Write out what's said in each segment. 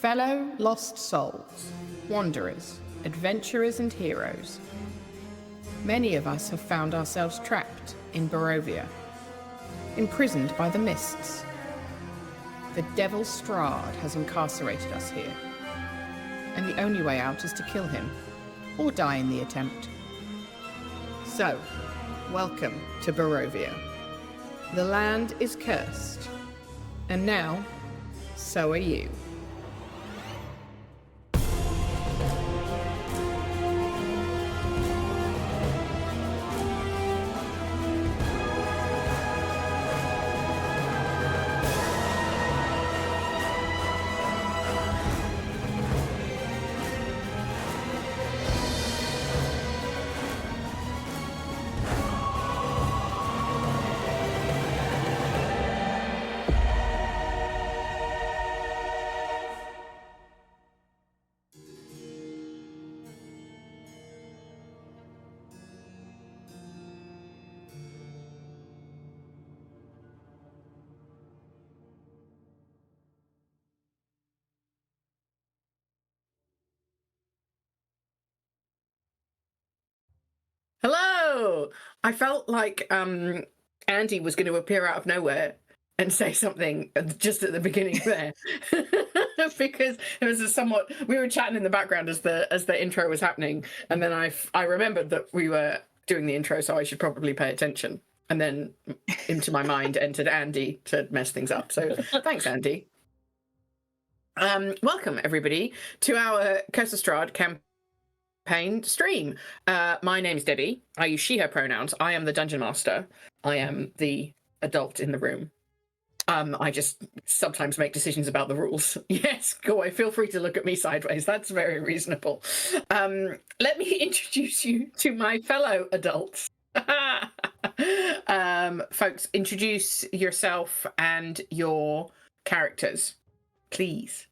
Fellow lost souls, wanderers, adventurers and heroes. Many of us have found ourselves trapped in Barovia, imprisoned by the mists. The devil Strahd has incarcerated us here, and the only way out is to kill him, or die in the attempt. So, welcome to Barovia. The land is cursed, and now, so are you. Hello! I felt like Andy was going to appear out of nowhere and say something just at the beginning there. Because it was we were chatting in the background as the intro was happening, and then I remembered that we were doing the intro, so I should probably pay attention. And then into my mind entered Andy to mess things up. So thanks, Andy. Welcome everybody to our Curse of Strahd campaign stream. My name is Debbie. I use she, her pronouns. I am the dungeon master. I am the adult in the room. I just sometimes make decisions about the rules. Yes, go away. Feel free to look at me sideways. That's very reasonable. Let me introduce you to my fellow adults. Folks, introduce yourself and your characters, please.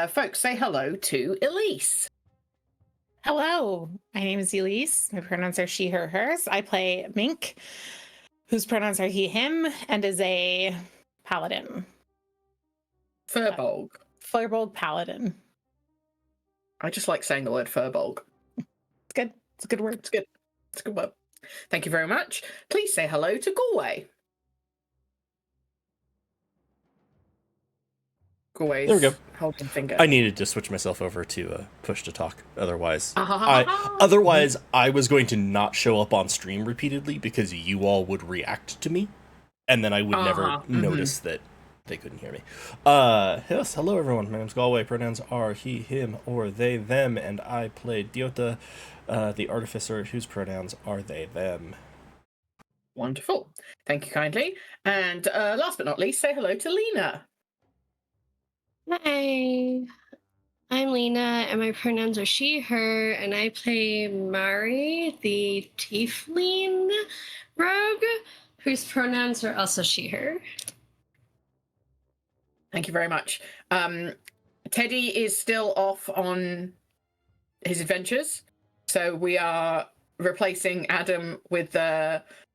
Folks, say hello to Elise. Hello, my name is Elise. My pronouns are she, her, hers. I play Mink, whose pronouns are he, him, and is a paladin. Furbolg. Furbolg paladin. I just like saying the word Furbolg. It's good. It's a good word. It's good. It's a good word. Thank you very much. Please say hello to Galway. Galway's there we go. Holding finger. I needed to switch myself over to push to talk. Otherwise, I was going to not show up on stream repeatedly because you all would react to me, and then I would never notice that they couldn't hear me. Yes, hello everyone. My name's Galway. Pronouns are he, him, or they, them, and I play Diota, the artificer, whose pronouns are they, them. Wonderful. Thank you kindly. And last but not least, say hello to Lena. Hi, I'm Lena, and my pronouns are she, her, and I play Mari, the tiefling rogue, whose pronouns are also she, her. Thank you very much. Teddy is still off on his adventures, so we are replacing Adam with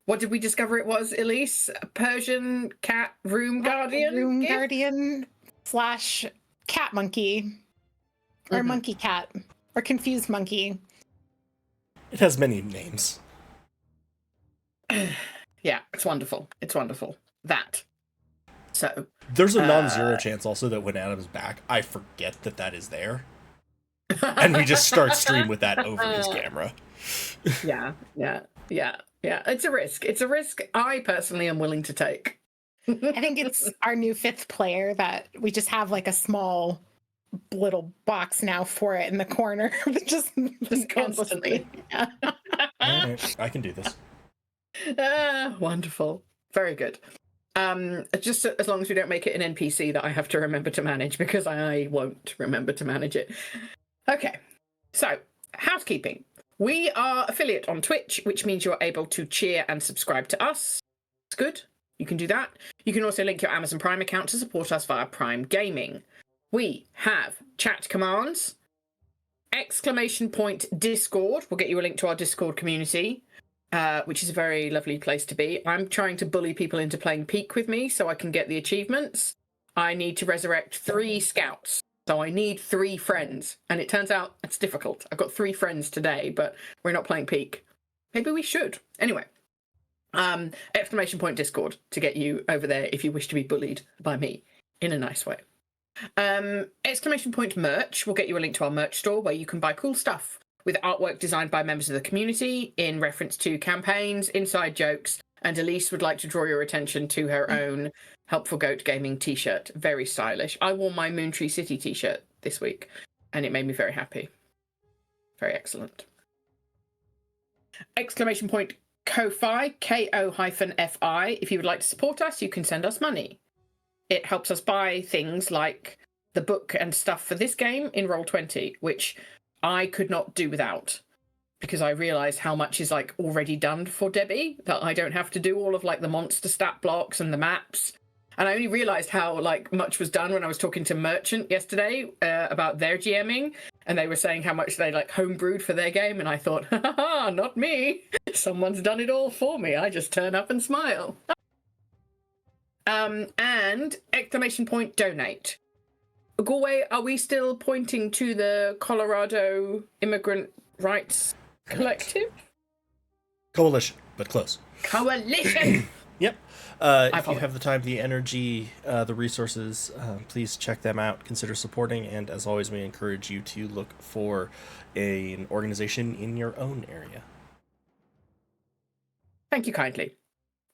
what did we discover it was, Elise? A Persian cat room guardian? Room guardian / cat monkey. Or monkey cat. Or confused monkey. It has many names. Yeah, it's wonderful. It's wonderful. That. So. There's a non-zero chance also that when Adam's back, I forget that is there. And we just start stream with that over his camera. Yeah. It's a risk. It's a risk I personally am willing to take. I think it's our new 5th player that we just have like a small little box now for it in the corner. just Constantly. Yeah. All right, I can do this. Wonderful. Very good. Just as long as we don't make it an NPC that I have to remember to manage, because I won't remember to manage it. Okay, so housekeeping. We are affiliate on Twitch, which means you're able to cheer and subscribe to us. It's good. You can do that. You can also link your Amazon Prime account to support us via Prime Gaming. We have chat commands, ! Discord will get you a link to our Discord community, which is a very lovely place to be. I'm trying to bully people into playing Peak with me so I can get the achievements. I need to resurrect 3 scouts, so I need 3 friends. And it turns out it's difficult. I've got 3 friends today, but we're not playing Peak. Maybe we should. Anyway, ! Discord to get you over there if you wish to be bullied by me in a nice way. ! Merch will get you a link to our merch store where you can buy cool stuff with artwork designed by members of the community in reference to campaigns, inside jokes, and Elise would like to draw your attention to her own Helpful Goat Gaming t-shirt. Very stylish. I wore my Moontree City t-shirt this week and it made me very happy. Very excellent. ! Ko-fi, Ko-fi. If you would like to support us, you can send us money. It helps us buy things like the book and stuff for this game in Roll20, which I could not do without, because I realised how much is like already done for Debbie, that I don't have to do all of like the monster stat blocks and the maps. And I only realised how like much was done when I was talking to Merchant yesterday about their GMing, and they were saying how much they like homebrewed for their game, and I thought, ha ha, not me. Someone's done it all for me. I just turn up and smile. And ! Donate. Galway, are we still pointing to the Colorado Immigrant Rights Collective? Coalition, but close. Coalition! Yep. If you have the time, the energy, the resources, please check them out. Consider supporting. And as always, we encourage you to look for an organization in your own area. Thank you kindly.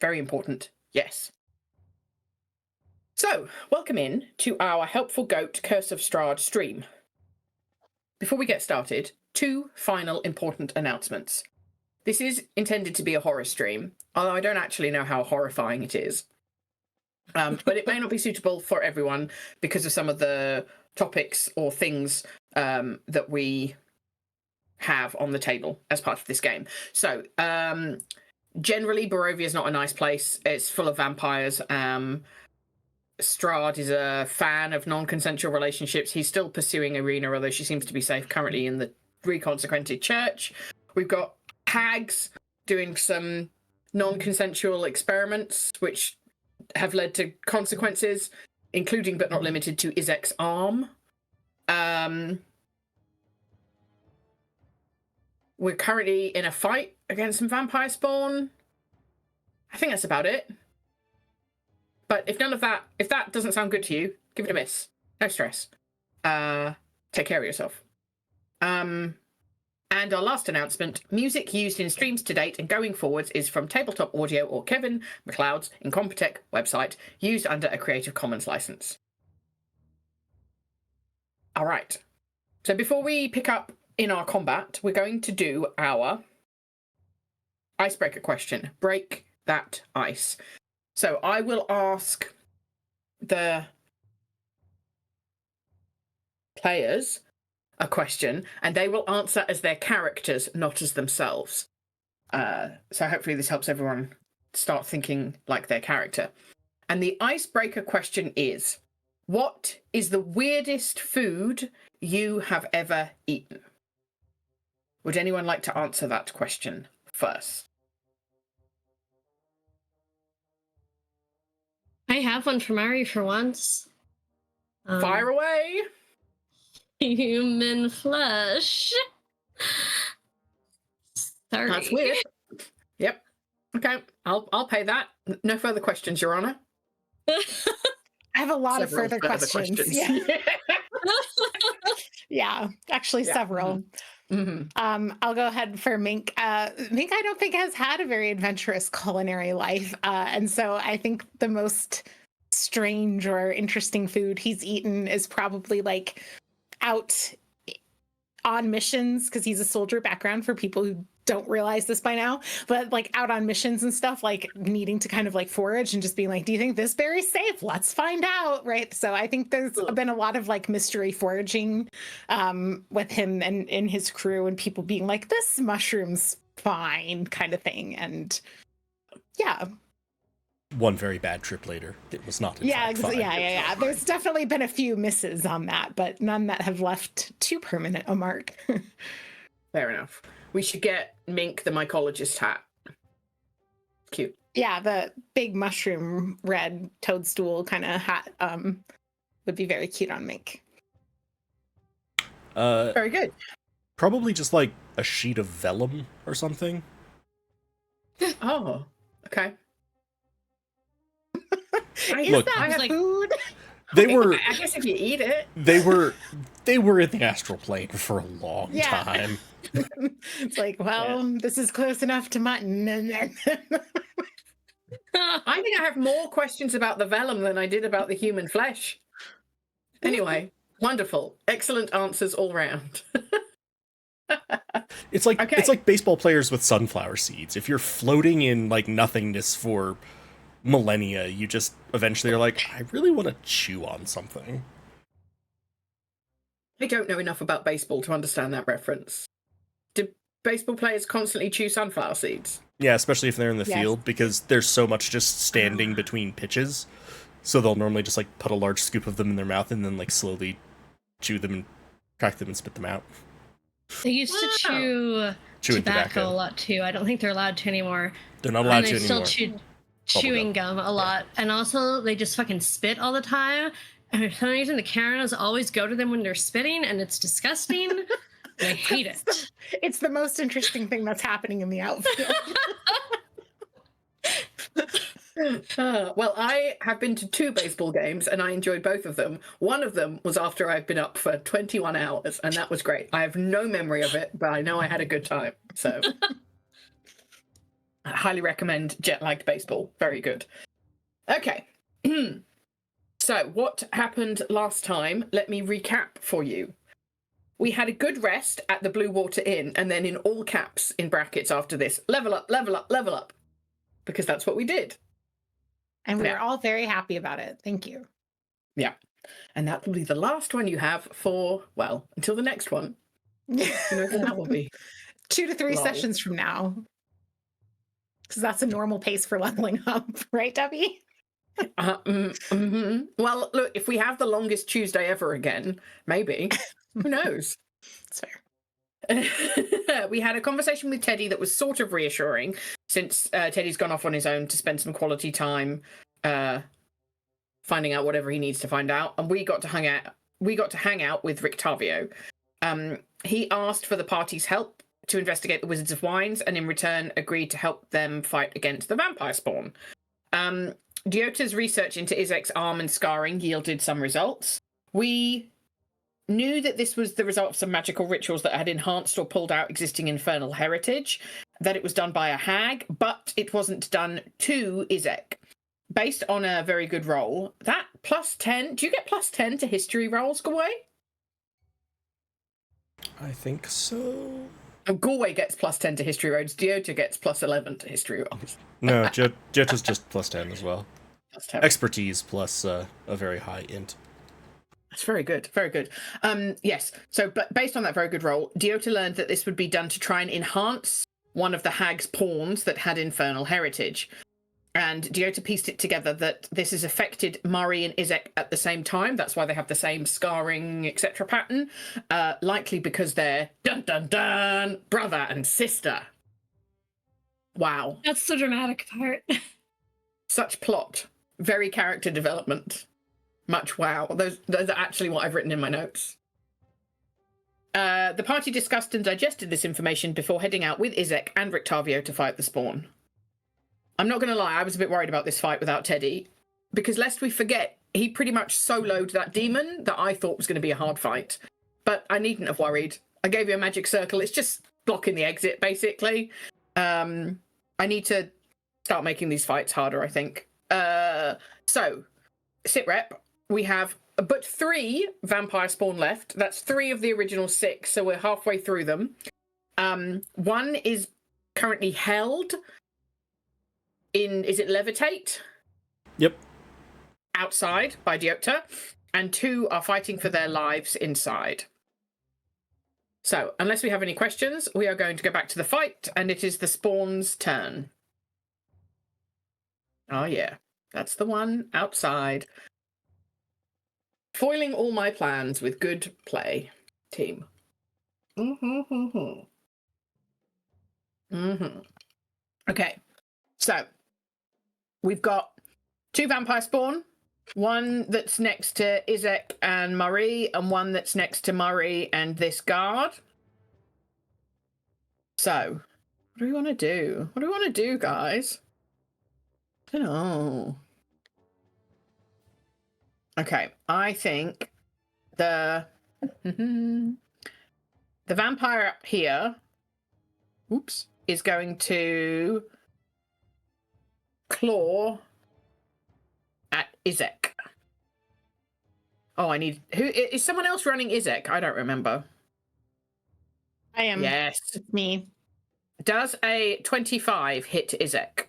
Very important. Yes. So, welcome in to our Helpful Goat Curse of Strahd stream. Before we get started, 2 final important announcements. This is intended to be a horror stream, although I don't actually know how horrifying it is. But it may not be suitable for everyone because of some of the topics or things that we have on the table as part of this game. So, generally, Barovia is not a nice place. It's full of vampires. Strahd is a fan of non-consensual relationships. He's still pursuing Irina, although she seems to be safe currently in the reconsecrated church. We've got hags doing some non-consensual experiments, which have led to consequences, including but not limited to Izek's arm. We're currently in a fight against some vampire spawn. I think that's about it. But if that doesn't sound good to you, give it a miss. No stress. Take care of yourself. And our last announcement, music used in streams to date and going forwards is from Tabletop Audio or Kevin MacLeod's Incompetech website, used under a Creative Commons license. All right. So before we pick up in our combat, we're going to do our icebreaker question. Break that ice. So I will ask the players a question, and they will answer as their characters, not as themselves. So hopefully this helps everyone start thinking like their character. And the icebreaker question is, what is the weirdest food you have ever eaten? Would anyone like to answer that question first? I have one for Mari for once. Fire away! Human flesh. Sorry. That's weird. Yep. Okay, I'll pay that. No further questions, Your Honor. I have a lot of several further questions. Yeah. Yeah, actually several. I'll go ahead for Mink. Mink, I don't think has had a very adventurous culinary life. And so I think the most strange or interesting food he's eaten is probably like out on missions, because he's a soldier background for people who don't realize this by now, but like out on missions and stuff, like needing to kind of like forage and just being like, do you think this berry's safe? Let's find out. Right. So I think there's been a lot of like mystery foraging with him and in his crew, and people being like, this mushroom's fine kind of thing. And yeah. One very bad trip later, it was not. Yeah. There's definitely been a few misses on that, but none that have left too permanent a mark. Fair enough. We should get Mink the mycologist hat. Cute. Yeah, the big mushroom red toadstool kind of hat would be very cute on Mink. Very good. Probably just like a sheet of vellum or something. Oh, okay. Is that like food? They were. I guess if you eat it. They were in the astral plane for a long time. It's like, well, this is close enough to mutton. I think I have more questions about the vellum than I did about the human flesh. Anyway, wonderful. Excellent answers all round. It's like baseball players with sunflower seeds. If you're floating in like nothingness for millennia, you just eventually are like, I really want to chew on something. I don't know enough about baseball to understand that reference. Do baseball players constantly chew sunflower seeds? Yeah, especially if they're in the field, because there's so much just standing between pitches. So they'll normally just like put a large scoop of them in their mouth and then like slowly chew them and crack them and spit them out. They used to chew tobacco a lot too. I don't think they're allowed to anymore. They're not allowed and to they anymore. still chew chewing gum a lot. And also they just fucking spit all the time. And for some reason the Karenas always go to them when they're spitting, and it's disgusting. I hate it. It's the most interesting thing that's happening in the outfield. Well, I have been to 2 baseball games and I enjoyed both of them. One of them was after I've been up for 21 hours, and that was great. I have no memory of it, but I know I had a good time. So I highly recommend jet-lagged baseball. Very good. Okay. So what happened last time? Let me recap for you. We had a good rest at the Blue Water Inn, and then in all caps, in brackets after this, level up, level up, level up. Because that's what we did. And we were all very happy about it. Thank you. Yeah. And that will be the last one you have for, well, until the next one. You know when that will be? 2 to 3 sessions from now. Because that's a normal pace for leveling up. Right, Debbie? Well, look, if we have the longest Tuesday ever again, maybe. Who knows? That's fair. We had a conversation with Teddy that was sort of reassuring, since Teddy's gone off on his own to spend some quality time finding out whatever he needs to find out, and we got to hang out with Rictavio. He asked for the party's help to investigate the Wizards of Wines, and in return agreed to help them fight against the vampire spawn. Diota's research into Izek's arm and scarring yielded some results. We knew that this was the result of some magical rituals that had enhanced or pulled out existing infernal heritage, that it was done by a hag, but it wasn't done to Izek. Based on a very good roll, that +10, do you get +10 to history rolls, Galway? I think so. Galway gets +10 to history rolls, Diota gets +11 to history rolls. No, Jet is just +10 as well. +10. Expertise plus a very high int. That's very good. Very good. Yes. So, but based on that very good roll, Diota learned that this would be done to try and enhance one of the hag's pawns that had infernal heritage. And Diota pieced it together that this has affected Mari and Izek at the same time. That's why they have the same scarring, etc. pattern. Likely because they're dun-dun-dun brother and sister. Wow. That's the dramatic part. Such plot. Very character development. Much wow. Those are actually what I've written in my notes. The party discussed and digested this information before heading out with Izek and Rictavio to fight the spawn. I'm not going to lie, I was a bit worried about this fight without Teddy, because lest we forget, he pretty much soloed that demon that I thought was going to be a hard fight. But I needn't have worried. I gave you a magic circle. It's just blocking the exit, basically. I need to start making these fights harder, I think. So, sit rep, we have but 3 vampire spawn left. That's 3 of the original 6, so we're halfway through them. 1 is currently held in, is it Levitate? Yep. Outside by Diopter, and 2 are fighting for their lives inside. So, unless we have any questions, we are going to go back to the fight, and it is the spawn's turn. Oh yeah, that's the one outside. Foiling all my plans with good play, team. Okay, so we've got 2 vampire spawn, one that's next to Izek and Marie, and one that's next to Murray and this guard. So, what do we want to do? What do we want to do, guys? I don't know. Okay, I think the vampire up here, oops, is going to claw at Izek. Oh, I need... Who is someone else running Izek? I don't remember. I am. Yes. It's me. Does a 25 hit Izek?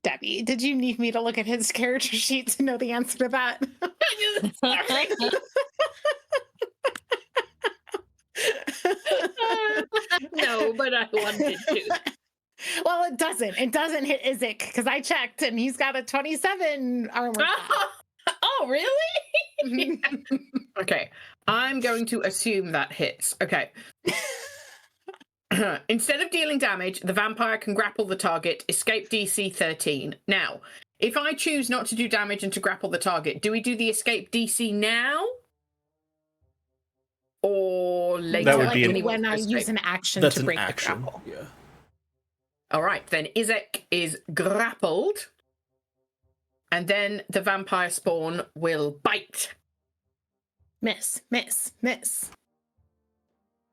Debbie, did you need me to look at his character sheet to know the answer to that? No, but I wanted to. Well, it doesn't. It doesn't hit Izek because I checked and he's got a 27 armor class. Oh, really? Okay, I'm going to assume that hits. Okay. Instead of dealing damage, the vampire can grapple the target, escape DC 13. Now, if I choose not to do damage and to grapple the target, do we do the escape DC now? Or later? That would be when I use an action That's to an break action. the grapple. Yeah. All right, then Izek is grappled. And then the vampire spawn will bite. Miss, miss, miss.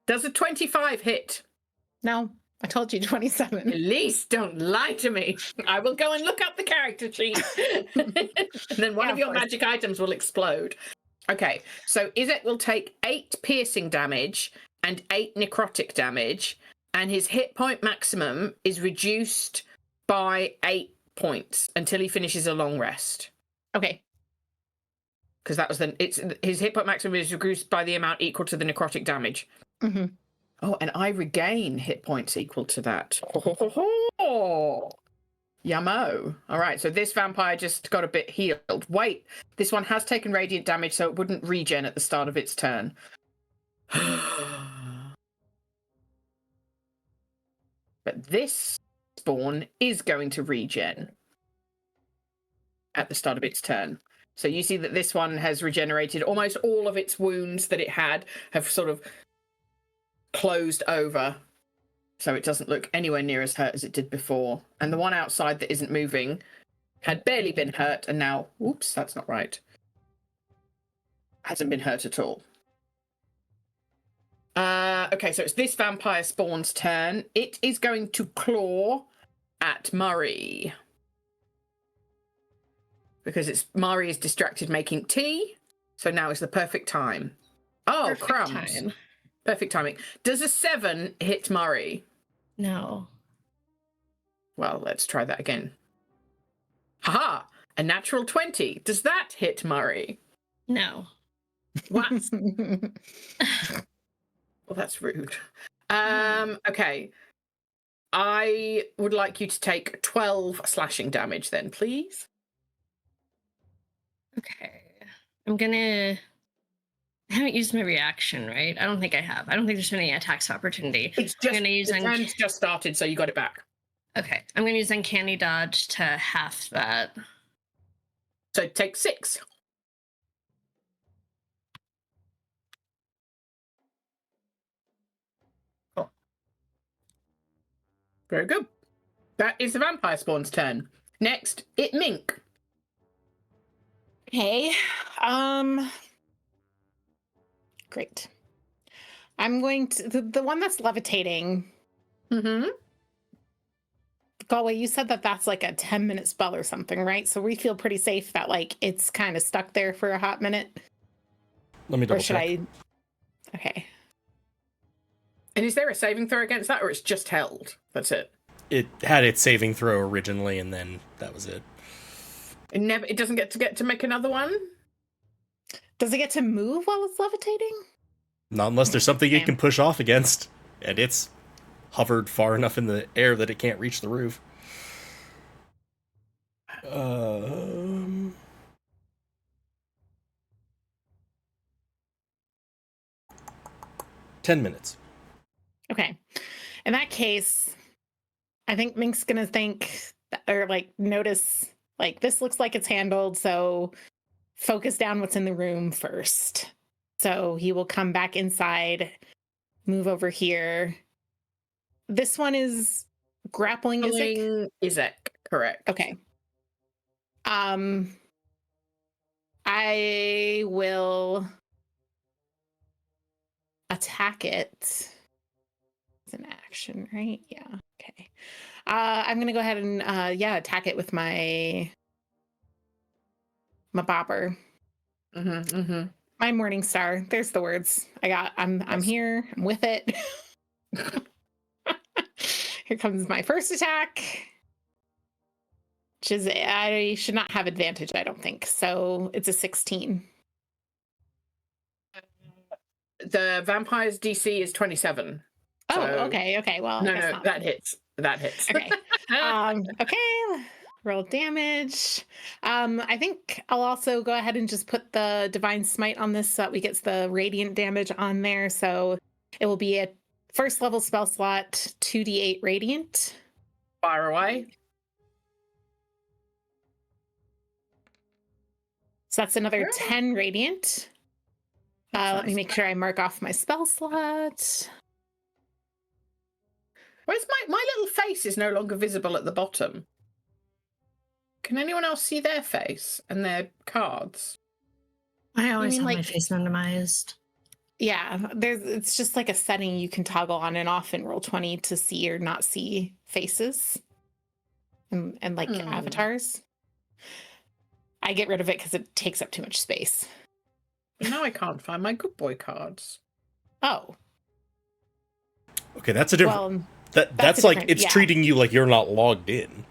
Does a 25 hit? No, I told you 27. At least don't lie to me. I will go and look up the character sheet. And then one Yeah, of your of course. magic items will explode. Okay, so Izek will take 8 piercing damage and 8 necrotic damage, and his hit point maximum is reduced by 8 points until he finishes a long rest. Okay. Because that was his hit point maximum is reduced by the amount equal to the necrotic damage. Mm-hmm. Oh, and I regain hit points equal to that. Yummo. All right, so this vampire just got a bit healed. Wait, this one has taken radiant damage, so it wouldn't regen at the start of its turn. But this spawn is going to regen at the start of its turn. So you see that this one has regenerated. Almost all of its wounds that it had have sort of closed over, so it doesn't look anywhere near as hurt as it did before. And the one outside that isn't moving had barely been hurt, and now, oops, that's not right, hasn't been hurt at all. Okay, so it's this vampire spawn's turn. It is going to claw at Murray. Because Murray is distracted making tea, so now is the perfect time. Oh, Perfect crumbs. time. Perfect timing. Does a 7 hit Murray? No. Well, let's try that again. Haha! A natural 20. Does that hit Murray? No. What? Well, that's rude. Okay. I would like you to take 12 slashing damage then, please. Okay. I haven't used my reaction, right? I don't think I have. I don't think there's been any attacks of opportunity. It's I'm gonna use the turn's just started, so you got it back. Okay. I'm gonna use Uncanny Dodge to half that. So take 6. Cool. Very good. That is the vampire spawn's turn. Next, it Mink. Okay. Great. I'm going to the one that's levitating. Mm-hmm. Galway, you said that that's like a 10-minute spell or something, right? So we feel pretty safe that like it's kind of stuck there for a hot minute. Let me double Or should check. Okay. And is there a saving throw against that, or it's just held? That's it. It had its saving throw originally, and then that was it. It doesn't get to make another one? Does it get to move while it's levitating? Not unless there's something it can push off against, and it's hovered far enough in the air that it can't reach the roof. 10 minutes. Okay. In that case, I think Mink's gonna notice like this looks like it's handled, so focus down what's in the room first. So he will come back inside, move over here. This one is grappling Izek, correct. Okay. I will attack it. It's an action, right? Yeah. Okay. I'm gonna go ahead and attack it with my bobber. My morning star. There's the words. I'm here. I'm with it. Here comes my first attack. Which is, I should not have advantage, I don't think. So it's a 16. The vampire's DC is 27. Oh, so... okay. Well, no, that hits. Okay. Okay. Roll damage. I think I'll also go ahead and just put the divine smite on this so that we get the radiant damage on there. So it will be a first level spell slot, 2d8 radiant. Fire away. So that's another 10 radiant. Let me make sure I mark off my spell slot. Where's my little face is no longer visible at the bottom. Can anyone else see their face and their cards? I always have my face minimized. Yeah, it's just like a setting you can toggle on and off in Roll20 to see or not see faces and like avatars. I get rid of it because it takes up too much space. Now I can't find my good boy cards. Oh. Okay, that's a different... Well, that's like, it's treating you like you're not logged in.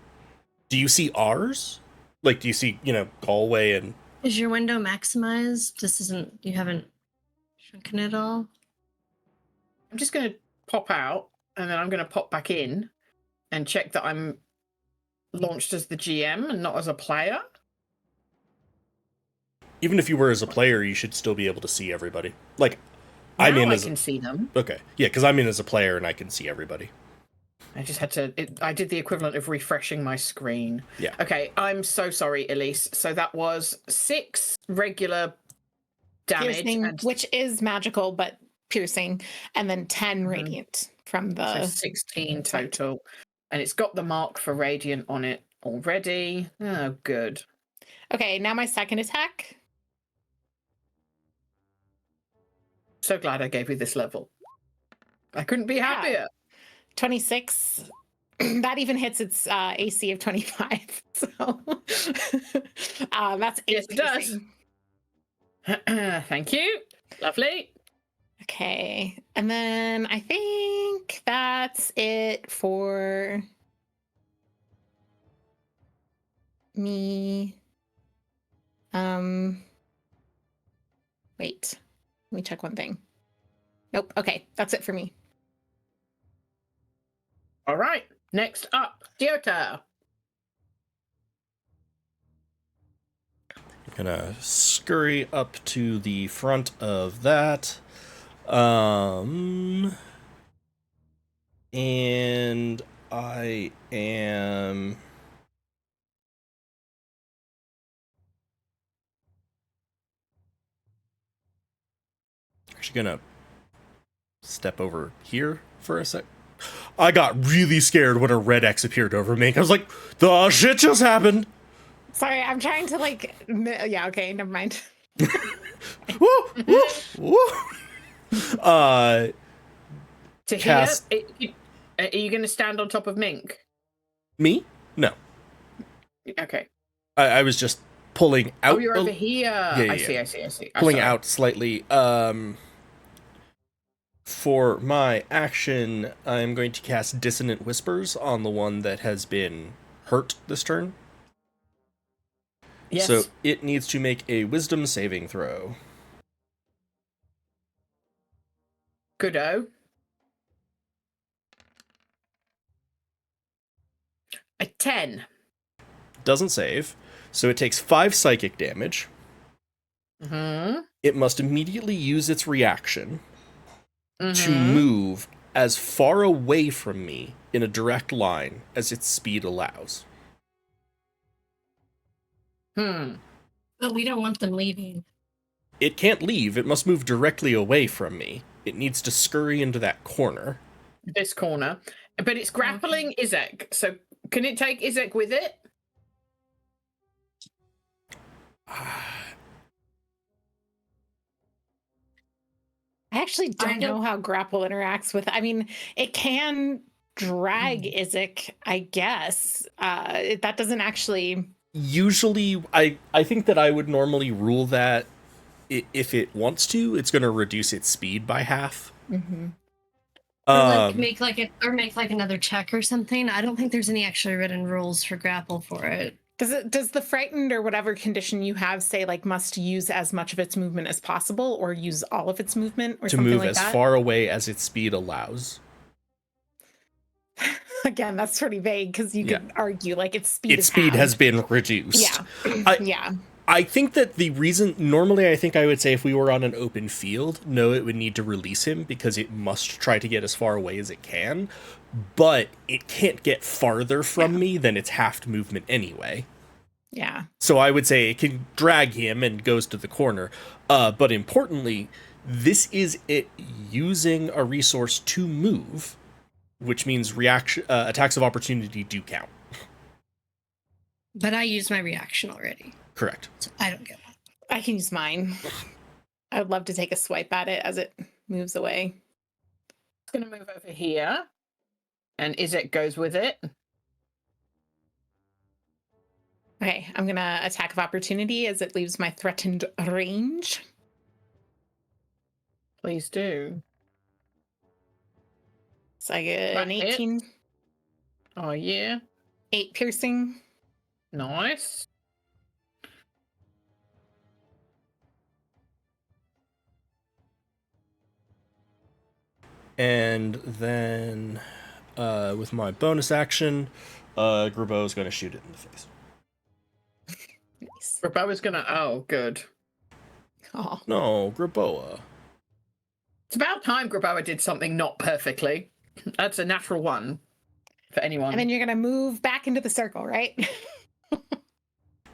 Do you see ours? Like, do you see, Galway and... Is your window maximized? You haven't shrunken it all? I'm just going to pop out, and then I'm going to pop back in and check that I'm launched as the GM and not as a player. Even if you were as a player, you should still be able to see everybody. Like, I can see them. Okay, yeah, because I'm in as a player and I can see everybody. I just had to... I did the equivalent of refreshing my screen. Yeah. Okay, I'm so sorry, Elise. So that was 6 regular damage. Piercing, which is magical, but piercing. And then 10 radiant from the... So 16 total. And it's got the mark for radiant on it already. Oh, good. Okay, now my second attack. So glad I gave you this level. I couldn't be happier. 26. That even hits its AC of 25. So that's 8. Yes, it does. Thank you. Lovely. Okay. And then I think that's it for me. Wait. Let me check one thing. Nope. Okay. That's it for me. All right. Next up, Diota. I'm gonna scurry up to the front of that. And I am... actually gonna step over here for a sec. I got really scared when a red X appeared over me. I was like, the shit just happened. Sorry, I'm trying to like. Yeah, okay, never mind. Woo, woo, woo. To Cast- here, are you going to stand on top of Mink? Me? No. Okay. I was just pulling out. Oh, you're over here. Yeah, I see. Pulling out slightly. For my action, I'm going to cast Dissonant Whispers on the one that has been hurt this turn. Yes. So it needs to make a Wisdom saving throw. Goodo. A 10. Doesn't save. So it takes 5 psychic damage. Mm-hmm. It must immediately use its reaction to move as far away from me in a direct line as its speed allows. But we don't want them leaving. It can't leave. It must move directly away from me. It needs to scurry into that corner. This corner. But it's grappling Izek. So can it take Izek with it? I actually don't know how grapple interacts with. I mean, it can drag Izek, I guess. That doesn't actually. Usually, I think that I would normally rule that if it wants to, it's going to reduce its speed by half. Mm-hmm. Or make like another check or something. I don't think there's any actually written rules for grapple for it. Does the frightened or whatever condition you have say like must use as much of its movement as possible or use all of its movement or to something move like as that? far away as its speed allows? Again, that's pretty vague because you could argue like its speed. Its speed has been reduced. Yeah. I think that the reason, normally I think I would say if we were on an open field, no, it would need to release him because it must try to get as far away as it can, but it can't get farther from me than its halved movement anyway. Yeah. So I would say it can drag him and goes to the corner. But importantly, this is it using a resource to move, which means attacks of opportunity do count. But I used my reaction already. Correct. So I don't get that. I can use mine. I would love to take a swipe at it as it moves away. It's going to move over here. And Izek goes with it. Okay, I'm going to attack of opportunity as it leaves my threatened range. Please do. So I get an That hit. 18. Oh, yeah. 8 piercing. Nice. And then with my bonus action, Grabo is going to shoot it in the face. Nice. Graboa's going to... Oh, good. Oh. No, Graboa. It's about time Graboa did something not perfectly. That's a natural one for anyone. And then you're going to move back into the circle, right?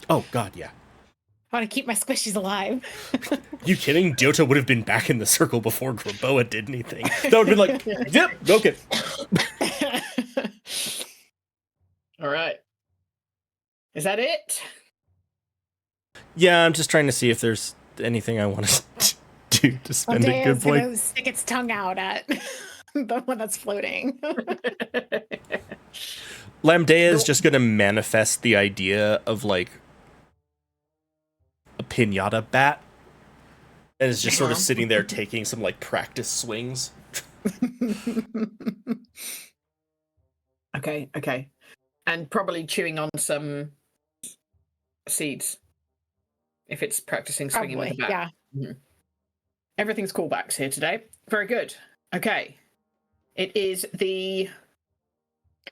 Oh, God, yeah. I want to keep my squishies alive. You kidding? Dyota would have been back in the circle before Graboa did anything. That would have been like, yep, okay. All right. Is that it? Yeah, I'm just trying to see if there's anything I want to do to spend a good point. Gonna stick its tongue out at the one that's floating. Lamdea is just going to manifest the idea of like a pinata bat and is just sort of sitting there taking some like practice swings. Okay. And probably chewing on some seeds. If it's practicing swinging with a bat. Yeah. Mm-hmm. Everything's callbacks here today. Very good. Okay. It is the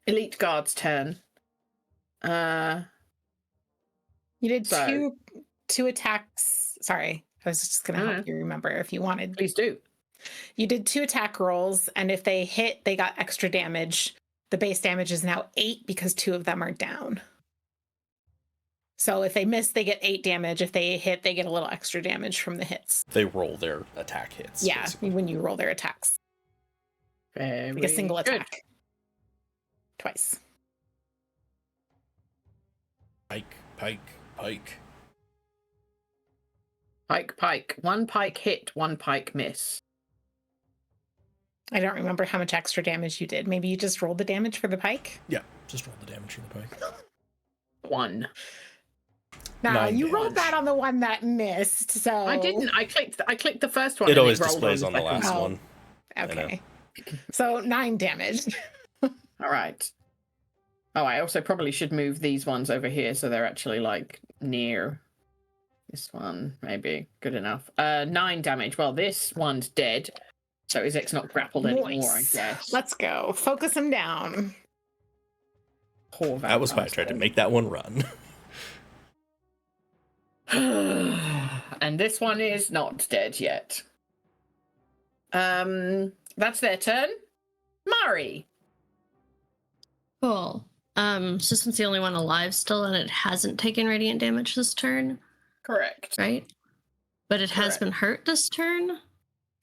Elite Guard's turn. You did two attacks. Sorry, I was just going to help you remember if you wanted. Please do. You did 2 attack rolls, and if they hit, they got extra damage. The base damage is now 8 because 2 of them are down. So if they miss, they get 8 damage. If they hit, they get a little extra damage from the hits. They roll their attack hits. Yeah, basically. when you roll their attacks. Very Like a single good. attack. Twice. Pike. Pike. Pike. One pike hit, one pike miss. I don't remember how much extra damage you did. Maybe you just rolled the damage for the pike? Yeah, just roll the damage for the pike. 1. Nah, you damage. rolled that on the one that missed, so... I didn't. I clicked the first one. It and always rolled displays on the second last one. one. Okay. So 9 damage. All right. Oh, I also probably should move these ones over here so they're actually like near this one. Maybe good enough. 9 damage. Well, this one's dead, so Izek's not grappled anymore. I Nice. guess. Let's go. Focus him down. Poor That was why I tried to make that one run. And this one is not dead yet. That's their turn. Mari. Cool. So since the only one alive still and it hasn't taken radiant damage this turn, Correct. right? But it has Correct. been hurt this turn?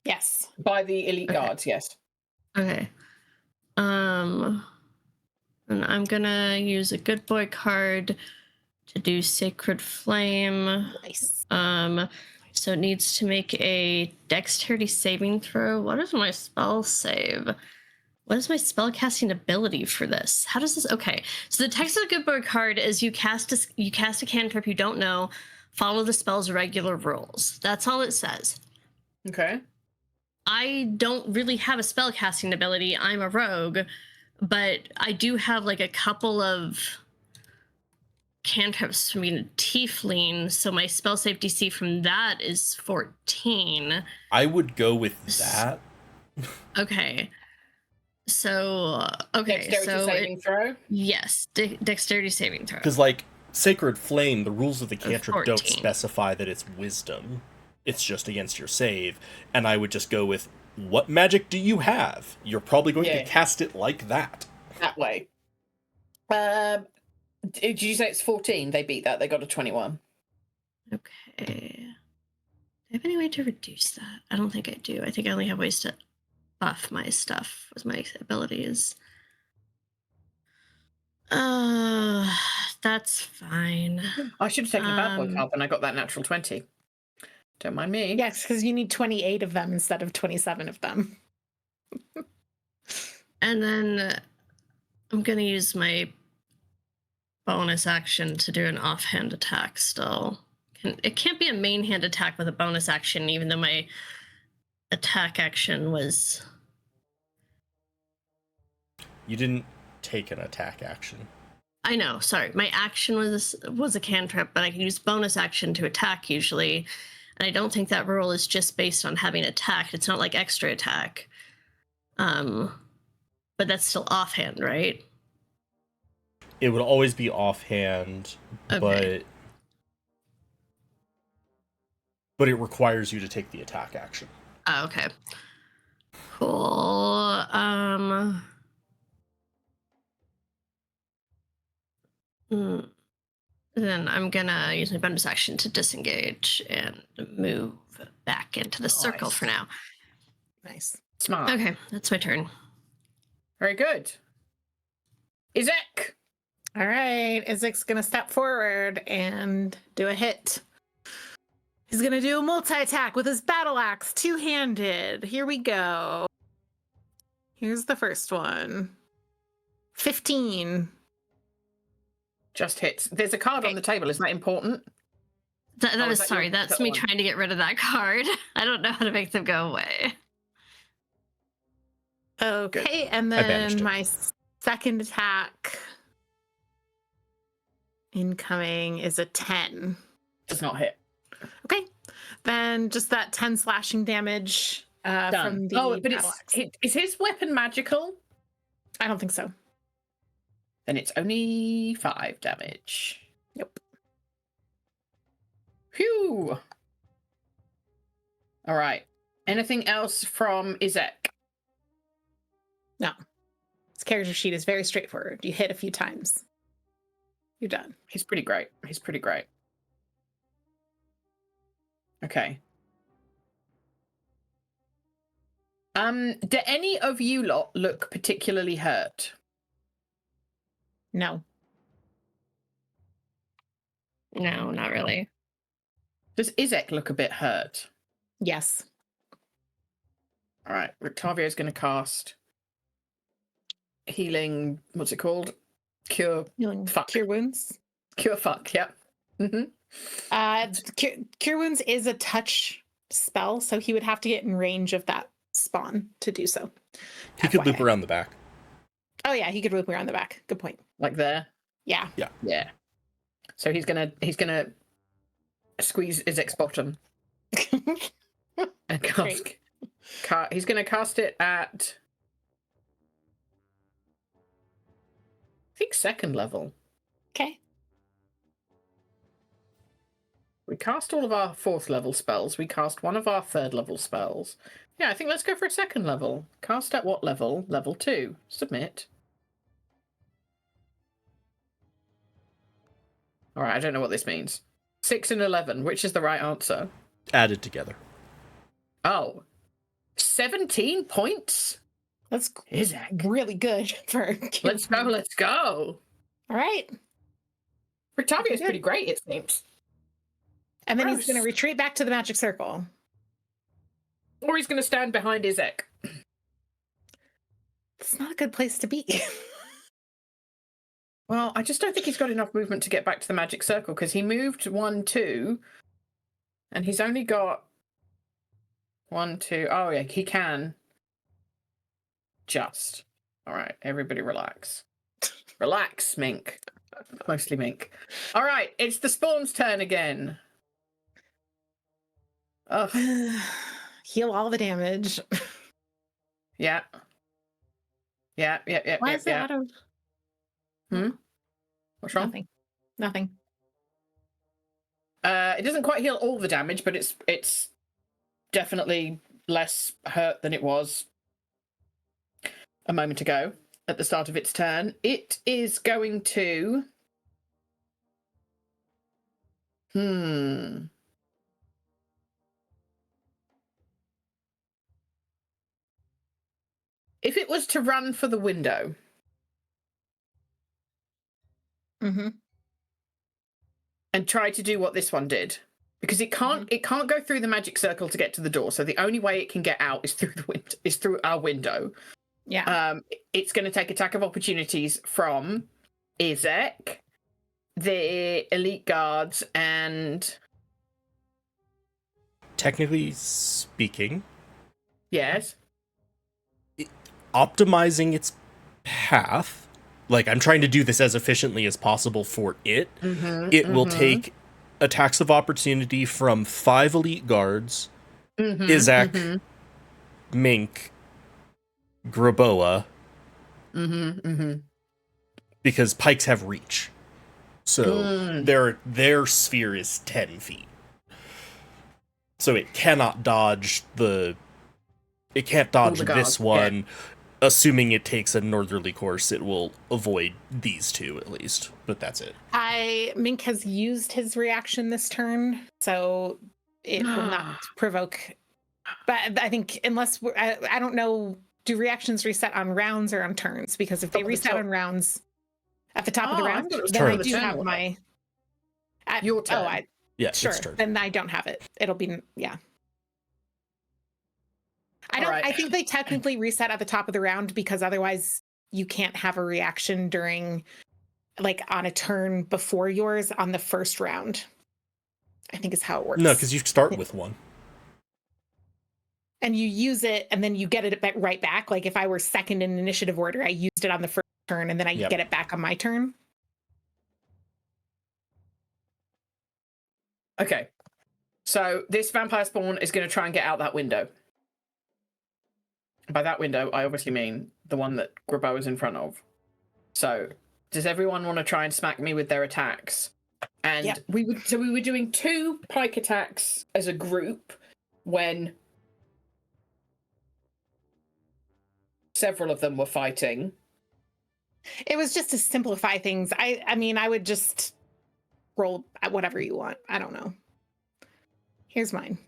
Yes. By the elite Okay. guards, yes. Okay. And I'm gonna use a good boy card to do Sacred Flame. Nice. So it needs to make a dexterity saving throw. What is my spell save? What is my spell casting ability for this? How does this? Okay, so the text of the good boy card is you cast a cantrip you don't know, follow the spell's regular rules. That's all it says. Okay. I don't really have a spell casting ability. I'm a rogue, but I do have like a couple of cantrips from being a tiefling, so my spell save DC from that is 14. I would go with that. Okay. So, okay. Dexterity saving throw? Yes, dexterity saving throw. Because, like, Sacred Flame, the rules of the cantrip don't 14. specify that it's wisdom. It's just against your save. And I would just go with, what magic do you have? You're probably going to cast it like that. That way. Did you say it's 14? They beat that. They got a 21. Okay. Do I have any way to reduce that? I don't think I do. I think I only have ways to buff my stuff with my abilities. That's fine. I should have taken a bad boy card when I got that natural 20. Don't mind me. Yes, because you need 28 of them instead of 27 of them. And then I'm going to use my bonus action to do an offhand attack still. It can't be a main hand attack with a bonus action, even though my attack action was... You didn't take an attack action. I know, sorry. My action was a cantrip, but I can use bonus action to attack usually. And I don't think that rule is just based on having attacked. It's not like extra attack. But that's still offhand, right? It would always be offhand, Okay. but it requires you to take the attack action. Oh, okay. Cool. Then I'm gonna use my bonus action to disengage and move back into the circle for now. Nice. Smart. Okay, that's my turn. Very good. Izek. All right. Izek's going to step forward and do a hit. He's going to do a multi-attack with his battle axe, two-handed. Here we go. Here's the first one. 15. Just hits. There's a card on the table. Is that important? That Oh, is is that sorry. your That's second me one? trying to get rid of that card. I don't know how to make them go away. Okay, and banished then it. my second attack incoming is a 10. Does not hit. Okay, then just that 10 slashing damage from Done. the Oh, but battle axe. is his weapon magical? I don't think so. Then it's only 5 damage. Nope. Phew. All right. Anything else from Izek? No. His character sheet is very straightforward. You hit a few times. You're done. He's pretty great. He's pretty great. Okay. Do any of you lot look particularly hurt? No. No, not really. Does Izek look a bit hurt? Yes. All right, Octavio's going to cast healing. What's it called? Cure. Fuck. Cure wounds. Cure fuck. Yep. Cure wounds is a touch spell, so he would have to get in range of that spawn to do so. He could loop around the back. Oh yeah, he could loop around the back. Good point. Like there. Yeah. Yeah. So he's gonna squeeze Izek's bottom and cast. He's gonna cast it at, I think, 2nd level. Okay. We cast all of our 4th level spells. We cast one of our 3rd level spells. Yeah, I think let's go for a 2nd level. Cast at what level? Level 2. Submit. All right, I don't know what this means. 6 and 11. Which is the right answer? Added together. Oh. 17 points? That's Izek. really good for Let's go, let's go. All right. Octavio's pretty great, it seems. And then he's going to retreat back to the magic circle. Or he's going to stand behind Izek. It's not a good place to be. Well, I just don't think he's got enough movement to get back to the magic circle, because he moved 1, 2, and he's only got 1, 2. Oh, yeah, he can. Just. All right, everybody relax. Relax, Mink. Mostly Mink. All right, it's the spawn's turn again. Ugh. Heal all the damage. Yeah. Yeah. Why is it out of... What's wrong? Nothing. It doesn't quite heal all the damage, but it's definitely less hurt than it was a moment ago at the start of its turn. It is going to... If it was to run for the window... and try to do what this one did, because it can't go through the magic circle to get to the door. So the only way it can get out is through the window, is through our window. Yeah. It's going to take attack of opportunities from Izek, the elite guards, and technically speaking, yes, optimizing its path. Like, I'm trying to do this as efficiently as possible for it. It will take attacks of opportunity from 5 elite guards, Izek, Mink, Graboa, because pikes have reach. So their sphere is 10 feet. So it cannot dodge it can't dodge this one. Yeah. Assuming it takes a northerly course, it will avoid these 2 at least, but that's it. Mink has used his reaction this turn, so it will not provoke. But I think unless I don't know, do reactions reset on rounds or on turns? Because if they reset on rounds at the top of the round, then I do have my your turn. Sure. Then I don't have it. It'll be I think they technically reset at the top of the round, because otherwise you can't have a reaction during, like, on a turn before yours on the first round. I think is how it works. No, because you start with one. And you use it, and then you get it right back. Like, if I were second in initiative order, I used it on the first turn, and then I get it back on my turn. Okay. So this vampire spawn is going to try and get out that window. By that window, I obviously mean the one that Grabo is in front of. So, does everyone want to try and smack me with their attacks? And we were doing 2 pike attacks as a group when several of them were fighting. It was just to simplify things. I mean, I would just roll at whatever you want. I don't know. Here's mine.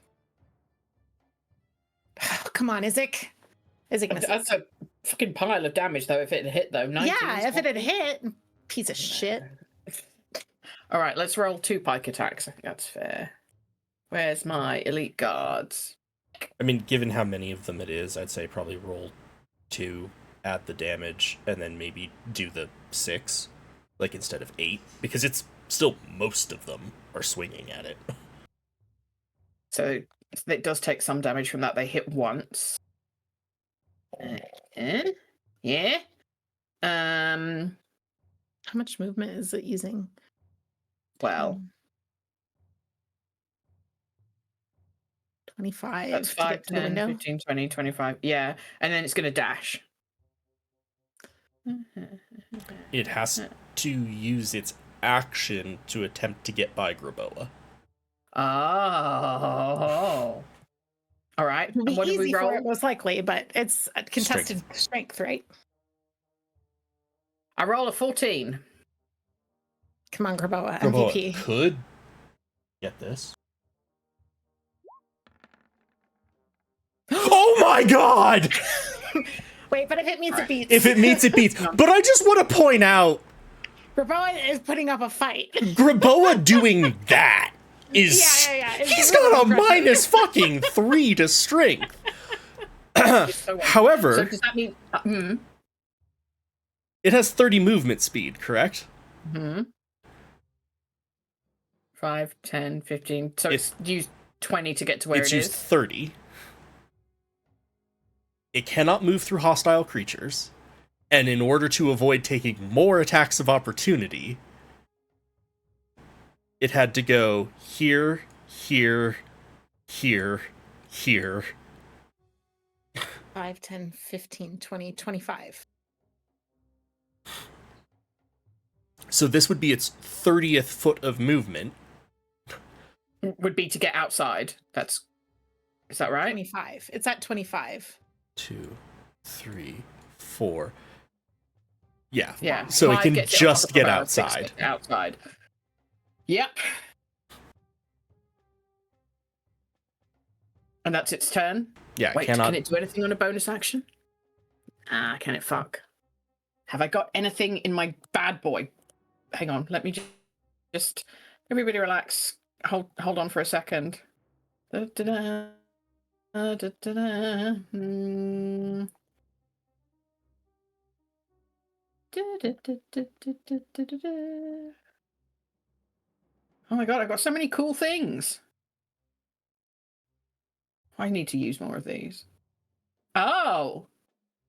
Come on, Izek. That's a fucking pile of damage, though, if it had hit, though. 19, yeah, if it had hit. Piece of shit. All right, let's roll 2 pike attacks. I think that's fair. Where's my elite guards? I mean, given how many of them it is, I'd say probably roll 2, add the damage, and then maybe do the 6, like instead of 8, because it's still most of them are swinging at it. So it does take some damage from that. They hit once. Yeah. How much movement is it using? Well, 25 that's to 5, get to the 10, window. 15, 20, 25. Yeah. And then it's going to dash. It has to use its action to attempt to get by Graboa. Oh. All right. It'll And be what did we easy for roll? it, most likely, but it's a contested strength, right? I roll a 14. Come on, Graboa, Graboa MVP. could get this. Oh my god! Wait, but if it meets, it beats. If it meets, it beats. But I just want to point out, Graboa is putting up a fight. Graboa doing that is... Yeah. He's got a minus fucking 3 to strength. However... So does that mean... It has 30 movement speed, correct? 5, 10, 15. So it's used 20 to get to where it's it used is. 30. It cannot move through hostile creatures. And in order to avoid taking more attacks of opportunity, it had to go here, here, here, here. 5, 10, 15, 20, 25. So this would be its 30th foot of movement. Would be to get outside. Is that right? 25. It's at 25. 2, 3, 4. Yeah. Yeah. So it 5 can gets it just off the get bow, 6 outside. gets outside. Yep. And that's its turn? Yeah, Wait, cannot... can it do anything on a bonus action? Can it fuck? Have I got anything in my bad boy? Hang on, let me just everybody relax. Hold on for a second. Da-da-da. Da-da-da. Da-da-da-da-da-da-da. Oh my god, I've got so many cool things. I need to use more of these. Oh!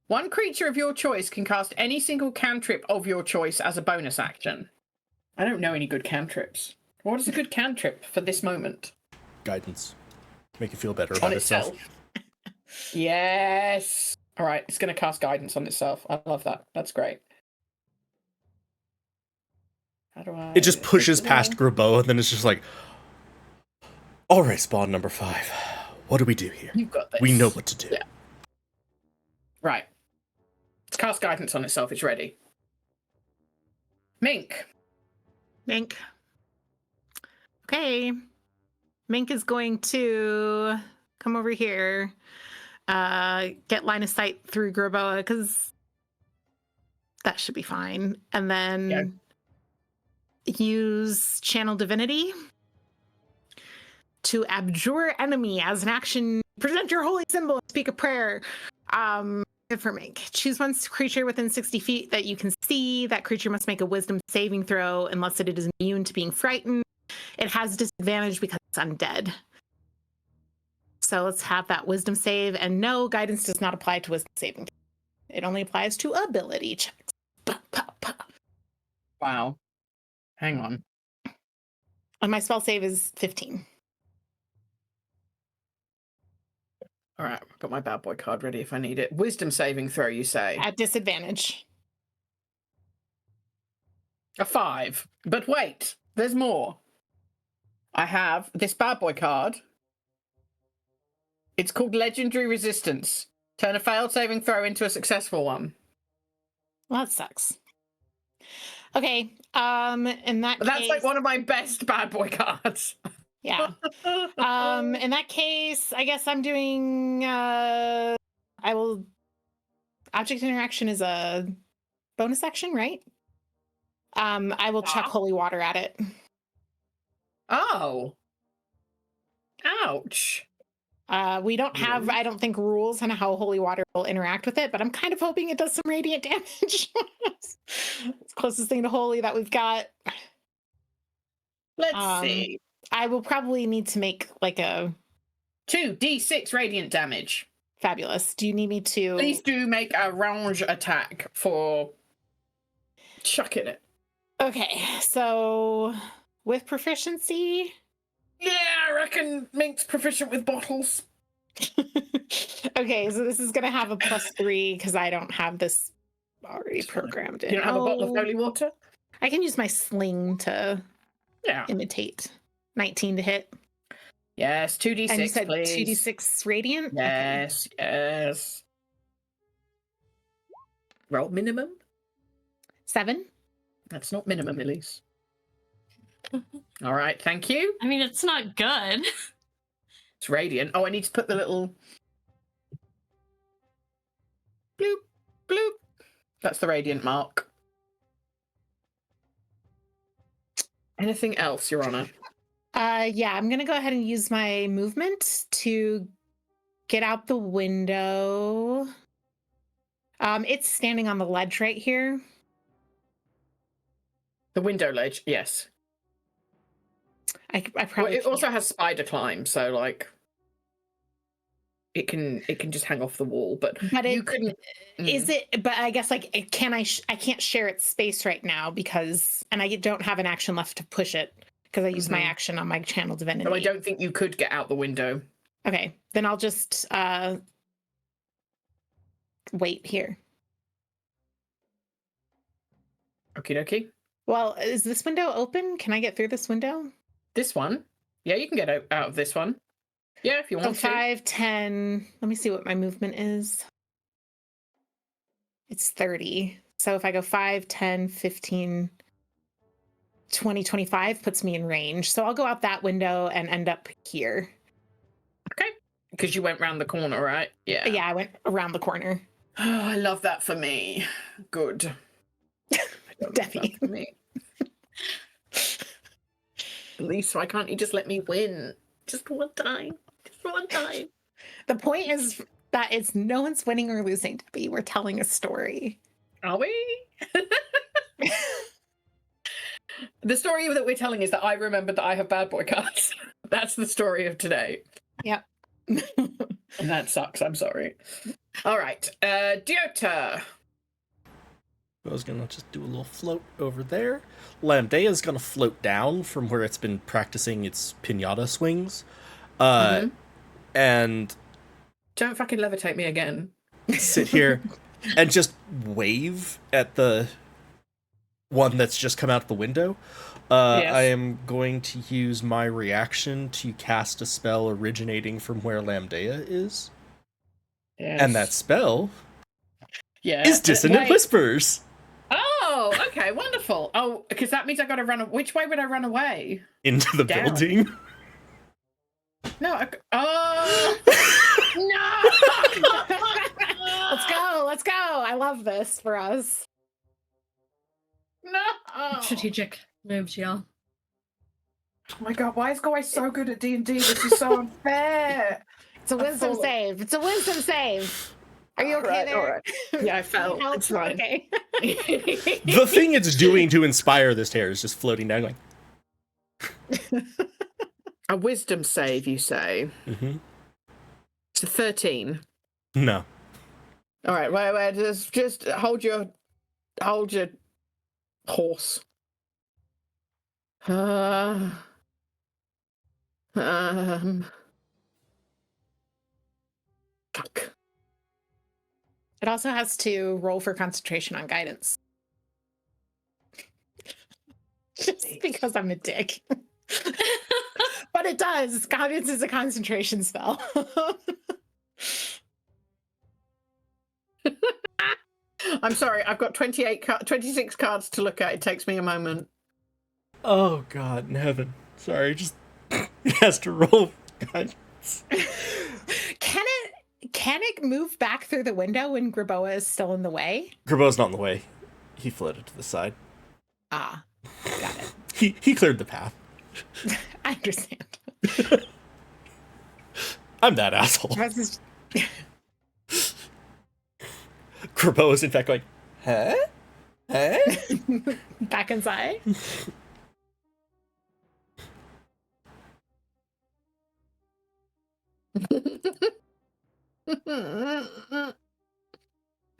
One creature of your choice can cast any single cantrip of your choice as a bonus action. I don't know any good cantrips. What is a good cantrip for this moment? Guidance. Make it feel better about itself. Yes! Alright, it's going to cast guidance on itself. I love that. That's great. How do I... It just pushes past Graboa, and then it's just like, all right, spawn number 5. What do we do here? You've got this. We know what to do. Yeah. Right. It's cast guidance on itself. It's ready. Mink. Okay. Mink is going to come over here, get line of sight through Graboa, because that should be fine. And then use Channel Divinity to abjure enemy as an action. Present your holy symbol and speak a prayer. Good for Mink. Choose one creature within 60 feet that you can see. That creature must make a wisdom saving throw unless it is immune to being frightened. It has disadvantage because it's undead. So let's have that wisdom save. And no, guidance does not apply to wisdom saving. It only applies to ability checks. Wow. Hang on. And my spell save is 15. All right, I've got my bad boy card ready if I need it. Wisdom saving throw, you say? At disadvantage. A 5. But wait, there's more. I have this bad boy card. It's called Legendary Resistance. Turn a failed saving throw into a successful one. Well, that sucks. Okay, in that But that's case, like one of my best bad boy cards. yeah. In that case, I guess I'm doing. I will. Object interaction is a bonus action, right? I will chuck holy water at it. Oh. Ouch. We don't have, I don't think, rules on how holy water will interact with it, but I'm kind of hoping it does some radiant damage. It's the closest thing to holy that we've got. Let's see. I will probably need to make like a 2d6 radiant damage. fabulous. Do you need me to? Please do make a range attack for chucking it. Okay, so with proficiency. Yeah, I reckon Mink's proficient with bottles. Okay, so this is gonna have a +3 because I don't have this already programmed in. You don't have a bottle of holy water? I can use my sling to imitate. 19 to hit. Yes, 2d6, and you said please. 2d6 radiant? Yes, yes. Roll minimum? 7. That's not minimum, Elise. All right, thank you. I mean, it's not good. It's radiant. Oh, I need to put the little bloop, bloop. That's the radiant mark. Anything else, Your Honor? Yeah, I'm gonna go ahead and use my movement to get out the window. It's standing on the ledge right here. The window ledge, yes. I probably. It also has spider climb, so like it can just hang off the wall. But you couldn't. Is it? But I guess like can I? I can't share its space right now because, and I don't have an action left to push it because I used my action on my channel divinity. So I don't think you could get out the window. Okay, then I'll just wait here. Okie dokie. Well, is this window open? Can I get through this window? This one? Yeah, you can get out of this one. Yeah, if you want to. 5, 10. Let me see what my movement is. It's 30. So if I go 5, 10, 15, 20, 25 puts me in range. So I'll go out that window and end up here. Okay. Because you went round the corner, right? Yeah. Yeah, I went around the corner. Oh, I love that for me. Good. Debbie. For me. Elise, why can't you just let me win? Just one time. Just one time. The point is that it's no one's winning or losing, Debbie. We're telling a story. Are we? The story that we're telling is that I remembered that I have bad boy cards. That's the story of today. Yep. And that sucks. I'm sorry. All right. Diota. I was gonna just do a little float over there. Lamdea's gonna float down from where it's been practicing its pinata swings. And don't fucking levitate me again. Sit here and just wave at the one that's just come out the window. Yes. I am going to use my reaction to cast a spell originating from where Lamdea is. Yes. And that spell is Dissonant Whispers. Oh, okay, wonderful. Oh, because that means I got to run. Which way would I run away? Into the building. No. No. Let's go. Let's go. I love this for us. No. Strategic moves, y'all. Oh my god, why is Guy so good at D&D? This is so unfair. It's a wisdom save. It's a wisdom save. Are you okay there? All right. Yeah, I fell. It's fine. Okay. The thing it's doing to inspire this hair is just floating down going. A wisdom save, you say? Mm-hmm. It's a 13. No. All right, wait. Just hold your horse. Fuck. It also has to roll for concentration on guidance. Just because I'm a dick. But it does. Guidance is a concentration spell. I'm sorry, I've got 26 cards to look at. It takes me a moment. Oh, God in heaven. Sorry, just it has to roll guidance. Can it move back through the window when Graboa is still in the way? Graboa's not in the way. He floated to the side. Ah, got it. He cleared the path. I understand. I'm that asshole. This is- Grabo is in fact going, huh? Huh? Back inside.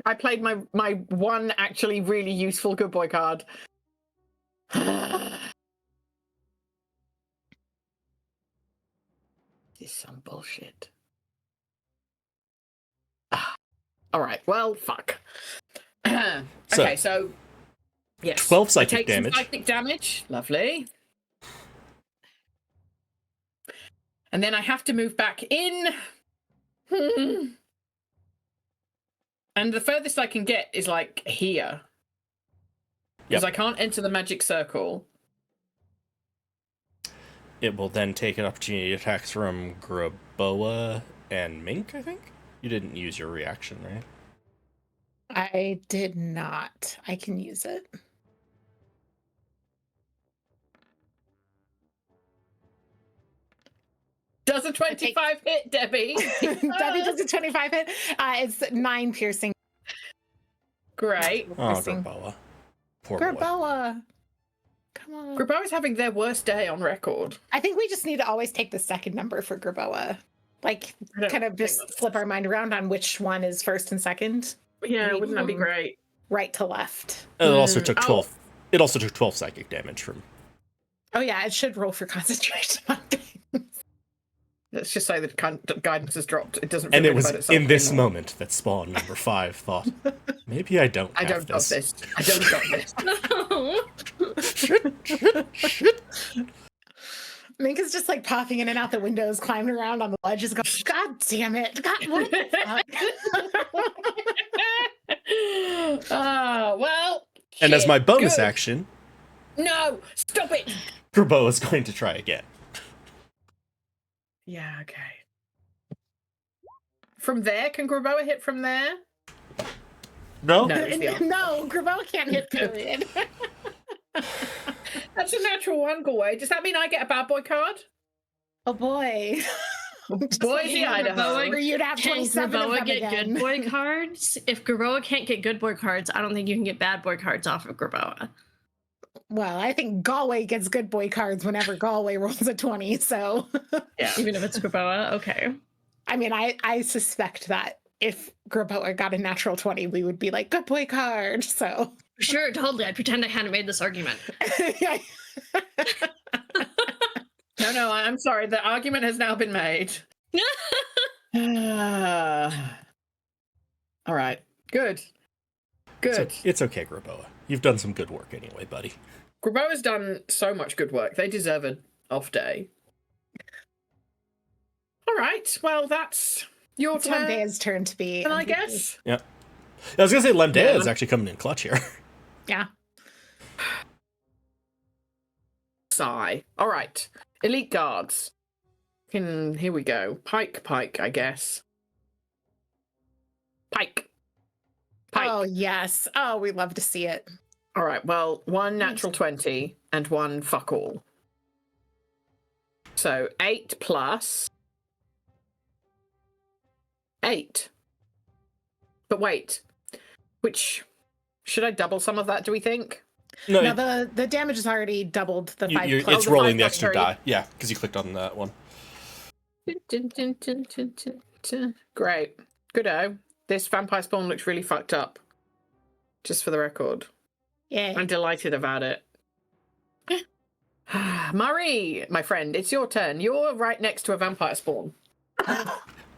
I played my one actually really useful good boy card. This is some bullshit. All right, well, fuck. Okay, so yes, 12 I psychic take damage. some psychic damage. Lovely. And then I have to move back in. And the furthest I can get is like here. Because I can't enter the magic circle. It will then take an opportunity attacks from Graboa and Mink, I think? You didn't use your reaction, right? I did not. I can use it. Does a 25 hit, Debbie? Debbie does a 25 hit. It's 9 piercing. Great. Oh, Piercing. Graboa. Poor boy. Graboa. Come on. Graboa's having their worst day on record. I think we just need to always take the second number for Graboa. Like, I don't kind of think just that's- flip our mind around on which one is first and second. Yeah, Maybe wouldn't that be from great? right to left. It also took Oh. 12. It also took 12 psychic damage from. Oh, yeah, it should roll for concentration. Let's just say that guidance has dropped. It doesn't. And feel it good was about itself in this anymore. moment that Spawn number 5 thought, maybe I don't. I have don't got this. I don't got this. Shit. Mink is just like popping in and out the windows, climbing around on the ledges, going, God damn it. God, what the fuck? Well. And as my shit, bonus good. action, No, stop it. Graboa is going to try again. Yeah, okay. From there, can Graboa hit from there? No? No. Yeah. No, Graboa can't hit period. That's a natural one, Galway. Does that mean I get a bad boy card? Oh boy. Boise, Idaho. For you to have Can 27 of Graboa them get again. good boy cards? If Graboa can't get good boy cards, I don't think you can get bad boy cards off of Graboa. Well, I think Galway gets good boy cards whenever Galway rolls a 20, so Yeah. Even if it's Graboa, okay. I mean, I suspect that if Graboa got a natural 20, we would be like, good boy card. So Sure, totally. I'd pretend I hadn't made this argument. No, I'm sorry. The argument has now been made. All right. Good. Good. It's okay, Graboa. You've done some good work anyway, buddy. Graboa's done so much good work. They deserve an off day. All right. Well, that's your it's turn. Lemdea's turn to be. And I MVP. guess. Yeah. I was going to say Lemdea Yeah. is actually coming in clutch here. Yeah. Sigh. All right. Elite guards. Here we go. Pike, I guess. Pike. Oh, yes. Oh, we love to see it. All right. Well, one natural 20 and one fuck all. So 8 plus 8. But wait. Which should I double some of that, do we think? No, Now, the damage is already doubled the 5 it's plus. the rolling 5 the plus extra 3. die. Yeah, because you clicked on that one. Great. Good-o. This vampire spawn looks really fucked up. Just for the record. Yeah. I'm delighted about it. Murray, my friend, it's your turn. You're right next to a vampire spawn.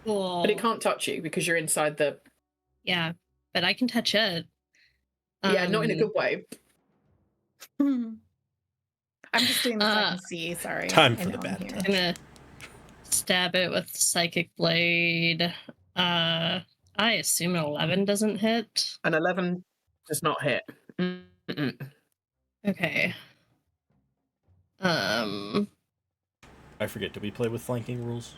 Cool. But it can't touch you because you're inside the... Yeah, but I can touch it. Yeah, not in a good way. I'm just doing this so I can see. Sorry. Time I for the know I'm bad here. touch. I'm gonna stab it with Psychic Blade. I assume an 11 doesn't hit. An 11 does not hit. Mm-mm. Okay. I forget, did we play with flanking rules?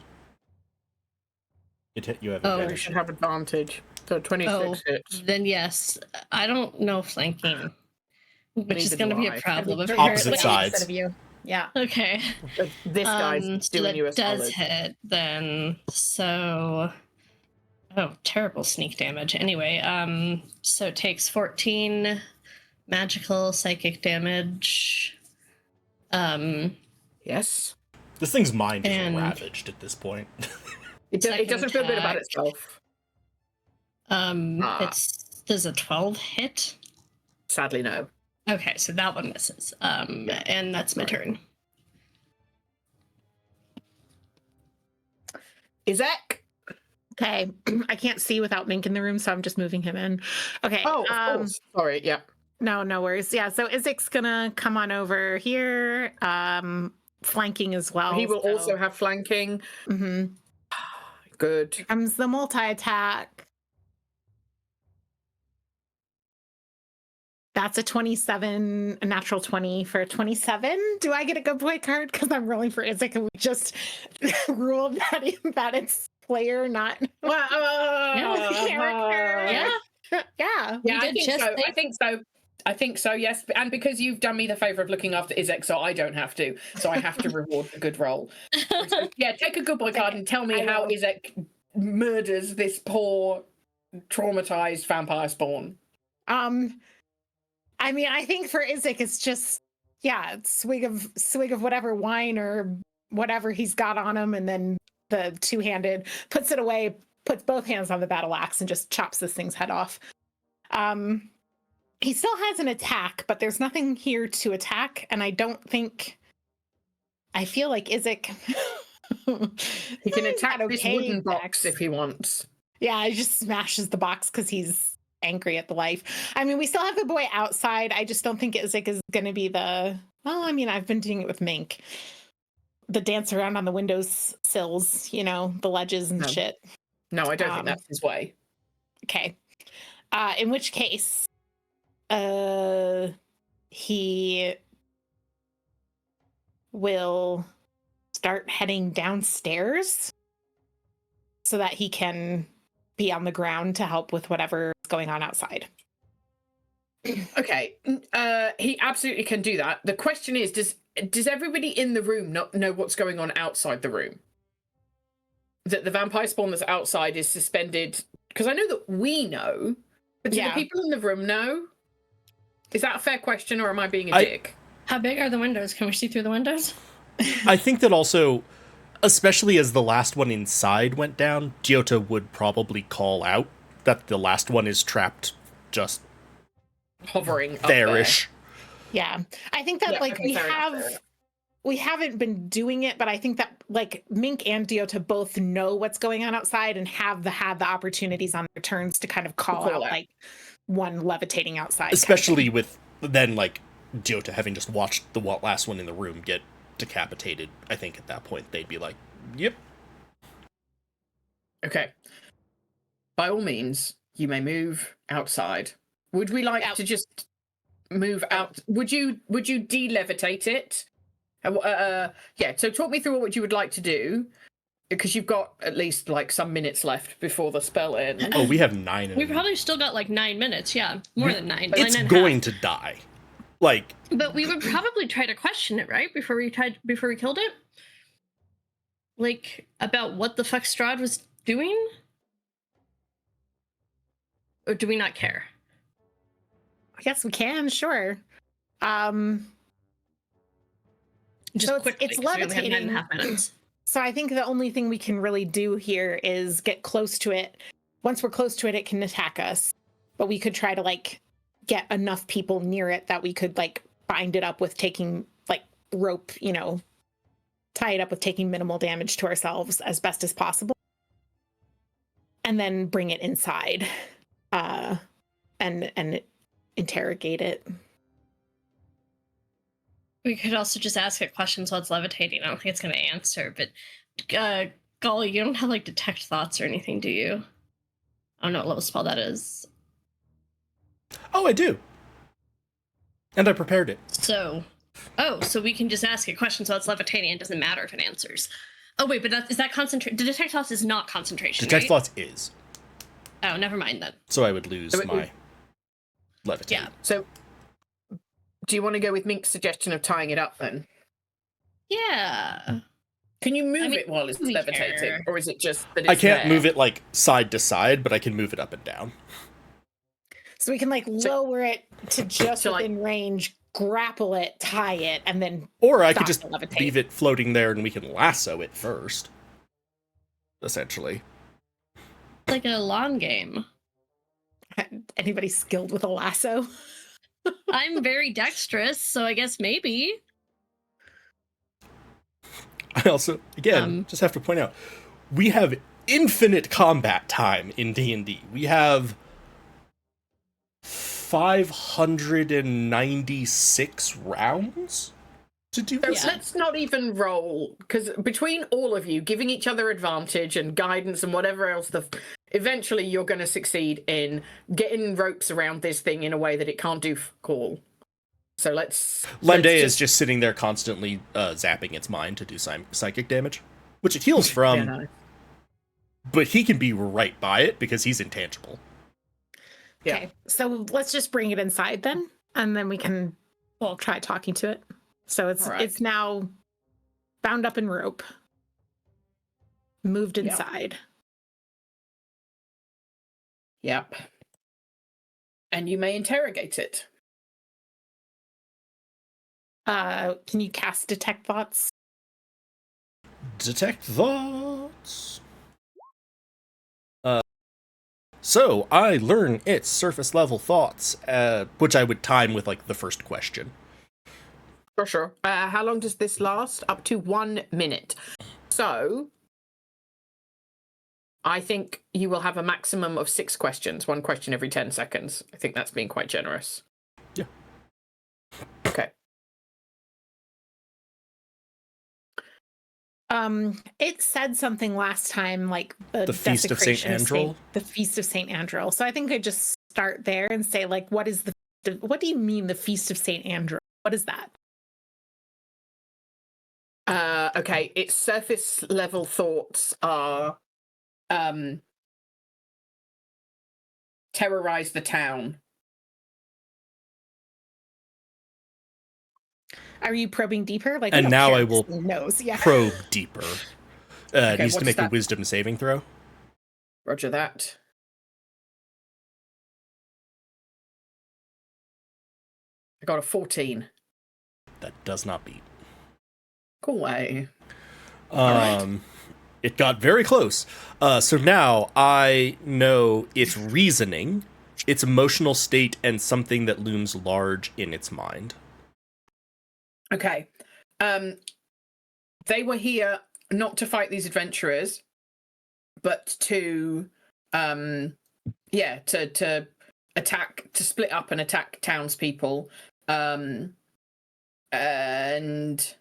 You have Oh, You advantage. should have advantage. So 26 hits. Then yes. I don't know flanking, which is Neither going to do be I. a problem. But Opposite you're sides. instead of you. Yeah. Okay. This guy's So doing that you a does solid. hit then. So, oh, terrible sneak damage. Anyway, so it takes 14 magical psychic damage. Yes. This thing's mind is And- ravaged at this point. It Second doesn't feel good about attack. itself. Does a 12 hit? Sadly, no. Okay, so that one misses. And that's my turn. Izek? Okay. I can't see without Mink in the room, so I'm just moving him in. Okay. Oh, of course. Sorry, yeah. No worries. Yeah, so Izek's gonna come on over here, flanking as well. He will also have flanking. Hmm. Good. Here comes the multi-attack. That's a 27, a natural 20 for 27. Do I get a good boy card? Because I'm rolling for Izek and we just ruled that it's player, not character. Yeah. Yeah. Yeah, I did think just so. think- I think so, yes. And because you've done me the favour of looking after Izek, so I don't have to. So I have to reward the good roll. Yeah, take a good boy card and tell me I how will. Izek murders this poor, traumatized vampire spawn. I mean, I think for Izek, it's just, yeah, swig of whatever wine or whatever he's got on him, and then the two-handed puts it away, puts both hands on the battle axe, and just chops this thing's head off. He still has an attack, but there's nothing here to attack, and I feel like Izek. He can attack this okay, wooden box Dex. if he wants. Yeah, he just smashes the box because he's angry at the life. I mean, we still have the boy outside. I just don't think Izek is going to be the. Well, I mean, I've been doing it with Mink. The dance around on the windows sills, the ledges and No. shit. No, I don't think that's his way. Okay. In which case, he will start heading downstairs so that he can be on the ground to help with whatever's going on outside. Okay, he absolutely can do that. The question is, does everybody in the room not know what's going on outside the room? That the vampire spawn that's outside is suspended? Because I know that we know, but do the people in the room know? Is that a fair question, or am I being a dick? How big are the windows? Can we see through the windows? I think that also, especially as the last one inside went down, Giota would probably call out that the last one is trapped just hovering up there-ish. Yeah. I think that we haven't been doing it, but I think that Mink and Giota both know what's going on outside and have had the opportunities on their turns to kind of call out one levitating outside. Especially with then Giota having just watched the last one in the room get decapitated. I think at that point they'd be like, yep. Okay. By all means, you may move outside. Would we like to just move out? Would you de-levitate it? Yeah, so talk me through what you would like to do, because you've got at least some minutes left before the spell ends. Oh, we have 9. We probably still got 9 minutes. Yeah, more than 9. It's 9 and a going half. to die. But we would probably try to question it, right? Before we killed it? About what the fuck Strahd was doing? Or do we not care? I guess we can, sure. Just quickly, it's 'cause we only have levitating. 9.5 minutes. So I think the only thing we can really do here is get close to it. Once we're close to it, it can attack us. But we could try to get enough people near it that we could bind it up with taking rope, tie it up with taking minimal damage to ourselves as best as possible. And then bring it inside and interrogate it. We could also just ask it questions while it's levitating. I don't think it's going to answer, but Golly, you don't have detect thoughts or anything, do you? I don't know what level spell that is. Oh, I do. And I prepared it. So we can just ask it questions while it's levitating. It doesn't matter if it answers. Oh wait, but is that concentration? The detect thoughts is not concentration. Detect right? thoughts is. Oh, never mind then. So I would lose my levitate. Yeah. So, do you want to go with Mink's suggestion of tying it up then? Yeah. Can you move it while it's levitating, care. or is it just that it's I can't there? move it like side to side, but I can move it up and down. So we can like lower it to just So, like- within range, grapple it, tie it, and then Or I could stop just to levitate. leave it floating there and we can lasso it first. Essentially. Like a lawn game. Anybody skilled with a lasso? I'm very dexterous, so I guess maybe. I also, again, just have to point out, we have infinite combat time in D&D. We have 596 rounds to do So this. let's not even roll, because between all of you giving each other advantage and guidance and whatever else, eventually you're going to succeed in getting ropes around this thing in a way that it can't do call. So let's... Lende is just sitting there constantly zapping its mind to do psychic damage, which it heals from, Yeah, no. but he can be right by it because he's intangible. Yeah. Okay, so let's just bring it inside then, and then we can try talking to it. So it's now bound up in rope, moved inside. Yep. And you may interrogate it. Can you cast Detect Thoughts? Detect thoughts. So I learn its surface level thoughts, which I would time with like the first question. For sure. How long does this last? Up to 1 minute. So I think you will have a maximum of 6 questions, 1 question every 10 seconds. I think that's being quite generous. Yeah. Okay. It said something last time like The Feast of Saint desecration Andrel? the Feast of Saint Andrel. So I think I just start there and say like, what do you mean the Feast of Saint Andrel? What is that? Okay, its surface level thoughts are terrorize the town. Are you probing deeper? Like, And we don't now care I if will this thing knows. Yeah. probe deeper. It needs to what's make a that? wisdom saving throw. Roger that. I got a 14. That does not beat. Go away. It got very close. So now I know its reasoning, its emotional state, and something that looms large in its mind. Okay. They were here not to fight these adventurers, but to to attack, to split up and attack townspeople. And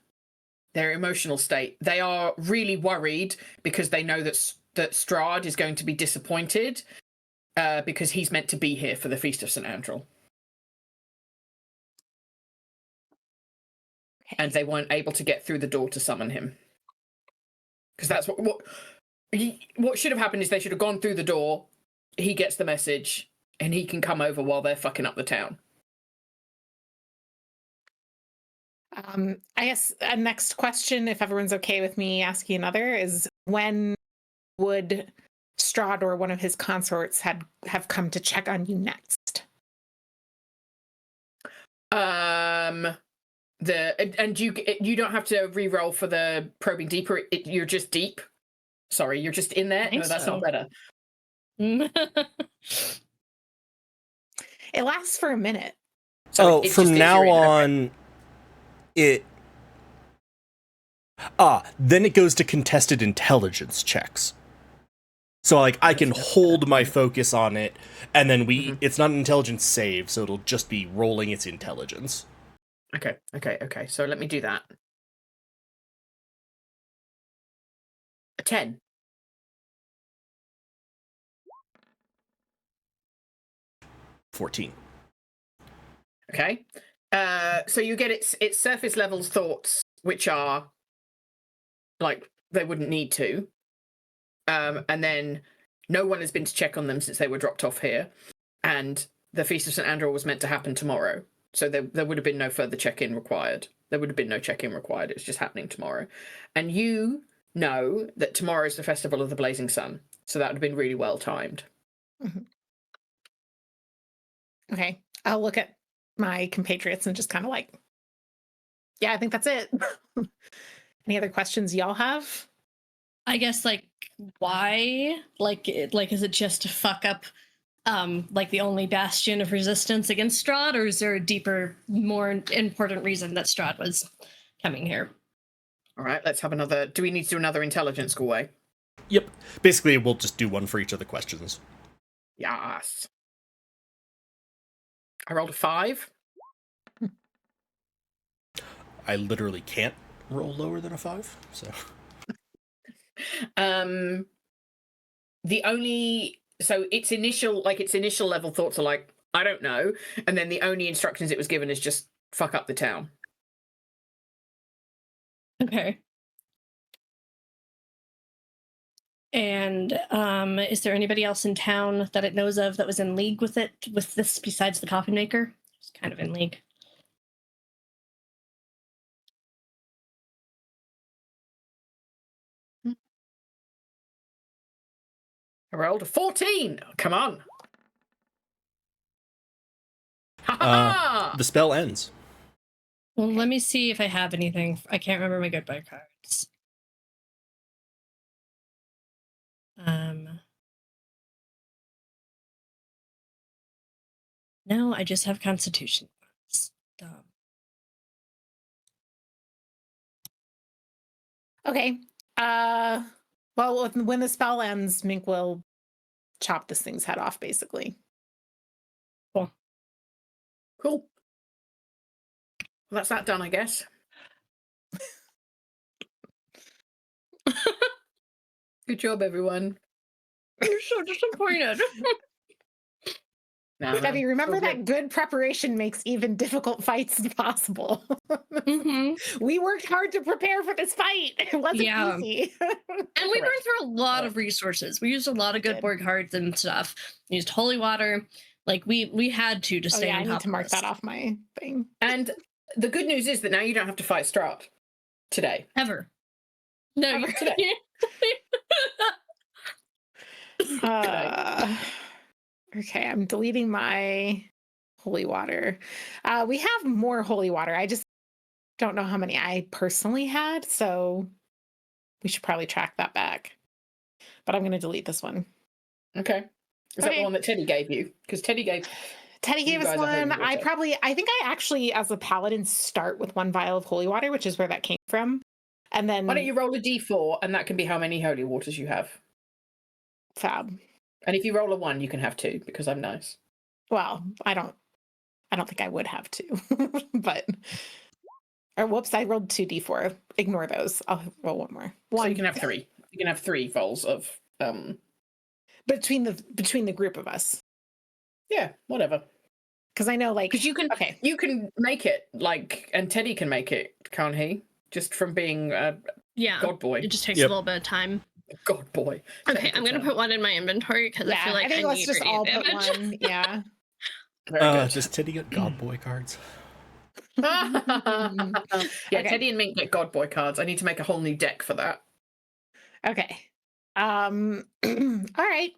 their emotional state. They are really worried because they know that Strahd is going to be disappointed because he's meant to be here for the Feast of St. Andrel. Okay. And they weren't able to get through the door to summon him. Because that's what should have happened is they should have gone through the door, he gets the message, and he can come over while they're fucking up the town. I guess a next question, if everyone's okay with me asking another, is when would Strahd or one of his consorts have come to check on you next? And you don't have to re-roll for the probing deeper. You're just deep. Sorry, you're just in there. think No, that's so. not better. It lasts for a minute. So it just from is now you're in. Okay. on, then it goes to contested intelligence checks. So like I can hold my focus on it, and then it's not an intelligence save, so it'll just be rolling its intelligence. Okay. So let me do that. A 10. $14. Okay. So you get its surface levels thoughts, which are like they wouldn't need to. And then no one has been to check on them since they were dropped off here. And the Feast of St. Andrew was meant to happen tomorrow. So there would have been no further check-in required. There would have been no check-in required. It's just happening tomorrow. And you know that tomorrow is the Festival of the Blazing Sun. So that would have been really well timed. Mm-hmm. Okay. I'll look at my compatriots and just kind of like, yeah, I think that's it. Any other questions y'all have? I guess, like, why? Like, is it just to fuck up, like, the only bastion of resistance against Strahd, or is there a deeper, more important reason that Strahd was coming here? All right, let's have another. Do we need to do another intelligence school way? Yep. Basically, we'll just do one for each of the questions. Yes. I rolled a 5. I literally can't roll lower than a 5, so. Its initial level thoughts are like, I don't know, and then the only instructions it was given is just fuck up the town. Okay. And is there anybody else in town that it knows of that was in league with this besides the coffin maker? It's kind of in league. I rolled a 14. Come on. The spell ends. Well, let me see if I have anything. I can't remember my goodbye cards. No, I just have Constitution. It's dumb. Okay. Well, when the spell ends, Mink will chop this thing's head off, basically. Cool. Well, that's that done, I guess. Good job, everyone. You're so disappointed. Debbie, remember that good preparation makes even difficult fights possible. Mm-hmm. We worked hard to prepare for this fight. It wasn't easy. And we burned through a lot of resources. We used a lot of good board cards and stuff. We used holy water. Like, we had to stay on top. I need to mark that off my thing. And the good news is that now you don't have to fight Strahd today. Ever. No, Ever today. Okay, I'm deleting my holy water. We have more holy water. I just don't know how many I personally had, so we should probably track that back. But I'm going to delete this one. Okay. Is that the one that Teddy gave you? Because Teddy gave us one. I think I actually, as a paladin, start with 1 vial of holy water, which is where that came from. And then why don't you roll a d4, and that can be how many holy waters you have. Fab. And if you roll a 1, you can have 2, because I'm nice. Well, I don't think I would have 2. But or whoops, I rolled 2d4. Ignore those. I'll roll one more. So you can have 3. You can have 3 vials of between the group of us. Yeah, whatever. Because I know, like, because you can make it, like, and Teddy can make it, can't he? Just from being God boy. It just takes a little bit of time. God boy. Okay, I'm gonna put one in my inventory because I feel like I let's need just all put damage. one. Yeah. Does Teddy get God boy cards? Yeah, Teddy and Mink get God boy cards. I need to make a whole new deck for that. Okay. All right.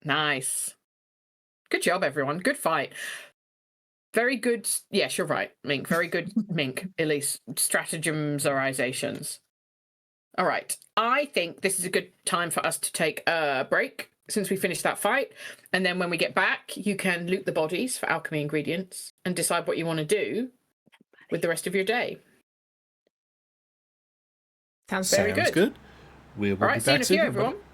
Nice. Good job, everyone. Good fight. Very good. Yes, you're right, Mink. Very good, Mink. Elise. Strategizations. All right. I think this is a good time for us to take a break since we finished that fight. And then when we get back, you can loot the bodies for alchemy ingredients and decide what you want to do with the rest of your day. Sounds very good. We will All right, be see you back in a soon, few, everybody. everyone.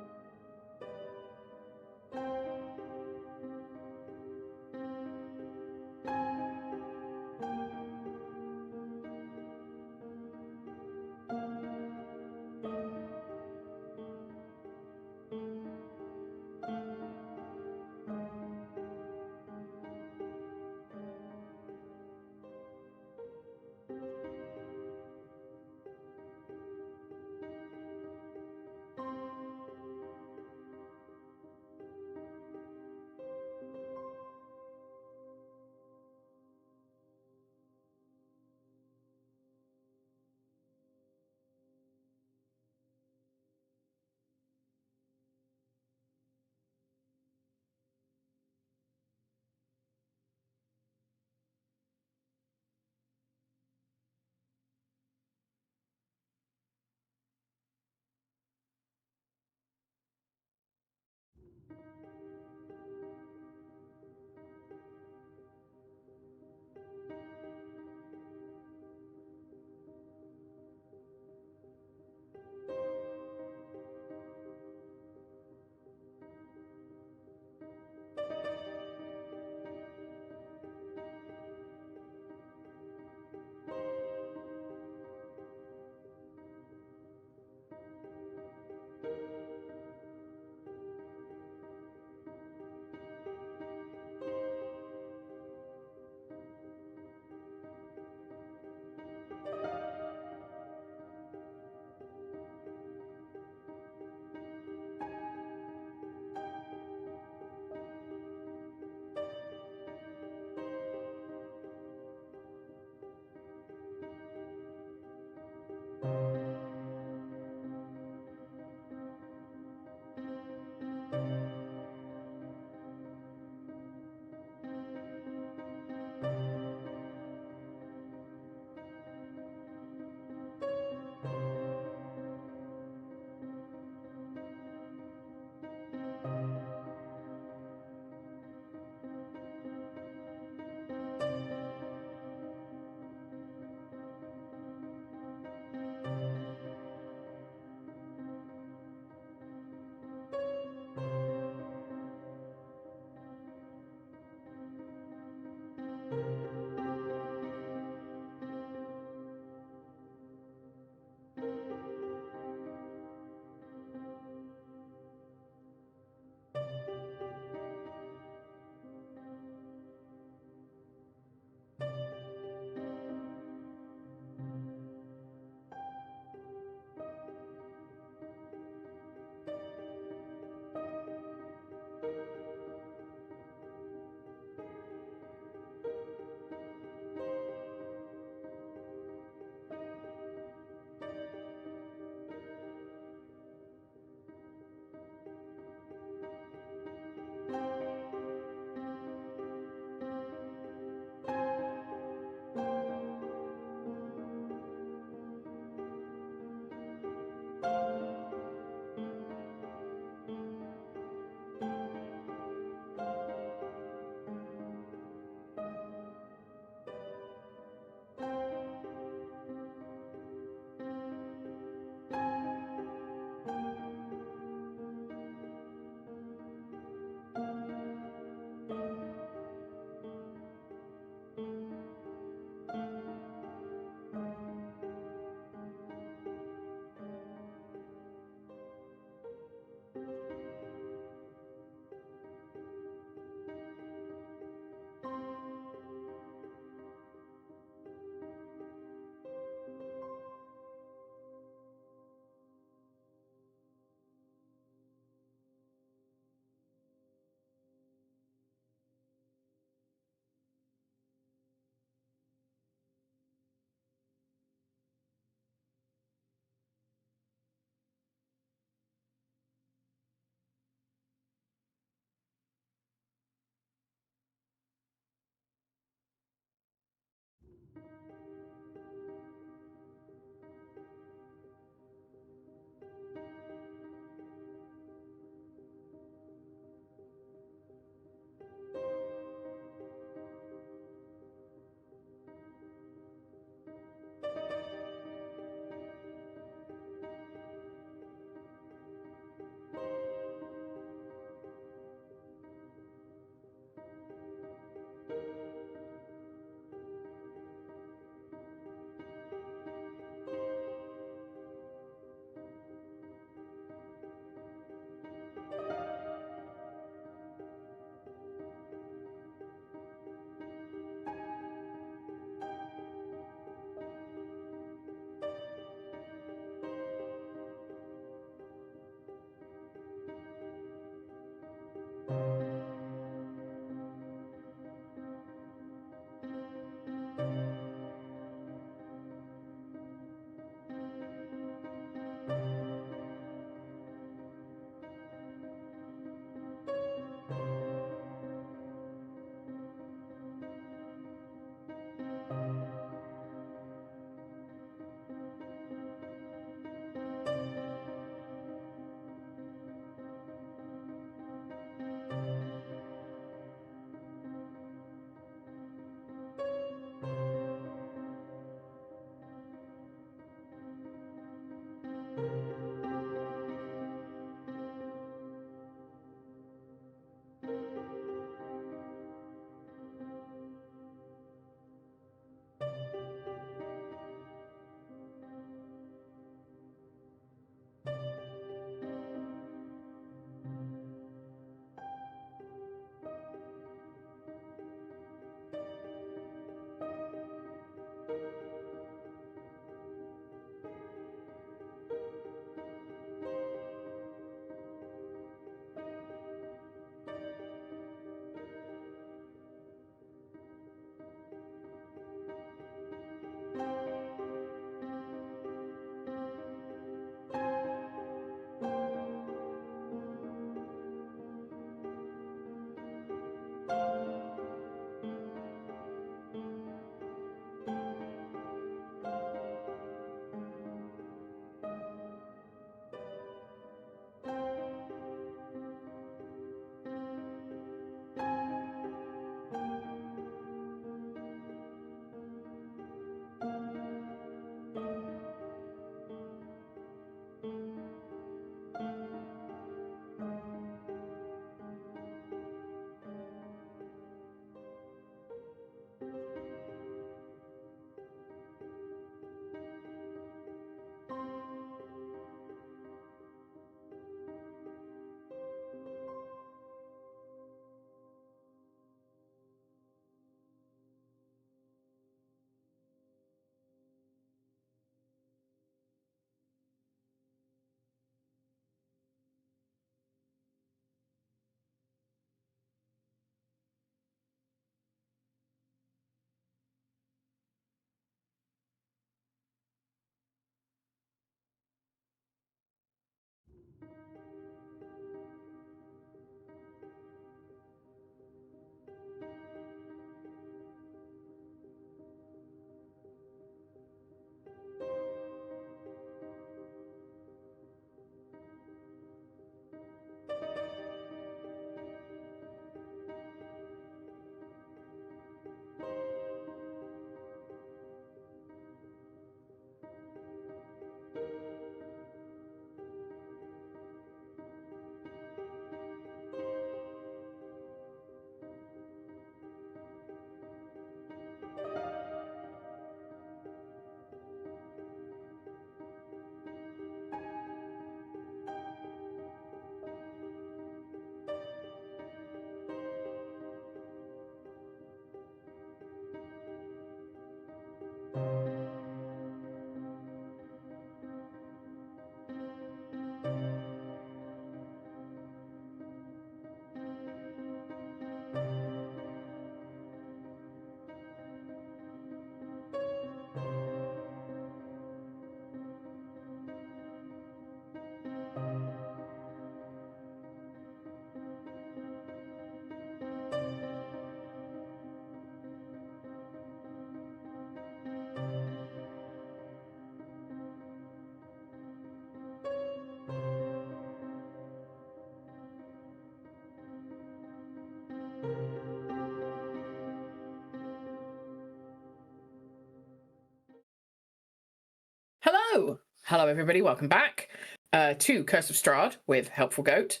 Hello, everybody. Welcome back to Curse of Strahd with Helpful Goat.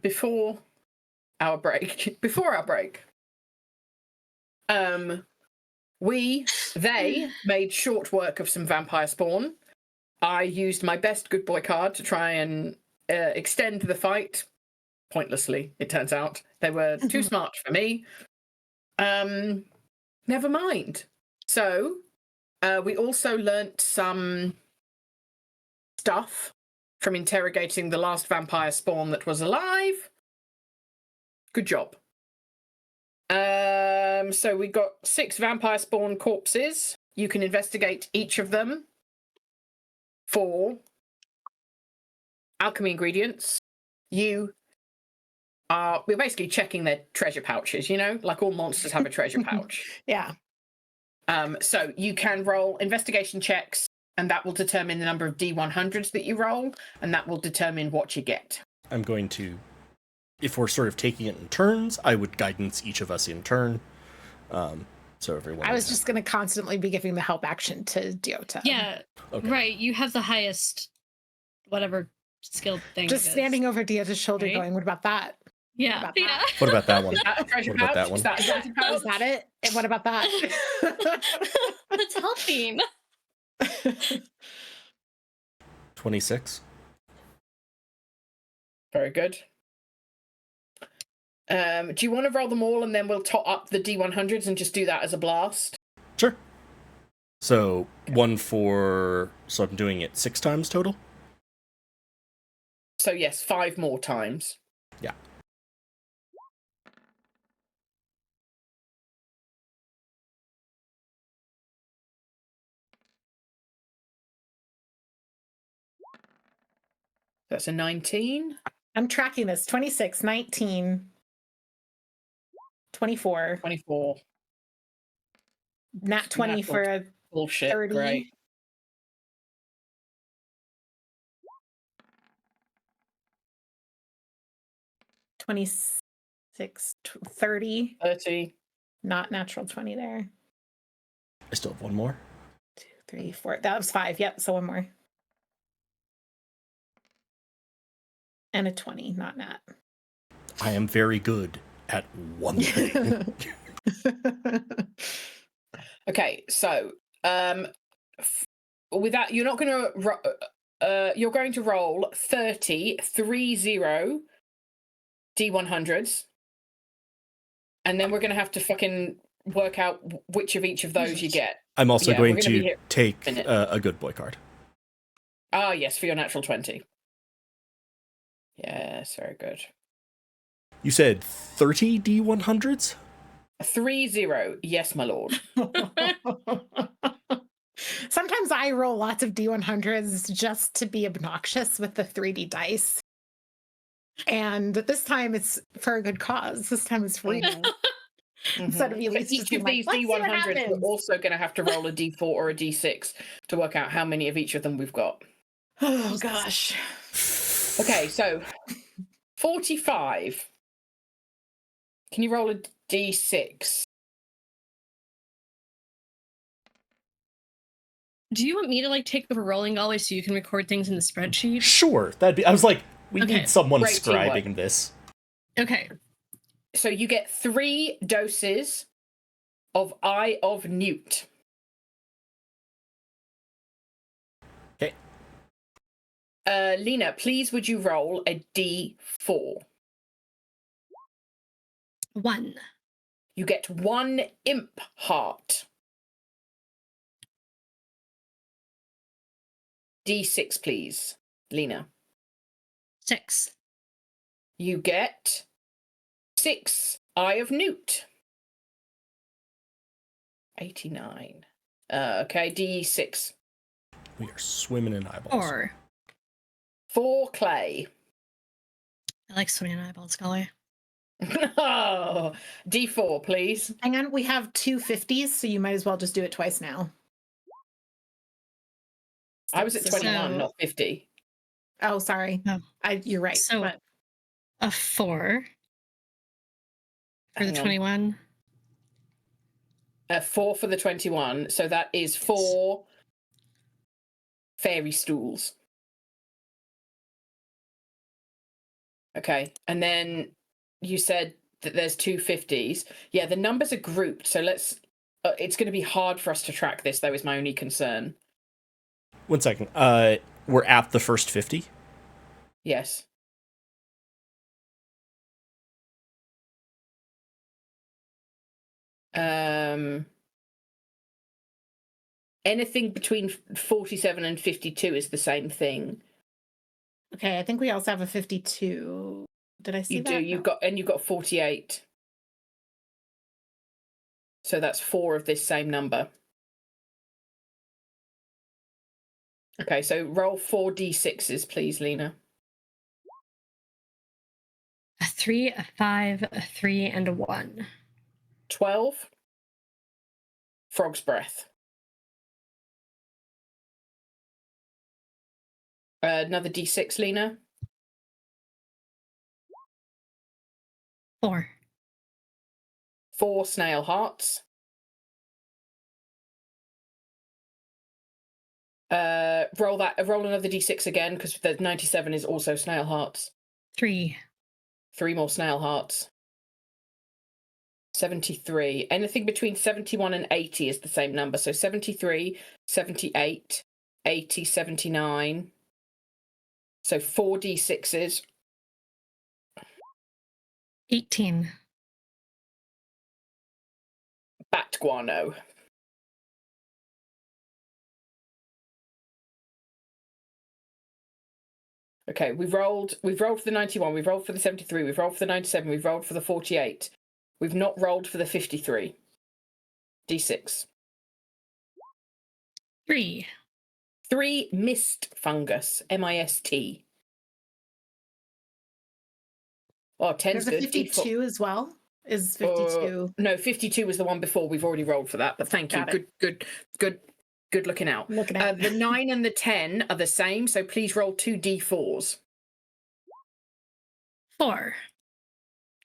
Before our break, they made short work of some vampire spawn. I used my best good boy card to try and extend the fight. Pointlessly, it turns out. They were too smart for me. Never mind. So, we also learnt some stuff from interrogating the last vampire spawn that was alive. Good job. So we got 6 vampire spawn corpses. You can investigate each of them for alchemy ingredients. We're basically checking their treasure pouches, like all monsters have a treasure pouch. Yeah. So you can roll investigation checks, and that will determine the number of D100s that you roll, and that will determine what you get. I'm going to, if we're sort of taking it in turns, I would guidance each of us in turn. So everyone. I was just going to constantly be giving the help action to Diota. Yeah, okay. Right. You have the highest, whatever skill thing. Just standing over Diota's shoulder, right? Going, "What about that? Yeah. What about that? What about that one? Is that a treasure pouch? That one? Is that it? And what about that?" That's helping. 26. Very good. Do you want to roll them all and then we'll top up the D100s and just do that as a blast? Sure. So so I'm doing it 6 times total? So yes, 5 more times. Yeah. That's a 19. I'm tracking this. 26, 19, 24. 24. Nat 20 for a bullshit. 30. Great. $26, 30. 30. Not natural 20 there. I still have one more. 2, 3, 4. That was 5. Yep. So one more. And a 20, not nat. I am very good at one thing. Okay, so with that, you're going to roll 30 D100s, and then we're going to have to fucking work out which of each of those you get. I'm also going to take a good boy card. Ah, yes, for your natural 20. Yes, very good. You said 30 D100s? 30, yes, my lord. Sometimes I roll lots of D100s just to be obnoxious with the 3D dice. And this time it's for a good cause. This time it's free. Instead of each of these D100s, we're also going to have to roll a D4 or a D6 to work out how many of each of them we've got. Oh, gosh. Okay, so 45. Can you roll a D6? Do you want me to take over rolling always so you can record things in the spreadsheet? Sure. I was like, we need someone scribing this. Okay. So you get 3 doses of Eye of Newt. Okay. Lena, please would you roll a D4? 1. You get 1 imp heart. D6, please, Lena. 6. You get 6 Eye of Newt. 89. Okay, D6. We are swimming in eyeballs. 4 clay. I like swimming in eyeballs, Scully. Oh, D4, please. Hang on, we have 2 50s, so you might as well just do it twice now. I was at 21, not 50. Oh, sorry. No. You're right. So but... a 4 for the 21. A 4 for the 21. So that is 4 fairy stools. Okay, and then you said that there's 250s. Yeah, the numbers are grouped, so let's... it's going to be hard for us to track this, though, is my only concern. 1 second. We're at the first 50? Yes. Anything between 47 and 52 is the same thing. Okay, I think we also have a 52. Did I see You that? do. You've got 48. So that's 4 of this same number. Okay, so roll 4 d6s, please, Lena. A 3, a 5, a 3, and a 1. 12. Frog's breath. Another d6, Lena. 4. 4 snail hearts. Roll another d6 again, because the 97 is also snail hearts. 3. 3 more snail hearts. 73. Anything between 71 and 80 is the same number. So 73, 78, 80, 79. So 4 d6s. 18. Bat guano. Okay, we've rolled for the 91, we've rolled for the 73, we've rolled for the 97, we've rolled for the 48. We've not rolled for the 53. D6. 3. 3 mist fungus. M-I-S-T. Oh, 10's There's a good. 52 as well. Is 52? No, 52 was the one before. We've already rolled for that, but thank you. Got it. Good looking out. Looking at The 9 and the 10 are the same, so please roll 2 d4s. 4.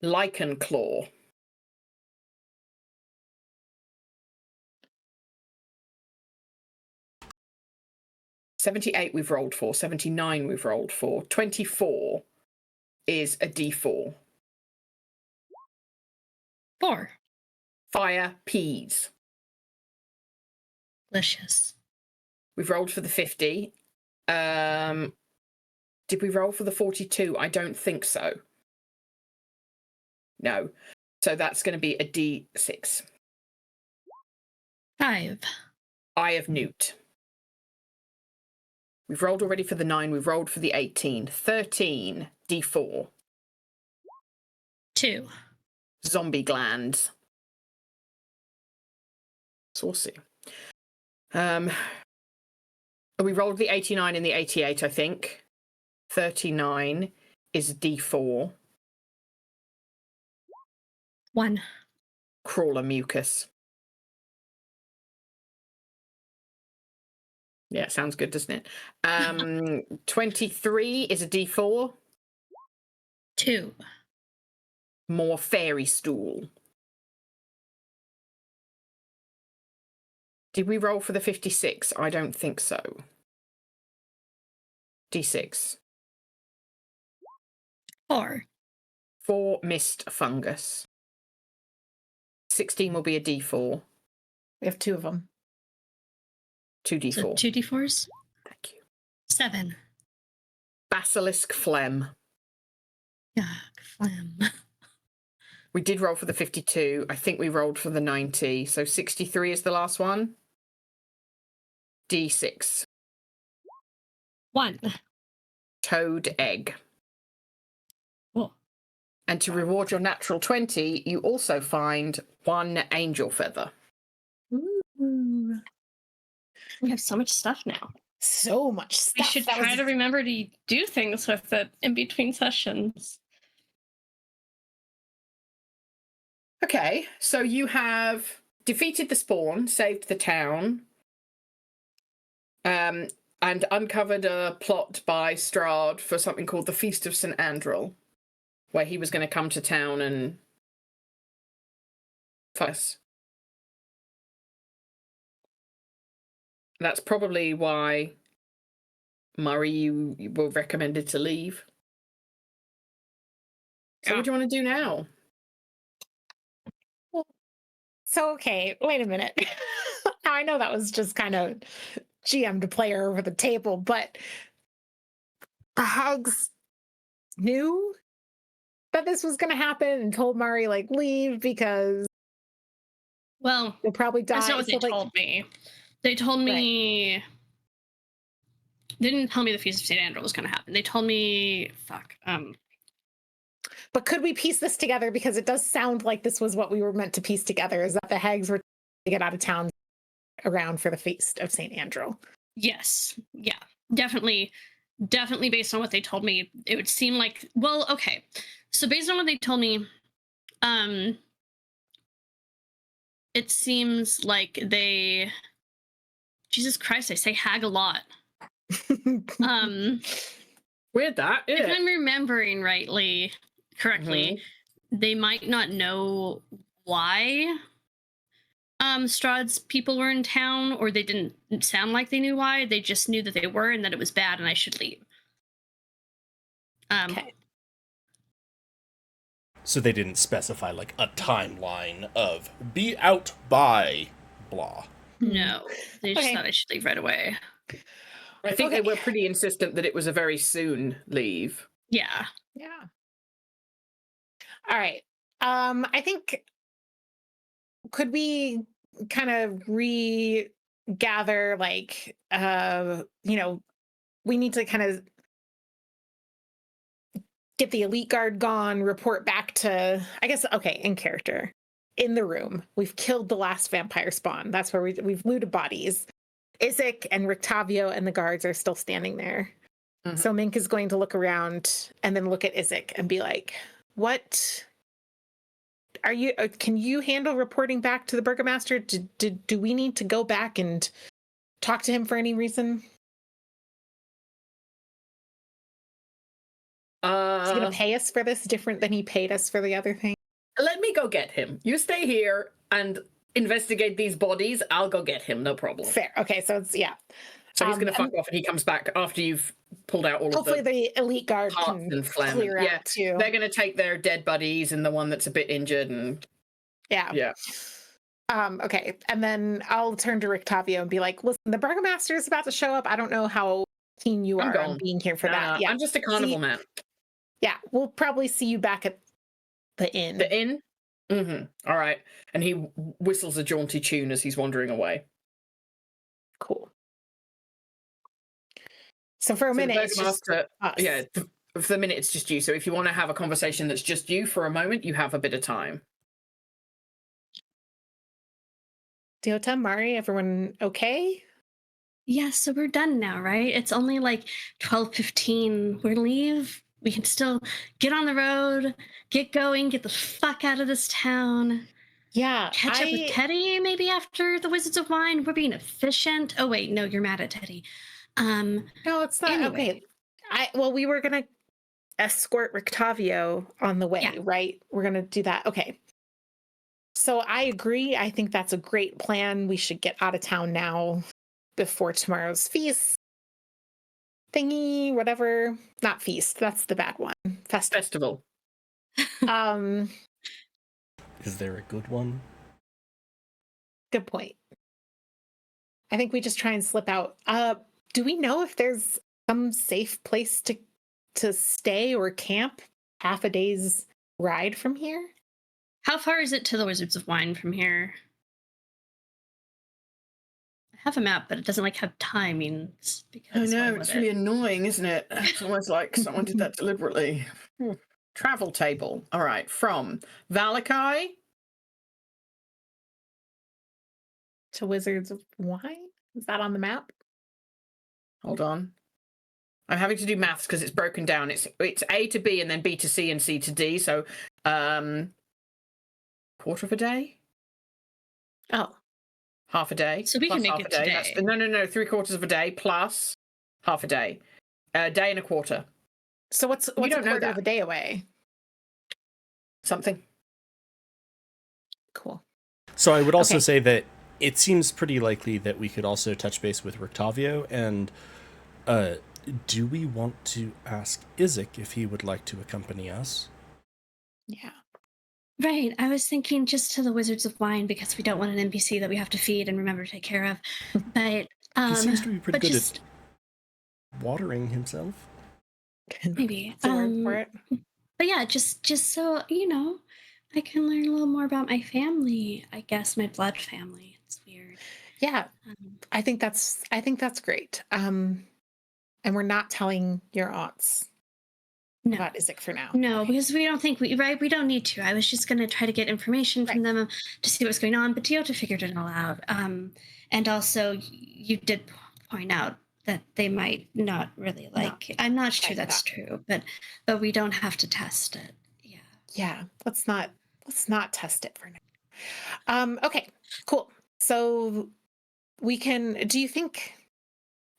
Lichen claw. $78 we've rolled for, 79 we've rolled for, 24 is a d4. 4. Fire peas. Delicious. We've rolled for the 50. Did we roll for the 42? I don't think so. No. So that's going to be a d6. 5. Eye of Newt. We've rolled already for the 9. We've rolled for the 18. 13, d4. 2. Zombie glands. Saucy. We rolled the 89 and the 88, I think. 39 is d4. 1. Crawler mucus. Yeah, sounds good, doesn't it? 23 is a d4. 2. More fairy stool. Did we roll for the 56? I don't think so. D6. 4. 4 mist fungus. 16 will be a d4. We have 2 of them. 2d4. So 2 d4s. Thank you. 7. Basilisk phlegm. Yuck, phlegm. We did roll for the 52. I think we rolled for the 90. So 63 is the last one. D6. 1. Toad egg. Cool. And to reward your natural 20, you also find 1 angel feather. Ooh. We have so much stuff now. So much stuff. We should try to remember to do things with it in between sessions. Okay, so you have defeated the spawn, saved the town, and uncovered a plot by Strahd for something called the Feast of St. Andrel, where he was going to come to town and fuss. That's probably why Murray, you were recommended to leave. So what do you want to do now? So, okay, wait a minute. Now, I know that was just kind of GM to player over the table, but the Hags knew that this was going to happen and told Mari, like, leave because Well, you'll probably die. that's not what they told me. They told me... Right. They didn't tell me the Feast of St. Andrew was going to happen. They told me... But could we piece this together? Because it does sound like this was what we were meant to piece together, is that the Hags were to get out of town around for the Feast of St. Andrew. Yes. Yeah. Definitely based on what they told me, it would seem like... Well, okay. So based on what they told me, it seems like they... Jesus Christ, I say hag a lot. Weird that, if I'm remembering correctly, they might not know why Strahd's people were in town, or they didn't sound like they knew why. They just knew that they were and that it was bad and I should leave. Okay. So they didn't specify like a timeline of be out by blah. No, they just thought I should leave right away. I think they were pretty insistent that it was a very soon leave. Yeah. Yeah. All right. I think, could we kind of regather, like, we need to kind of get the elite guard gone, report back to, I guess, okay, in character. In the room, we've killed the last vampire spawn. That's where we've looted bodies. Isaac and Rictavio and the guards are still standing there. So Mink is going to look around and then look at Isaac and be like, what are you, can you handle reporting back to the burgomaster? Do we need to go back and talk to him for any reason? Is he going to pay us for this different than he paid us for the other thing? Let me go get him. You stay here and investigate these bodies. I'll go get him. No problem. Fair. Okay, so it's, yeah. So he's going to fuck off and he comes back after you've pulled out all of the... Hopefully the elite guard can clear out too. They're going to take their dead buddies and the one that's a bit injured and... Yeah. Okay, and then I'll turn to Rictavio and be like, listen, the burgomaster is about to show up. I don't know how keen you are on being here for that. Yeah, I'm just a carnival man. Yeah, we'll probably see you back at the inn. The inn? All right. And he whistles a jaunty tune as he's wandering away. Cool. So for a minute, it's just us. Yeah, for the minute, it's just you. So if you want to have a conversation that's just you for a moment, you have a bit of time. Deota, Mari, everyone okay? Yeah, so we're done now, right? It's only like 12:15. We're leave. We can still get on the road, get going, get the fuck out of this town. Yeah. Catch up with Teddy maybe after the Wizards of Wine. We're being efficient. Oh, wait, no, you're mad at Teddy. No, it's not. Anyway. Okay. We were going to escort Rictavio on the way, right? We're going to do that. Okay. So I agree. I think that's a great plan. We should get out of town now before tomorrow's feast. Thingy, whatever. Not feast. That's the bad one. Festival. Is there a good one? Good point. I think we just try and slip out. Do we know if there's some safe place to stay or camp half a day's ride from here? How far is it to the Wizards of Wine from here? I have a map, but it doesn't have timings. Because I know, it's really annoying, isn't it? It's almost like someone did that deliberately. Travel table. All right, from Valakai to Wizards of Wine? Is that on the map? Hold on. I'm having to do maths because it's broken down. It's A to B and then B to C and C to D. So, quarter of a day? Oh. Half a day. So we can make it today. No, 3/4 of a day plus half a day. A day and a quarter. So what's a quarter of a day away? Something. Cool. So I would also say that it seems pretty likely that we could also touch base with Rictavio and do we want to ask Isaac if he would like to accompany us? Yeah. Right. I was thinking just to the Wizards of Wine because we don't want an NPC that we have to feed and remember to take care of. But He seems to be pretty good just, at watering himself. maybe. That's a word for it. But yeah, just so I can learn a little more about my family. I guess my blood family. It's weird. Yeah, Um, I think that's great. And we're not telling your aunts no. about Isaac for now. No, Okay. because we don't think we don't need to. I was just gonna try to get information from them to see what's going on, but Deota figured it all out. And also you did point out that they might not really like. I'm not sure that's true, but we don't have to test it. Yeah. Yeah, let's not test it for now. Okay, cool. So we can. Do you think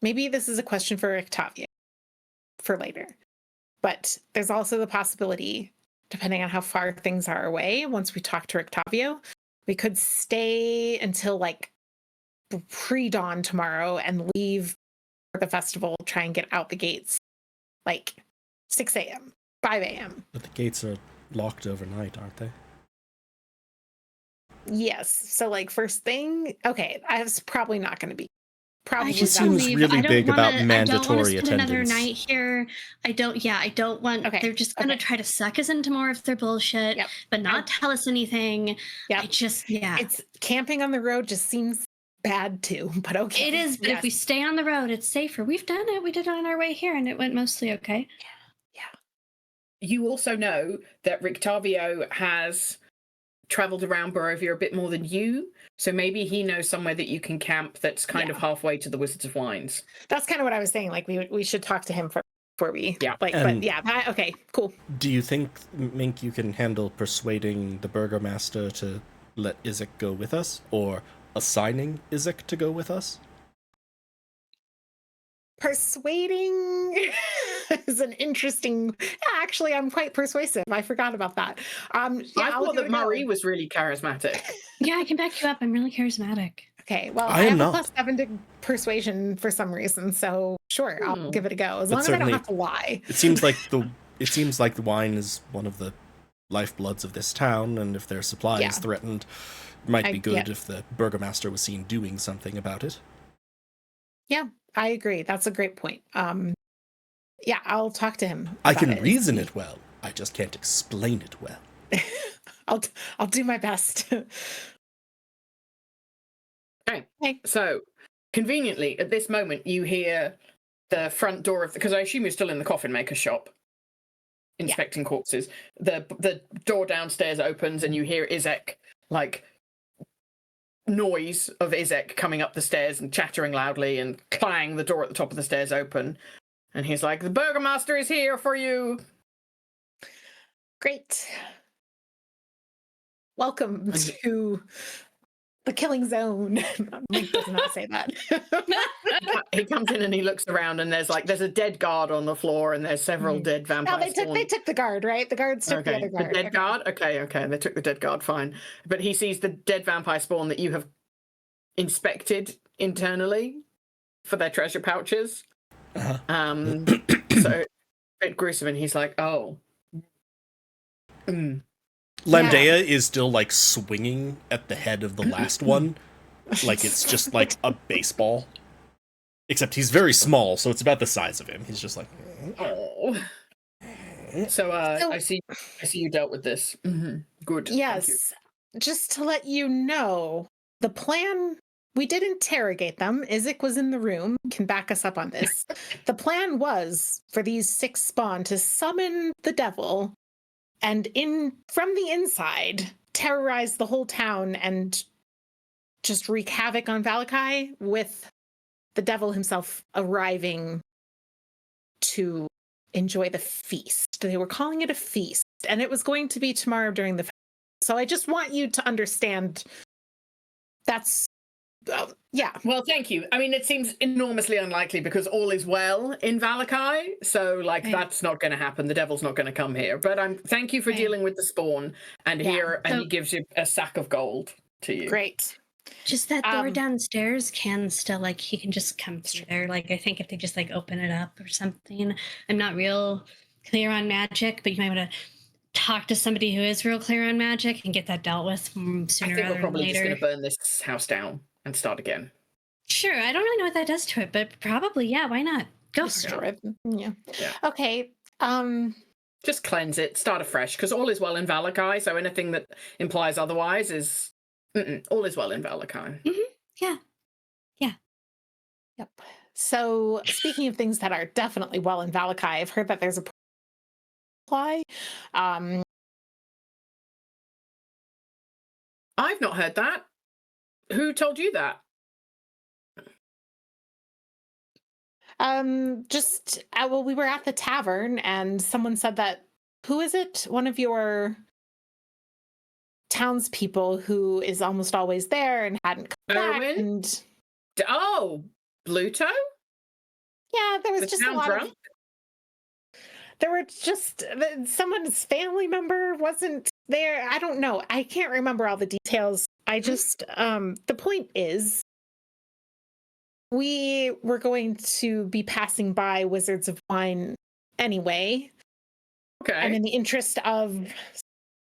maybe this is a question for Octavia for later? But there's also the possibility, depending on how far things are away, once we talk to Octavio, we could stay until like pre-dawn tomorrow and leave for the festival, try and get out the gates like 6 a.m., 5 a.m. But the gates are locked overnight, aren't they? Yes. So like first thing, okay, I was probably not going to be. Probably He seems really big about mandatory attendance. Another night here. I don't want. Okay. They're just gonna try to suck us into more of their bullshit, but not tell us anything. Yeah. It's camping on the road just seems bad too, but okay. It is, but if we stay on the road, it's safer. We've done it. We did it on our way here, and it went mostly okay. Yeah. You also know that Rictavio has traveled around Barovia a bit more than you, so maybe he knows somewhere that you can camp that's kind of halfway to the Wizards of Wines. That's kind of what I was saying. Like we should talk to him before we okay, cool. Do you think, Mink, you can handle persuading the Burgomaster to let Isaac go with us, or assigning Isaac to go with us? Persuading is an interesting. Actually, I'm quite persuasive. I forgot about that. I thought that Marie was really charismatic. Yeah, I can back you up. I'm really charismatic. Okay, well, I have a +7 to persuasion for some reason, so sure, I'll give it a go as long as I don't have to lie. It seems like the wine is one of the lifebloods of this town, and if their supply is threatened, it might be good if the Burgomaster was seen doing something about it. Yeah, I agree. That's a great point. Yeah, I'll talk to him. I can reason it well. I just can't explain it well. I'll do my best. Okay. So, conveniently, at this moment, you hear the front door of because I assume you're still in the coffin maker shop, inspecting corpses. The door downstairs opens, and you hear Izek noise of Izek coming up the stairs and chattering loudly, and clang, the door at the top of the stairs open, and he's like, "The Burgomaster is here for you." Great. Welcome to the killing zone. Mike does not say that. He comes in and he looks around, and there's a dead guard on the floor, and there's several dead vampires. No, they took the guard, right? The guards took the other guard. The dead guard? Okay. They took the dead guard, fine. But he sees the dead vampire spawn that you have inspected internally for their treasure pouches. So a bit gruesome, and he's like, oh. Lamdea is still swinging at the head of the last one, like it's just like a baseball. Except he's very small, so it's about the size of him. He's just like, oh. So I see you dealt with this. Mm-hmm. Good. Yes. Just to let you know, the plan, we did interrogate them. Isaac was in the room, can back us up on this. The plan was for these 6 spawn to summon the devil and from the inside, terrorize the whole town and just wreak havoc on Valakai, with the devil himself arriving to enjoy the feast. They were calling it a feast, and it was going to be tomorrow during the festival. So I just want you to understand that's yeah. Well, thank you. I mean, it seems enormously unlikely because all is well in Valakai. So, that's not going to happen. The devil's not going to come here. But thank you for dealing with the spawn. And he gives you a sack of gold to you. Great. Just that door downstairs can still, like, he can just come through there. Like, I think if they just, like, open it up or something. I'm not real clear on magic, but you might want to talk to somebody who is real clear on magic and get that dealt with sooner I think rather we're probably than just later. going to burn this house down and start again. Sure, I don't really know what that does to it, but probably, yeah, why not? Go for it. Yeah. Okay. Just cleanse it, start afresh, because all is well in Valakai, so anything that implies otherwise is all is well in Valakai. Yeah. Yep. So speaking of things that are definitely well in Valakai, I've heard that there's a supply. I've not heard that. Who told you that? Well, we were at the tavern and someone said that, who is it? One of your townspeople who is almost always there and hadn't come back. And Bluto? Yeah, there was just a lot drunk? There were just someone's family member wasn't there. I don't know. I can't remember all the details. I just the point is, we were going to be passing by Wizards of Wine anyway. Okay. And in the interest of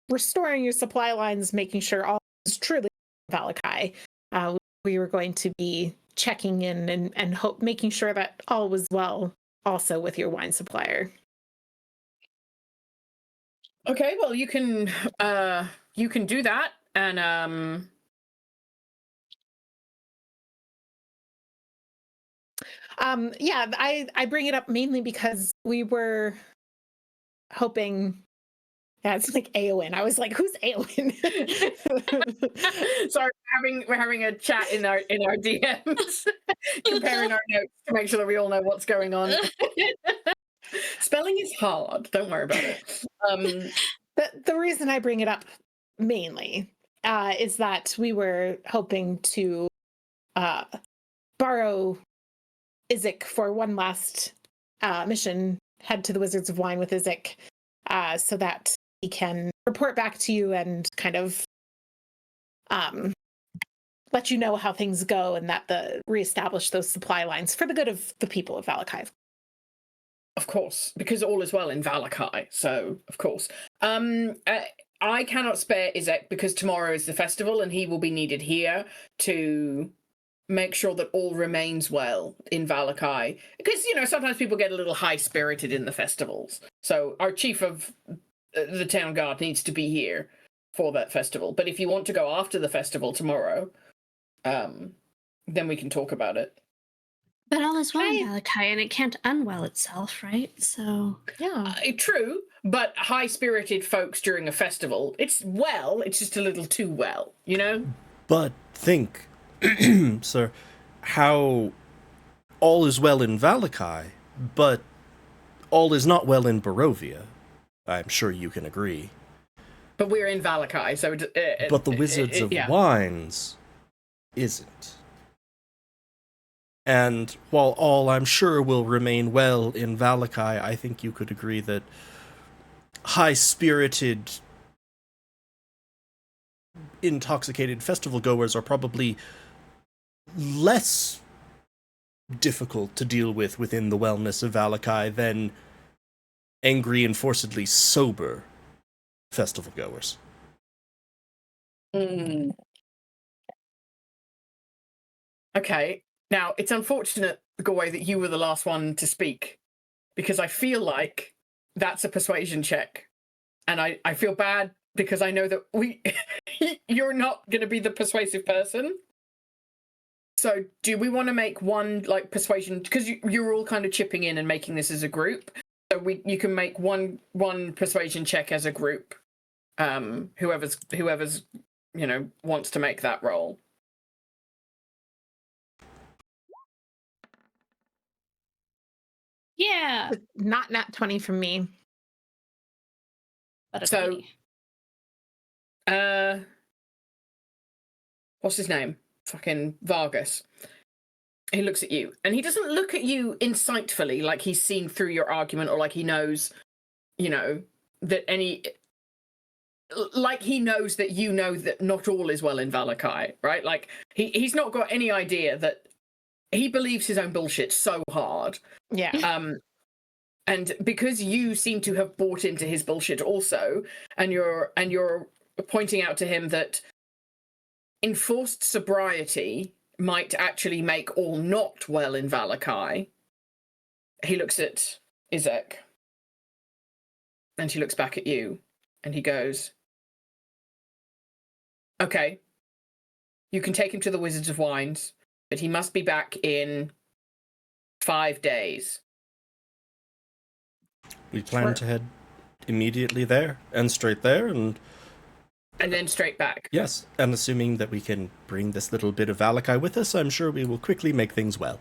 restoring your supply lines, making sure all is truly Valakai, we were going to be checking in and making sure that all was well also with your wine supplier. Okay, well, you can do that, and yeah, I bring it up mainly because we were hoping. Yeah, it's like Aowen. I was like, "Who's Aowen?" Sorry, we're having a chat in our DMs, comparing our notes to make sure that we all know what's going on. Spelling is hard. Don't worry about it. The reason I bring it up mainly is that we were hoping to borrow Izek for one last mission, head to the Wizards of Wine with Izek, so that he can report back to you and kind of let you know how things go, and that reestablish those supply lines for the good of the people of Valakai. Of course, because all is well in Valakai, so of course. I cannot spare Izek because tomorrow is the festival and he will be needed here to make sure that all remains well in Valakai. Because, sometimes people get a little high-spirited in the festivals. So our chief of the town guard needs to be here for that festival. But if you want to go after the festival tomorrow, then we can talk about it. But all is well in Valakai, and it can't unwell itself, right? So yeah, true. But high-spirited folks during a festival, it's just a little too well, But think, sir, how all is well in Valakai, but all is not well in Barovia. I'm sure you can agree. But we're in Valakai, so... but the Wizards of Wines isn't. And while all, I'm sure, will remain well in Valakai, I think you could agree that high-spirited, intoxicated festival-goers are probably less difficult to deal with within the wellness of Valakai than angry and forcedly sober festival-goers. Okay. Now, it's unfortunate, Goy, that you were the last one to speak, because I feel like that's a persuasion check. And I feel bad because I know that you're not going to be the persuasive person. So do we want to make one persuasion, because you're all kind of chipping in and making this as a group. So you can make one persuasion check as a group. Whoever's wants to make that roll. yeah, not nat 20 from me. but So, what's his name? Fucking Vargas. He looks at you, and he doesn't look at you insightfully, like he's seen through your argument, or like he knows, that like he knows that you know that not all is well in Valakai, right? Like he's not got any idea that he believes his own bullshit so hard. Yeah. And because you seem to have bought into his bullshit also, and you're pointing out to him that enforced sobriety might actually make all not well in Valakai, he looks at Izek and he looks back at you and he goes, okay, you can take him to the Wizards of Wines, but he must be back in 5 days. We plan to head immediately there and straight there, and then straight back. yes, and assuming that we can bring this little bit of Valakai with us, I'm sure we will quickly make things well.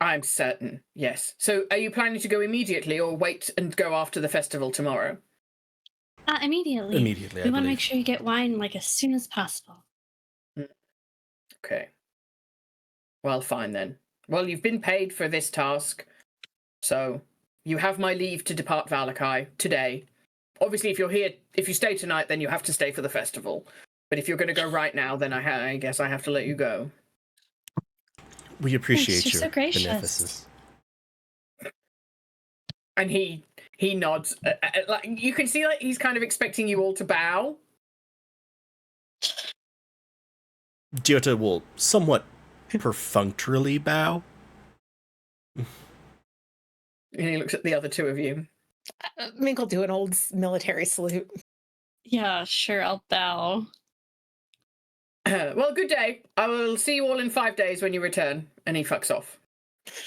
I'm certain, yes. So are you planning to go immediately or wait and go after the festival tomorrow? Immediately. Immediately, We I want to believe. make sure you get wine as soon as possible. Okay. Well, fine then. Well, you've been paid for this task, so you have my leave to depart Valakai today. Obviously, if you stay tonight, then you have to stay for the festival. But if you're going to go right now, then I guess I have to let you go. We appreciate You're your so gracious. beneficence. And he nods. Like you can see, like he's kind of expecting you all to bow. Giota will somewhat perfunctorily bow. And he looks at the other two of you. Mink will do an old military salute. Yeah, sure, I'll bow. Well, good day. I will see you all in 5 days when you return. And he fucks off.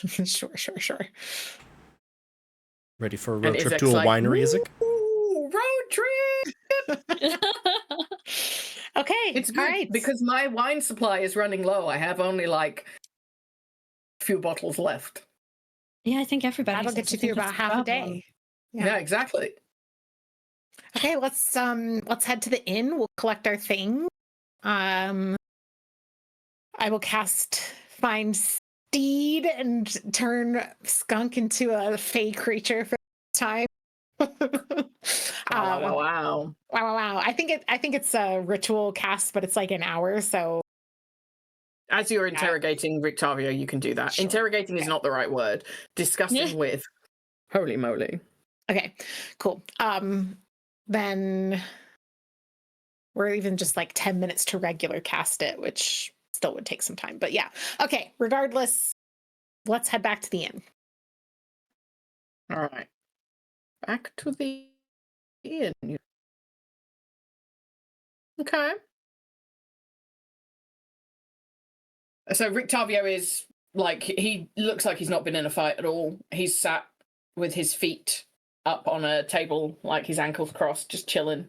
Sure. Ready for a And road trip Izek's to a like, winery, Izek? Ooh, road trip! Okay, It's good all right. because my wine supply is running low. I have only like a few bottles left. Yeah, I think everybody. That'll get you through about half a day. Yeah, exactly. Okay, let's head to the inn. We'll collect our things. I will cast Find Steed and turn Skunk into a fey creature for this time. Wow. Wow. I think it's a ritual cast, but it's like an hour, so As you're interrogating Rictavio, you can do that. Sure. Interrogating is not the right word. Discussing with. Holy moly. okay, cool. Then we're even just like 10 minutes to regular cast it, which still would take some time. But yeah. Okay, regardless, let's head back to the inn. All right. Back to the inn. Okay. So Rictavio is like, he looks like he's not been in a fight at all. He's sat with his feet up on a table, like his ankles crossed, just chilling.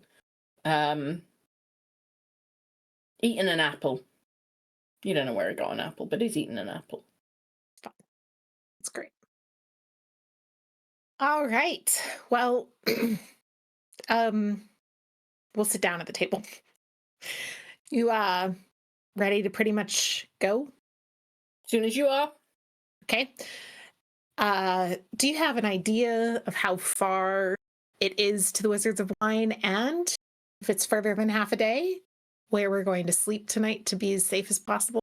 Eating an apple. You don't know where he got an apple, but he's eating an apple. That's great. All right. Well, we'll sit down at the table. You ready to pretty much go? As soon as you are. Okay. Do you have an idea of how far it is to the Wizards of Wine, and if it's further than half a day, where we're going to sleep tonight to be as safe as possible?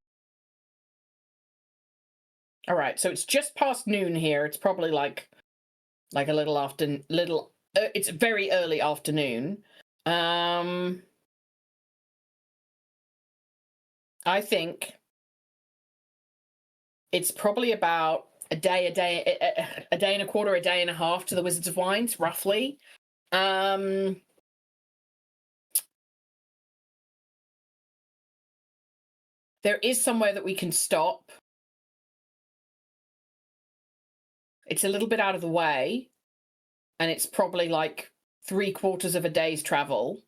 All right, so it's just past noon here. It's probably like a little after it's very early afternoon. I think it's probably about a day and a quarter, a day and a half to the Wizards of Wines, roughly. There is somewhere that we can stop. It's a little bit out of the way, and it's probably like 3/4 of a day's travel,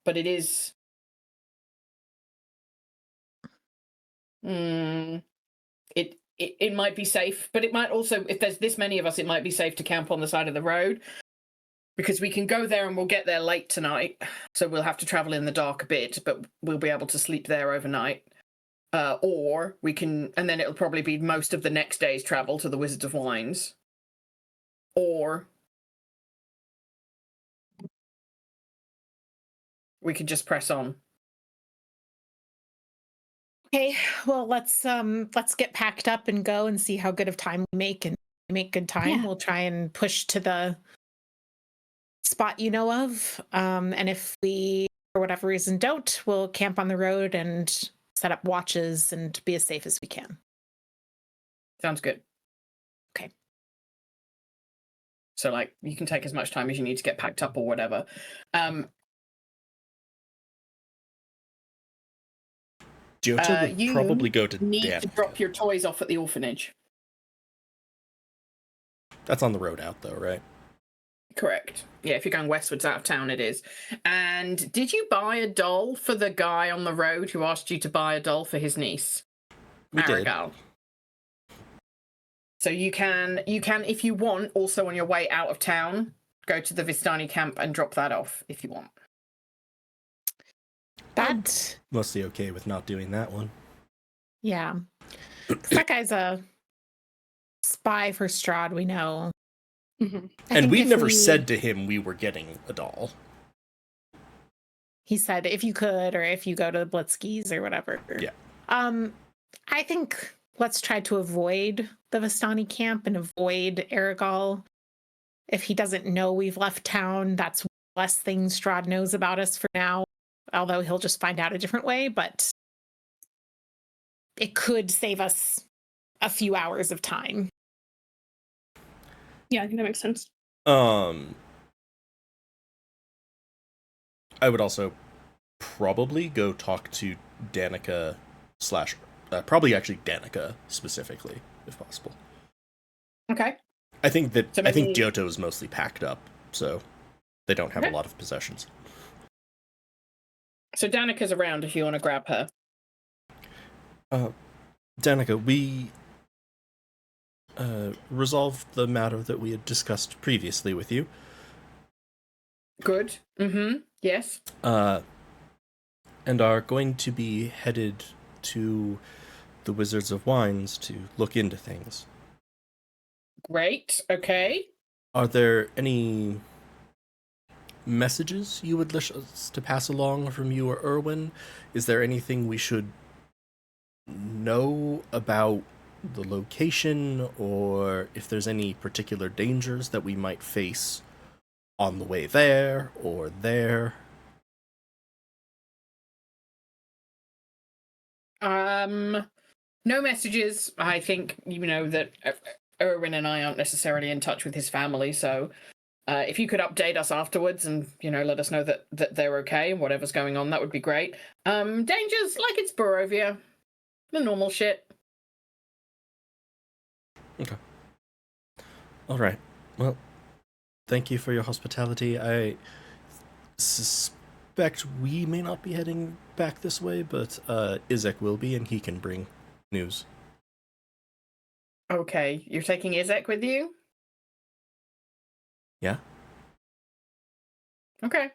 but it is. It might be safe, but it might also, if there's this many of us, it might be safe to camp on the side of the road, because we can go there and we'll get there late tonight, so we'll have to travel in the dark a bit, but we'll be able to sleep there overnight. Or we can, and then it'll probably be most of the next day's travel to the Wizards of Wines. Or we could just press on. Okay, well let's get packed up and go and see how good of time we make, and make good time. Yeah. We'll try and push to the spot you know of. And if we for whatever reason don't, we'll camp on the road and set up watches and be as safe as we can. Sounds good. Okay. So like you can take as much time as you need to get packed up or whatever. Giotto would you probably go to need Danica. to drop your toys off at the orphanage. That's on the road out, though, right? Correct. Yeah, if you're going westwards out of town, it is. And did you buy a doll for the guy on the road who asked you to buy a doll for his niece? We did. Marigal. So you can, if you want, also on your way out of town, go to the Vistani camp and drop that off if you want. That Mostly okay with not doing that one. yeah. 'Cause that guy's a spy for Strahd, we know. Mm-hmm. And we never said to him we were getting a doll. He said if you could, or if you go to the Blitzkis or whatever. Yeah. I think let's try to avoid the Vistani camp and avoid Aragal. If he doesn't know we've left town, that's less things Strahd knows about us for now. Although he'll just find out a different way, but it could save us a few hours of time. Yeah, I think that makes sense. I would also probably go talk to Danica / probably actually Danica specifically, if possible. Okay. I think So maybe- I think Giotto is mostly packed up, so they don't have Okay. a lot of possessions. So Danica's around if you want to grab her. Danica, we resolved the matter that we had discussed previously with you. Good. Mm-hmm. Yes. And are going to be headed to the Wizards of Wines to look into things. Great. Okay. Are there any messages you would wish us to pass along from you or Erwin? Is there anything we should know about the location, or if there's any particular dangers that we might face on the way there or there? No messages. I think you know that Erwin and I aren't necessarily in touch with his family, so if you could update us afterwards and let us know that they're okay and whatever's going on, that would be great. Dangers like it's Barovia, the normal shit. Okay. All right. Well, thank you for your hospitality. I suspect we may not be heading back this way, but Izek will be, and he can bring news. Okay, you're taking Izek with you? Yeah? Okay.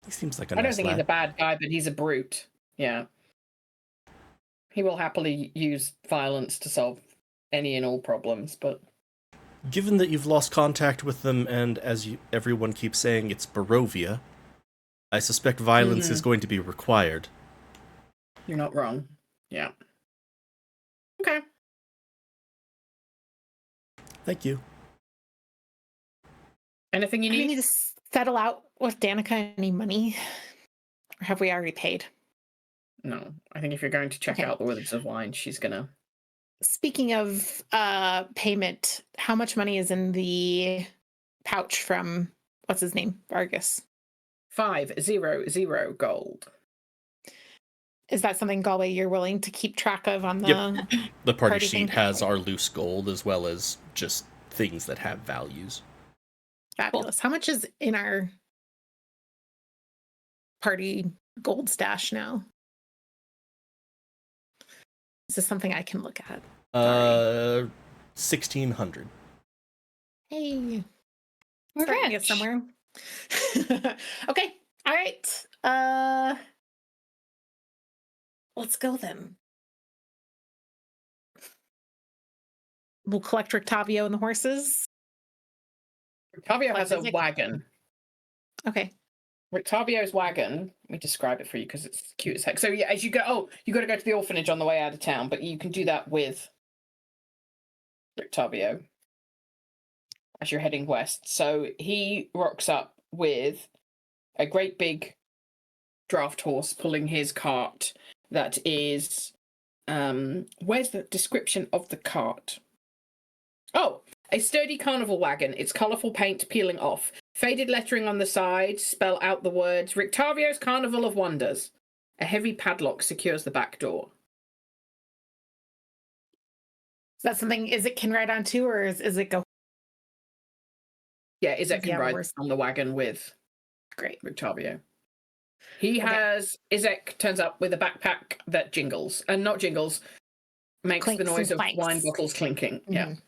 He seems like a I don't nice think lad. he's a bad guy, but he's a brute. Yeah. He will happily use violence to solve any and all problems, but... Given that you've lost contact with them, and as everyone keeps saying, it's Barovia, I suspect violence is going to be required. You're not wrong. Yeah. Okay. Thank you. Anything you Do we need? need to settle out with Danica any money? Or have we already paid? No. I think if you're going to check Okay. out the Wizards of Wine, she's gonna... Speaking of payment, how much money is in the pouch from what's his name? Vargas. 500 gold. Is that something, Galway, you're willing to keep track of on the Yep. The party Party sheet thing. has our loose gold as well as just things that have values. Fabulous. How much is in our party gold stash now? Is this something I can look at? 1,600. Hey, We're starting to get rich. somewhere. Okay. All right. Let's go then. We'll collect Rictavio and the horses. Octavio has a Isaac? wagon. Okay. Rictavio's wagon, let me describe it for you because it's cute as heck. So yeah, as you go, you got to go to the orphanage on the way out of town, but you can do that with Rictavio as you're heading west. So he rocks up with a great big draft horse pulling his cart that is, where's the description of the cart? Oh, a sturdy carnival wagon, its colourful paint peeling off. Faded lettering on the side spell out the words, Rictavio's Carnival of Wonders. A heavy padlock secures the back door. Is that something Izek can ride on too, or is it go? Yeah, Izek can Yeah, ride worse. on the wagon with Great. Rictavio. He Okay. has, Izek turns up with a backpack that jingles, and not jingles, makes Clinks the noise and of clanks. wine bottles clinking. Yeah. Mhm.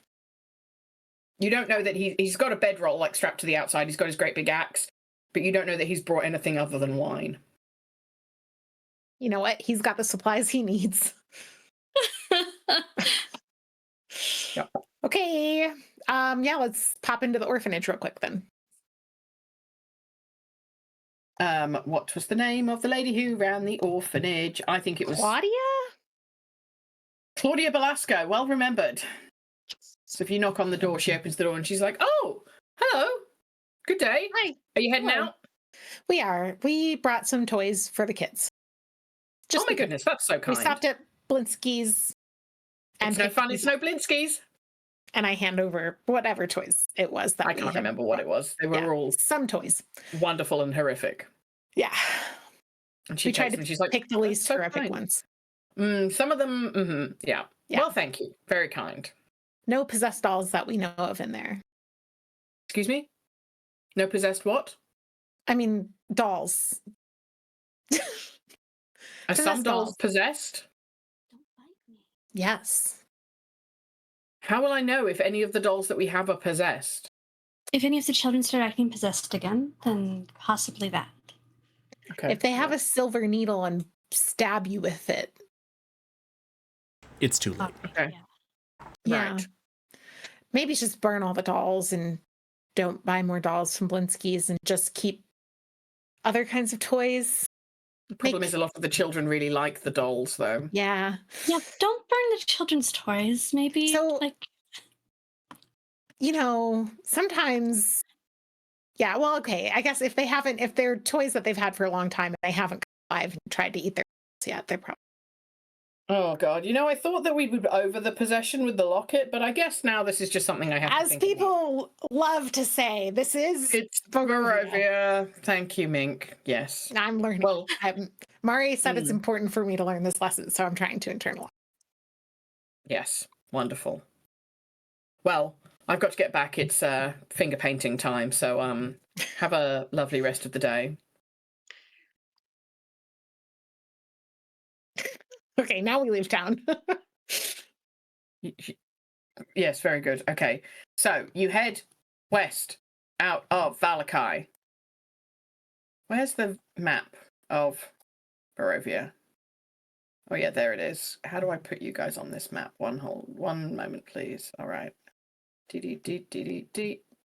You don't know that he's got a bedroll like strapped to the outside. He's got his great big axe, but you don't know that he's brought anything other than wine. You know what? He's got the supplies he needs. Yep. Okay. Yeah, let's pop into the orphanage real quick then. What was the name of the lady who ran the orphanage? I think it was Claudia Belasco. Well remembered. So if you knock on the door, she opens the door and she's like, "Oh, hello. Good day. Hi. Are you heading Hello. out?" We are. We brought some toys for the kids. Oh my because goodness, that's so kind. We stopped at Blinsky's. It's no picked fun. these It's no Blinskis. And I hand over whatever toys it was that I we can't had remember what it was. They were Yeah, all some toys. wonderful and horrific. Yeah. And she We tried takes to them. She's like, pick the "That's least so horrific kind." ones. Some of them, yeah. Yeah. Well, thank you. Very kind. No possessed dolls that we know of in there. Excuse me? No possessed what? I mean, dolls. Are some Possessed dolls dolls. possessed? Don't bite me. Yes. How will I know if any of the dolls that we have are possessed? If any of the children start acting possessed again, then possibly that. Okay. If they have a silver needle and stab you with it. It's too late. Okay. Yeah. Right. Maybe just burn all the dolls and don't buy more dolls from Blinsky's and just keep other kinds of toys. The problem is a lot of the children really like the dolls, though. Yeah. Yeah, don't burn the children's toys, maybe. So- like, You know, sometimes. Yeah, well, okay. I guess if they're toys that they've had for a long time and they haven't come alive and tried to eat their yet, they're probably. Oh, God. You know, I thought that we would be over the possession with the locket, but I guess now this is just something I have to As think about. people love to say, this is It's Barovia. Barovia. Thank you, Mink. Yes. I'm learning. Well, Mari said it's Mm. important for me to learn this lesson, so I'm trying to internalize. yes. Wonderful. Well, I've got to get back. It's finger painting time, so have a lovely rest of the day. Okay, now we leave town. Yes, very good. Okay. So you head west out of Valakai. Where's the map of Barovia? Oh yeah, there it is. How do I put you guys on this map? One moment, please. All right.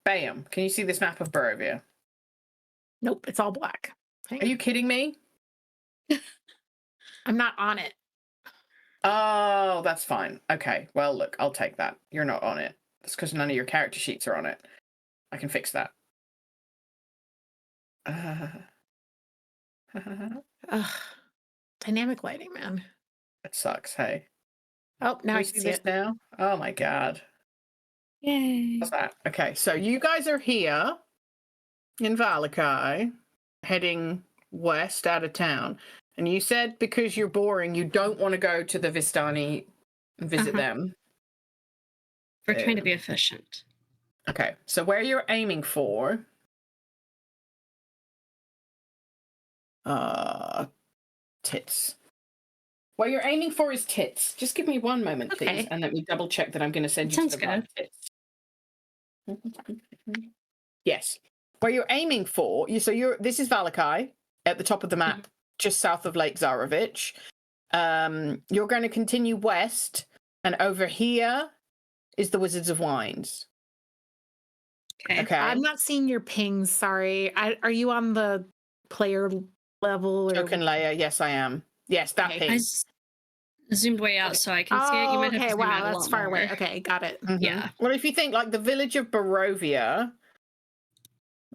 Bam. Can you see this map of Barovia? Nope, it's all black. Hang Are you kidding me? I'm not on it. Oh, that's fine. Okay. Well, look, I'll take that. You're not on it. That's because none of your character sheets are on it. I can fix that. Ugh. Dynamic lighting, man. It sucks. Hey. Oh, now Can I you can see see this it. now? Oh my God. yay. What's that? Okay, so you guys are here in Valakai, heading west out of town. And you said because you're boring, you don't want to go to the Vistani and visit Uh-huh. them. We're trying to be efficient. Okay, so where you're aiming for, tits. What you're aiming for is tits. Just give me one moment, please, Okay. and let me double check that I'm going to send you Sounds to the right tits. Yes, where you're aiming for. This is Valakai at the top of the map, just south of Lake Zarovich. You're going to continue west, and over here is the Wizards of Wines. Okay. Okay. I'm not seeing your pings. Sorry. Are you on the player level or Token layer. Yes, I am. Yes, that Okay. ping. I zoomed way out so I can see it. You might have to okay, zoom wow, out a that's lot far more. away. Okay, got it. Yeah. Well, if you think like the village of Barovia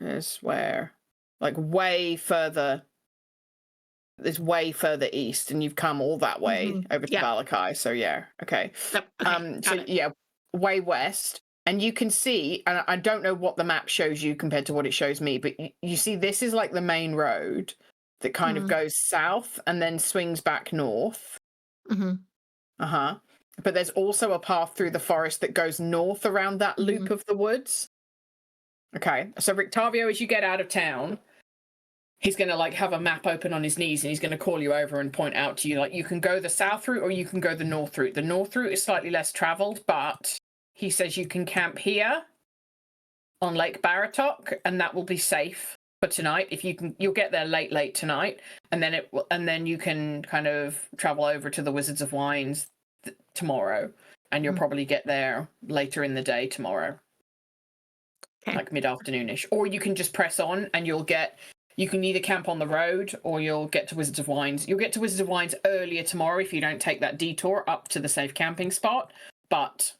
is where, like, way further east, and you've come all that way over to Valakai. So yeah, okay. Yep, okay, So got it. yeah, way west, and you can see, and I don't know what the map shows you compared to what it shows me, but you see this is like the main road that kind of goes south and then swings back north. But there's also a path through the forest that goes north around that loop of the woods. Okay, so Rictavio, as you get out of town, he's going to like have a map open on his knees and he's going to call you over and point out to you, like, you can go the south route or you can go the north route. The north route is slightly less traveled, but he says you can camp here on Lake Baratok and that will be safe for tonight. If you can, you'll get there late tonight, and then you can kind of travel over to the Wizards of Wines tomorrow, and you'll probably get there later in the day tomorrow. Okay. Like mid-afternoonish. Or you can just press on and you can either camp on the road or you'll get to Wizards of Wines. You'll get to Wizards of Wines earlier tomorrow if you don't take that detour up to the safe camping spot, but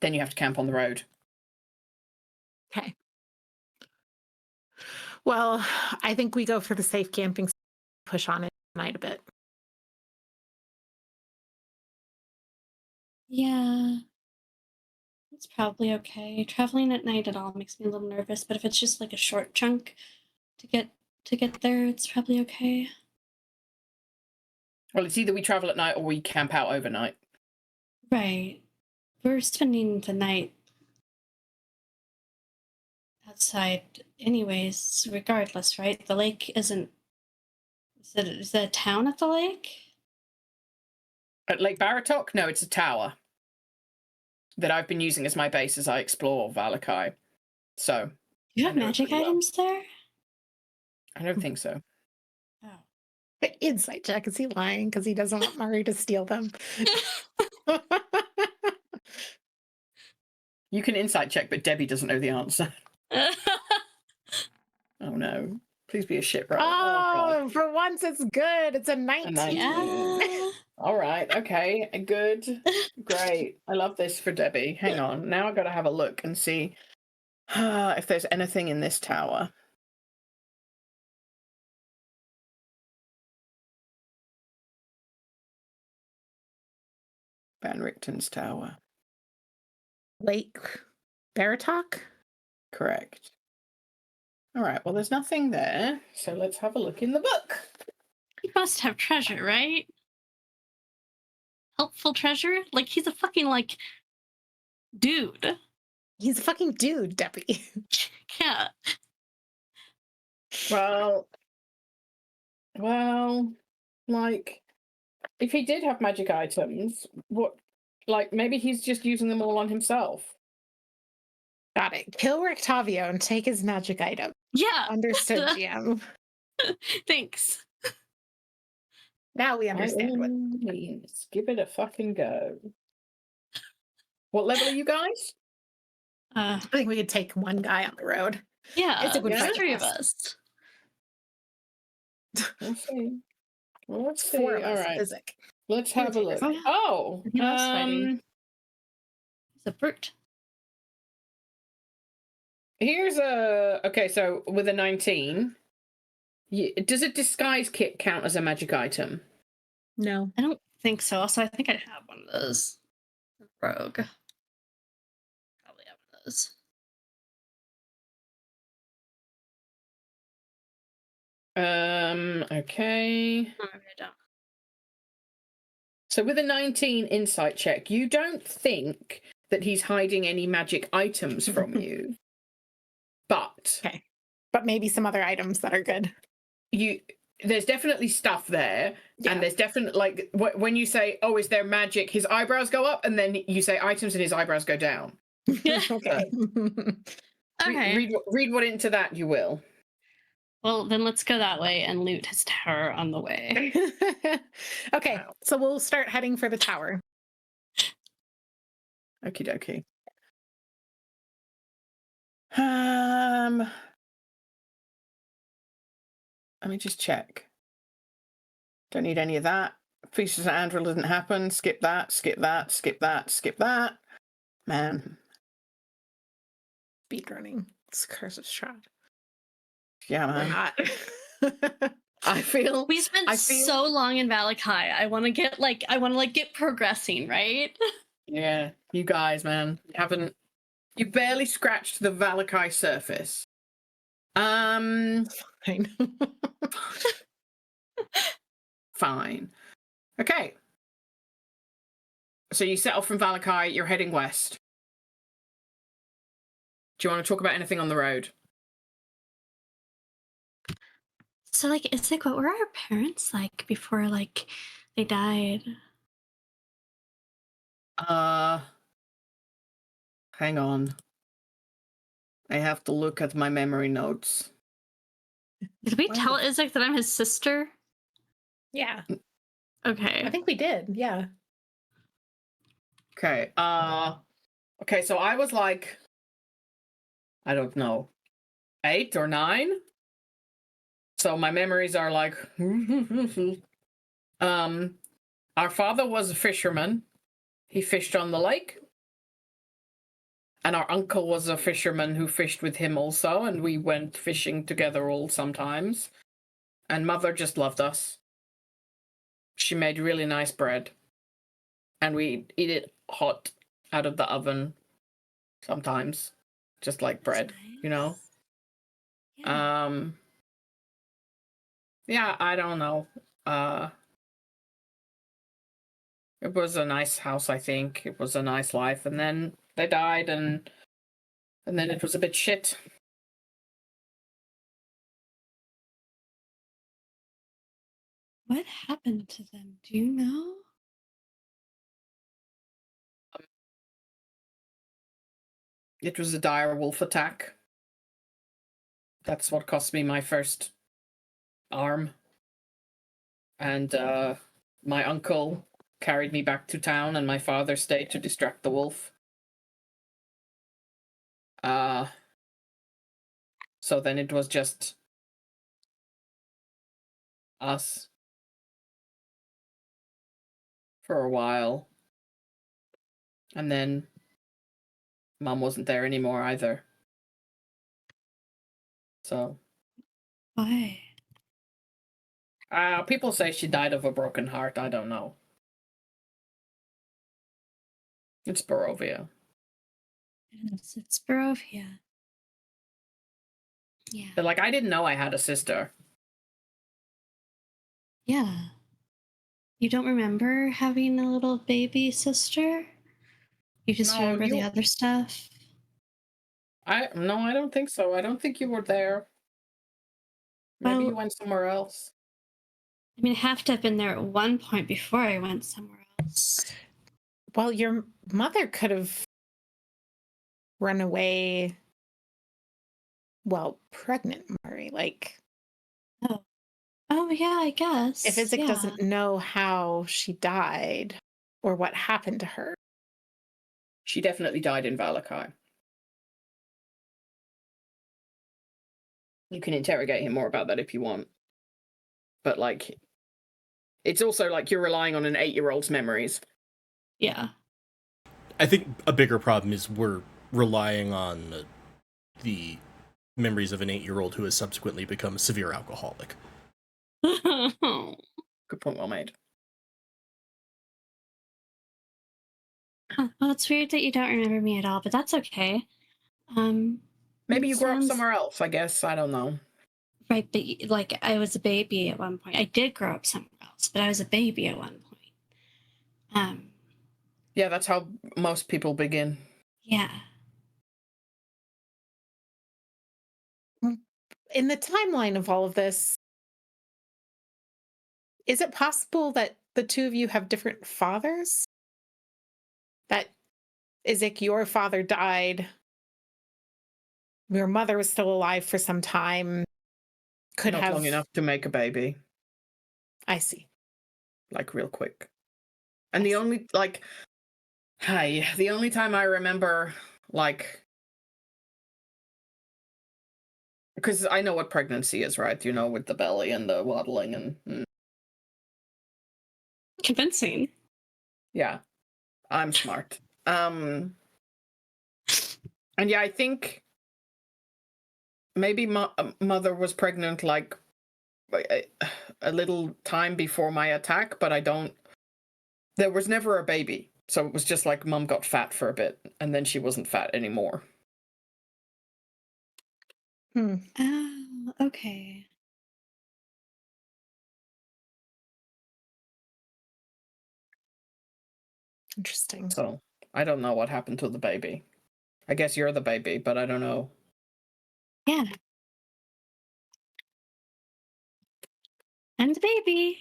then you have to camp on the road. Okay. Well, I think we go for the safe camping, push on it tonight a bit. Yeah. It's probably okay. Traveling at night at all makes me a little nervous, but if it's just like a short chunk to get there, it's probably okay. Well, it's either we travel at night or we camp out overnight. Right. We're spending the night outside anyways, regardless, right? The lake isn't... Is there a town at the lake? At Lake Baratok? No, it's a tower that I've been using as my base as I explore Valakai. So... You have magic items there? I don't think so. Oh. Insight check. Is he lying because he doesn't want Mari to steal them? You can insight check, but Debbie doesn't know the answer. Oh no. Please be a shit roll. Oh, for once it's good. It's a 19. Yeah. All right. Okay. Good. Great. I love this for Debbie. Hang on. Now I've got to have a look and see if there's anything in this tower. Van Richten's tower. Lake Baratok? Correct. All right. Well, there's nothing there. So let's have a look in the book. He must have treasure, right? Helpful treasure? Like, he's a fucking, like, dude. He's a fucking dude, Debbie. Yeah. Well, like, if he did have magic items, maybe he's just using them all on himself. Got it. Kill Rictavio and take his magic item. Yeah. Understood, GM. Thanks. Now we understand what... Let's give it a fucking go. What level are you guys? I think we could take one guy on the road. Yeah, It's a good fight. 3 of us. Let's see. Let's see. 4 of All us. right. Physic. Let's have a look. Oh, He loves fighting. He's a brute. here's a... Okay, so with a 19, does a disguise kit count as a magic item? No. I don't think so. Also, I think I have one of those. Rogue. Probably have one of those. Okay. Oh, maybe I don't. So with a 19 insight check, you don't think that he's hiding any magic items from you. But... Okay. But maybe some other items that are good. There's definitely stuff there, and there's definitely, like, when you say, oh, is there magic, his eyebrows go up, and then you say items and his eyebrows go down. Okay. Okay. Read what into that you will. Well, then let's go that way and loot his tower on the way. Okay, so we'll start heading for the tower. Okie dokie. Let me just check. Don't need any of that. Feast of St. Andrew didn't happen. Skip that, skip that, skip that, skip that. Man. Speedrunning. It's Curse of Strahd. Yeah, We're man. not. I feel We spent so long in Valakai. I want to get progressing, right? Yeah, you guys, man. You barely scratched the Valakai surface. Fine. Fine. Okay. So you set off from Valakai, you're heading west. Do you want to talk about anything on the road? So, like, it's like, what were our parents like before, like, they died? Hang on. I have to look at my memory notes. Did we tell Isaac that I'm his sister? Yeah. Okay. I think we did. Yeah. Okay. Okay, so I was like, I don't know, 8 or 9. So my memories are like our father was a fisherman. He fished on the lake. And our uncle was a fisherman who fished with him also, and we went fishing together all sometimes. And mother just loved us. She made really nice bread. And we eat it hot out of the oven sometimes. Just like bread, nice. you know? Yeah. Yeah, I don't know. It was a nice house, I think. It was a nice life. And then they died, and then it was a bit shit. What happened to them? Do you know? It was a dire wolf attack. That's what cost me my first arm. And my uncle carried me back to town, and my father stayed to distract the wolf. So then it was just us for a while. And then Mom wasn't there anymore either. So Why? people say she died of a broken heart. I don't know. It's Barovia. It's Barovia. Yeah. But like, I didn't know I had a sister. Yeah. You don't remember having a little baby sister? You just No, remember the other stuff? No, I don't think so. I don't think you were there. Maybe you went somewhere else. I mean, I have to have been there at one point before I went somewhere else. Well, your mother could have run away while pregnant, Mari. Like, Oh yeah, I guess. if Isaac doesn't know how she died or what happened to her. She definitely died in Valakai. You can interrogate him more about that if you want. But, like, it's also like you're relying on an 8-year-old's memories. Yeah. I think a bigger problem is we're relying on the memories of an 8-year-old who has subsequently become a severe alcoholic. Good point, well made. Well, it's weird that you don't remember me at all, but that's okay. Maybe you grew up somewhere else, I guess. I don't know. Right, but like I was a baby at one point. I did grow up somewhere else, but I was a baby at one point. Yeah, that's how most people begin. Yeah. In the timeline of all of this, is it possible that the two of you have different fathers? That Isaac, your father died. Your mother was still alive for some time. Could Not have long enough to make a baby. I see. Like, real quick. And the only, like, the only time I remember, like, because I know what pregnancy is, right? You know, with the belly and the waddling and Convincing. yeah, I'm smart. And yeah, I think maybe mother was pregnant like a little time before my attack, but there was never a baby. So it was just like mom got fat for a bit and then she wasn't fat anymore. Oh, okay. Interesting. So I don't know what happened to the baby. I guess you're the baby, but I don't know. Yeah. I'm the baby.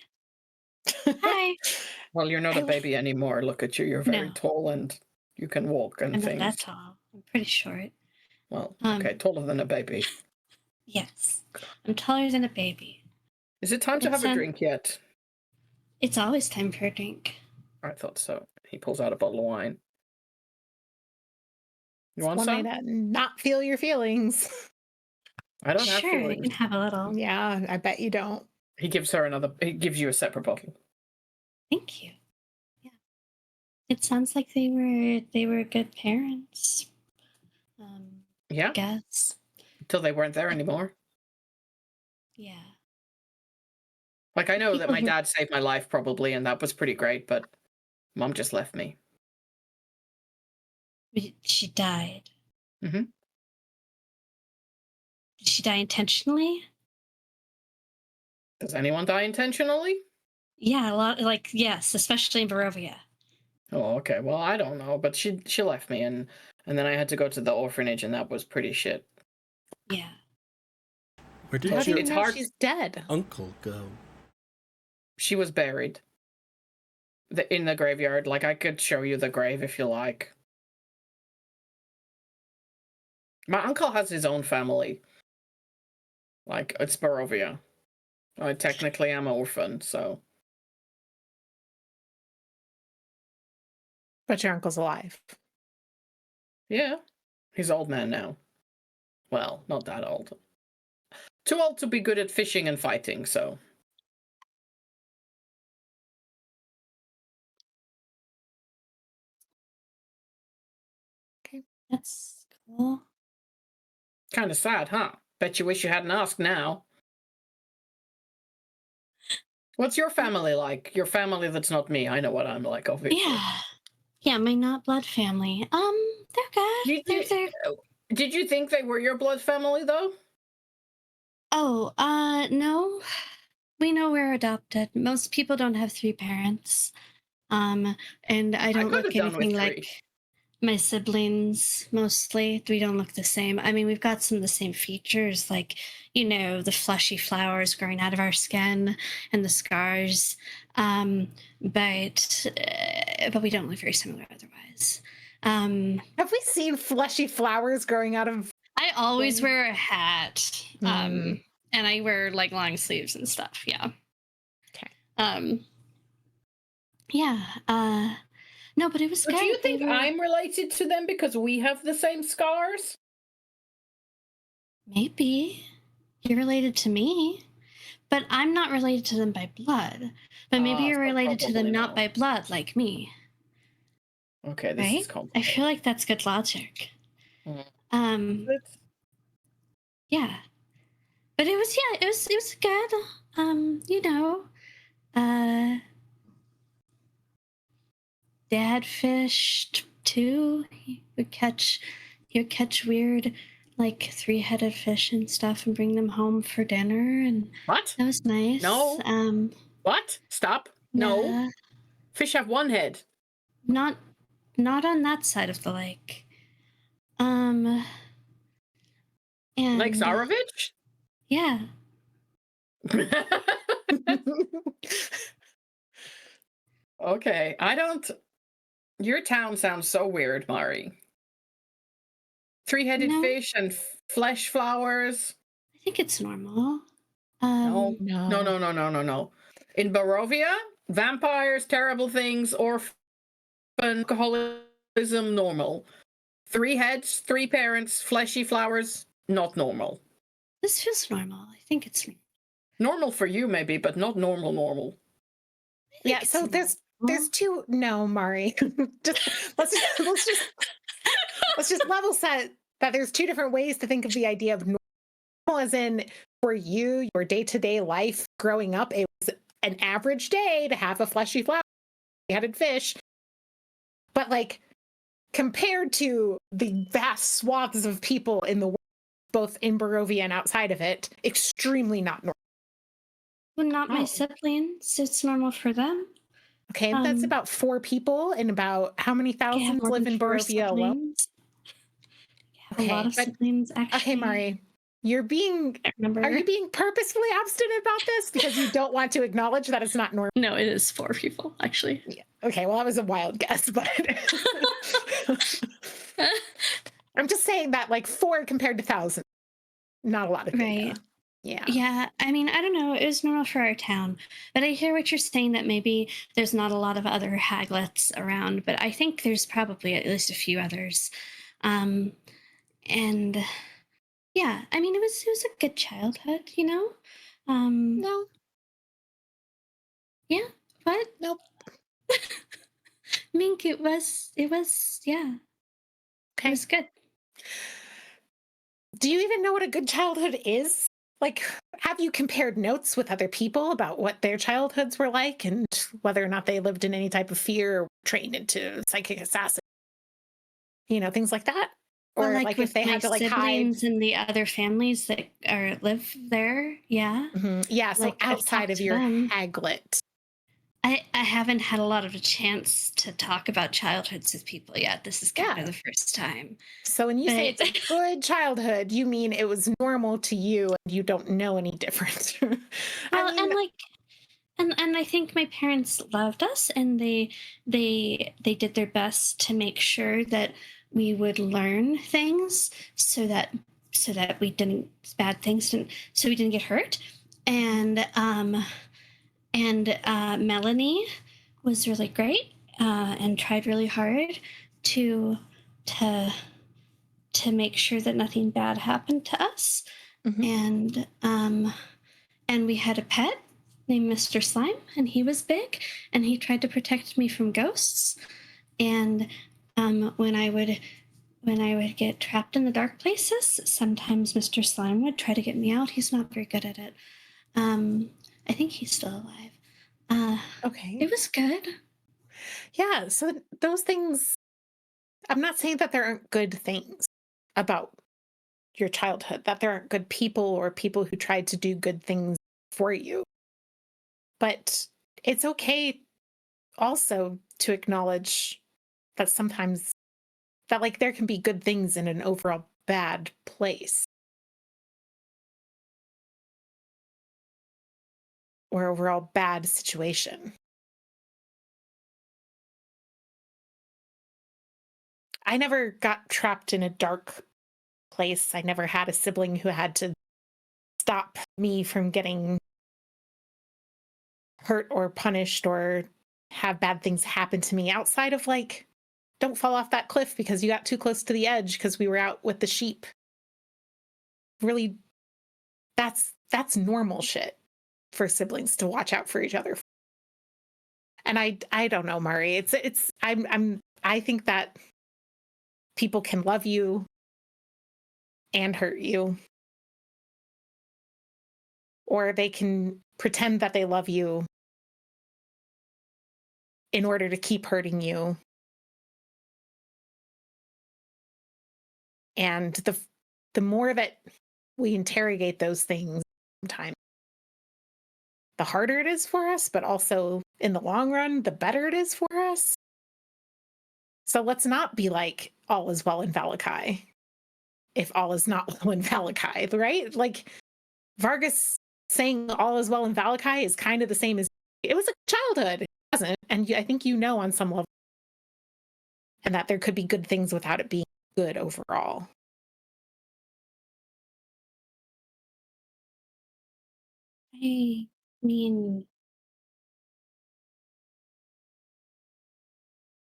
Hi. Well, you're not a baby anymore. Look at you. You're very No. tall and you can walk and I'm not things. that tall. I'm pretty short. Well, okay, taller than a baby. Yes. I'm taller than a baby. Is it time to have a drink yet? It's always time for a drink. I thought so. He pulls out a bottle of wine. You want One some? way to not feel your feelings. I don't have Sure, you feelings. can have a little. Yeah, I bet you don't. He gives her another. He gives you a separate bottle. Thank you. Yeah. It sounds like they were good parents. Yeah. I guess. Until they weren't there anymore. Yeah. Like I know that People my who- dad saved my life probably, and that was pretty great. But mom just left me. She died. Mm-hmm. Did she die intentionally? Does anyone die intentionally? Yeah, a lot. Like yes, especially in Barovia. Oh, okay. Well, I don't know, but she left me, and then I had to go to the orphanage, and that was pretty shit. Yeah. Where did How do your you it's know hard- she's dead? uncle go? She was buried in the graveyard. Like I could show you the grave if you like. My uncle has his own family. Like it's Barovia. I technically am an orphan, so But your uncle's alive. yeah. He's old man now. Well, not that old. Too old to be good at fishing and fighting, so. That's cool. Kind of sad, huh? Bet you wish you hadn't asked now. What's your family like? Your family that's not me. I know what I'm like, obviously. Yeah. Yeah, my not blood family. They're good. Did you think they were your blood family, though? Oh, no. We know we're adopted. Most people don't have 3 parents. And I don't could look have done with anything 3. like my siblings, mostly. We don't look the same. I mean, we've got some of the same features, like, you know, the fleshy flowers growing out of our skin and the scars. But we don't look very similar otherwise. Have we seen fleshy flowers growing out of? I always wear a hat. And I wear like long sleeves and stuff. Yeah. Okay. Yeah. No, but it was But good. do you think I'm related to them because we have the same scars? Maybe. You're related to me. But I'm not related to them by blood. But maybe you're so related to them probably not not. by blood, like me. Okay, this Right? is complicated. I feel like that's good logic. Mm. Yeah. But it was good. You know. Dad fished too. He would catch weird like 3-headed fish and stuff and bring them home for dinner, and What? that was nice. No. What? Stop. No. Fish have 1 head. Not on that side of the lake. And Like Zarovich? yeah. Okay, your town sounds so weird, Mari. 3-headed No. fish and flesh flowers. I think it's normal. No. No. No. In Barovia, vampires, terrible things, orphan, alcoholism, normal. 3 heads, 3 parents, fleshy flowers, not normal. This feels normal. I think it's Normal for you, maybe, but not normal. Yeah, so there's two. No, Mari, just let's just level set that there's two different ways to think of the idea of normal, as in for you, your day-to-day life growing up, it was an average day to have a fleshy flower-headed fish, but like compared to the vast swaths of people in the world, both in Barovia and outside of it, extremely not normal. Well, not my siblings. It's normal for them. Okay, that's about 4 people, and about how many thousands live in Barovia alone? Okay, a lot of siblings, actually. Okay, Mari, are you being purposefully obstinate about this because you don't want to acknowledge that it's not normal? No, it is 4 people, actually. Yeah. Okay, well, that was a wild guess, but I'm just saying that like 4 compared to 1,000, not a lot of data. Right. Yeah. Yeah, I mean, I don't know. It was normal for our town. But I hear what you're saying, that maybe there's not a lot of other haglets around, but I think there's probably at least a few others. And yeah, I mean, it was a good childhood, you know? No. Yeah. What? Nope. Mink, it was, yeah. Okay. It was good. Do you even know what a good childhood is? Like, have you compared notes with other people about what their childhoods were like and whether or not they lived in any type of fear or trained into psychic assassin? You know, things like that? Or Well, like if they had to like hide. Siblings and the other families that live there, yeah. Mm-hmm. Yeah, so like, outside of your haglet. I haven't had a lot of a chance to talk about childhoods with people yet. This is kind of the first time. So when you say it's a good childhood, you mean it was normal to you and you don't know any different. Well, and I think my parents loved us, and they did their best to make sure that we would learn things so that we didn't so we didn't get hurt. And Melanie was really great and tried really hard to make sure that nothing bad happened to us. Mm-hmm. And we had a pet named Mr. Slime, and he was big, and he tried to protect me from ghosts. And when I would get trapped in the dark places, sometimes Mr. Slime would try to get me out. He's not very good at it. I think he's still alive. Okay. It was good. Yeah, so those things, I'm not saying that there aren't good things about your childhood, that there aren't good people or people who tried to do good things for you. But it's okay also to acknowledge that sometimes that like there can be good things in an overall bad place. Or overall bad situation. I never got trapped in a dark place. I never had a sibling who had to stop me from getting hurt or punished or have bad things happen to me outside of like, don't fall off that cliff because you got too close to the edge because we were out with the sheep. Really, that's normal shit for siblings to watch out for each other. And I don't know, Mari. I think that people can love you and hurt you. Or they can pretend that they love you in order to keep hurting you. And the more that we interrogate those things sometimes, the harder it is for us, but also in the long run, the better it is for us. So let's not be like, all is well in Valakai, if all is not well in Valakai, right? Like Vargas saying all is well in Valakai is kind of the same as it was a childhood. It wasn't. And I think you know on some level, and that there could be good things without it being good overall. I mean,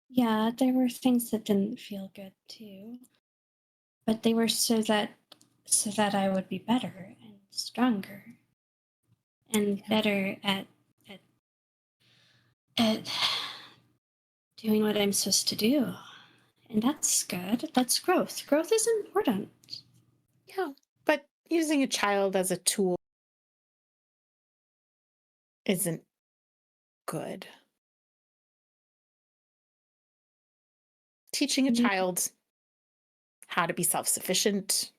yeah, there were things that didn't feel good too, but they were so that I would be better. stronger and better at doing what I'm supposed to do. And that's good. That's growth. Growth is important. Yeah. But using a child as a tool isn't good. Teaching a child how to be self-sufficient,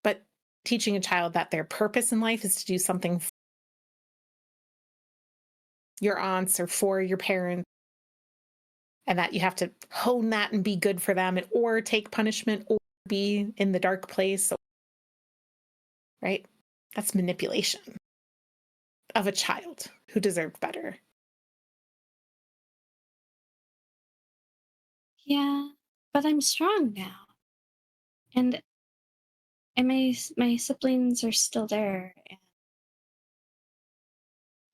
but teaching a child that their purpose in life is to do something for your aunts or for your parents, and that you have to hone that and be good for them, or take punishment, or be in the dark place, right? That's manipulation of a child who deserved better. Yeah, but I'm strong now. And my siblings are still there,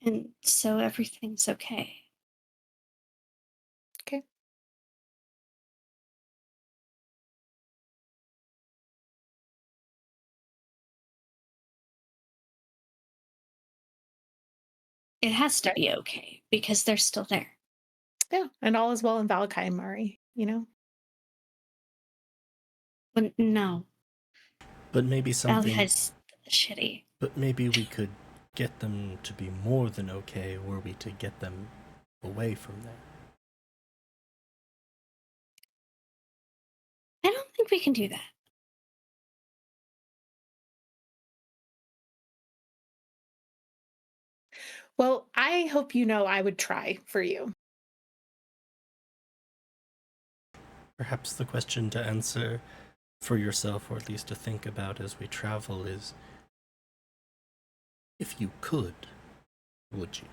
and so everything's okay. Okay. It has to be okay because they're still there. Yeah, and all is well in Valakai, Mari, you know? But no, But maybe something. Valakai's shitty. But maybe we could get them to be more than okay, were we to get them away from there. I don't think we can do that. Well, I hope you know I would try for you. Perhaps the question to answer for yourself, or at least to think about as we travel, is if you could, would you?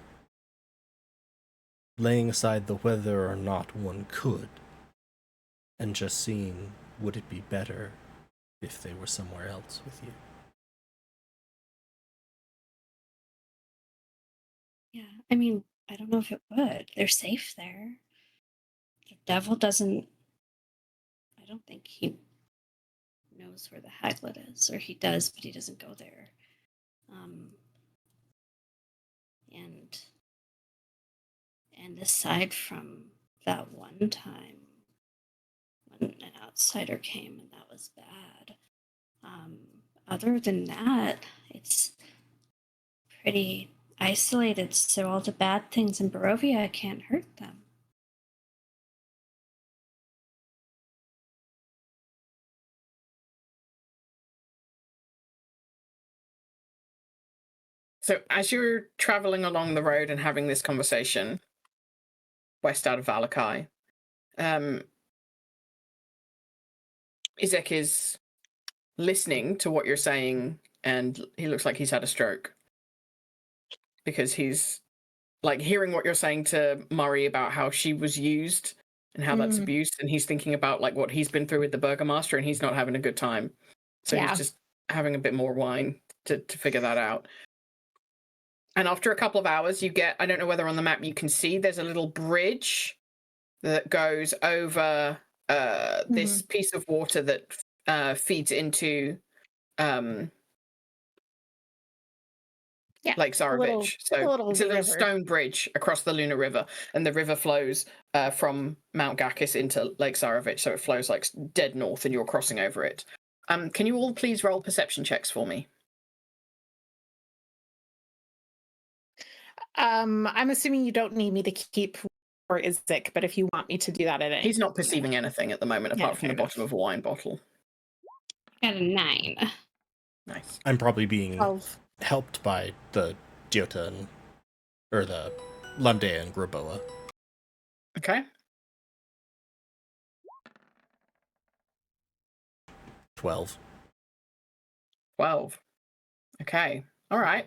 Laying aside the whether or not one could, and just seeing, would it be better if they were somewhere else with you? Yeah, I mean, I don't know if it would. They're safe there. The devil doesn't. I don't think he knows where the Haglet is, or he does, but he doesn't go there. And aside from that one time when an outsider came and that was bad, other than that, it's pretty isolated, so all the bad things in Barovia can't hurt them. So as you're traveling along the road and having this conversation, west out of Valakai, Izek is listening to what you're saying, and he looks like he's had a stroke. Because he's like hearing what you're saying to Murray about how she was used and how that's abused, and he's thinking about like what he's been through with the Burgomaster, and he's not having a good time. So he's just having a bit more wine to figure that out. And after a couple of hours, you get, I don't know whether on the map you can see, there's a little bridge that goes over this piece of water that feeds into Lake Zarovich. It's a little stone bridge across the Luna River, and the river flows from Mount Gakis into Lake Zarovich, so it flows like dead north, and you're crossing over it. Can you all please roll perception checks for me? I'm assuming you don't need me to keep or Izek, but if you want me to do that at any, he's not perceiving anything at the moment apart from the bottom of a wine bottle. Got a 9. Nice. I'm probably being helped by the Jota or the Lamdea and Graboa. Okay. 12. Okay. All right.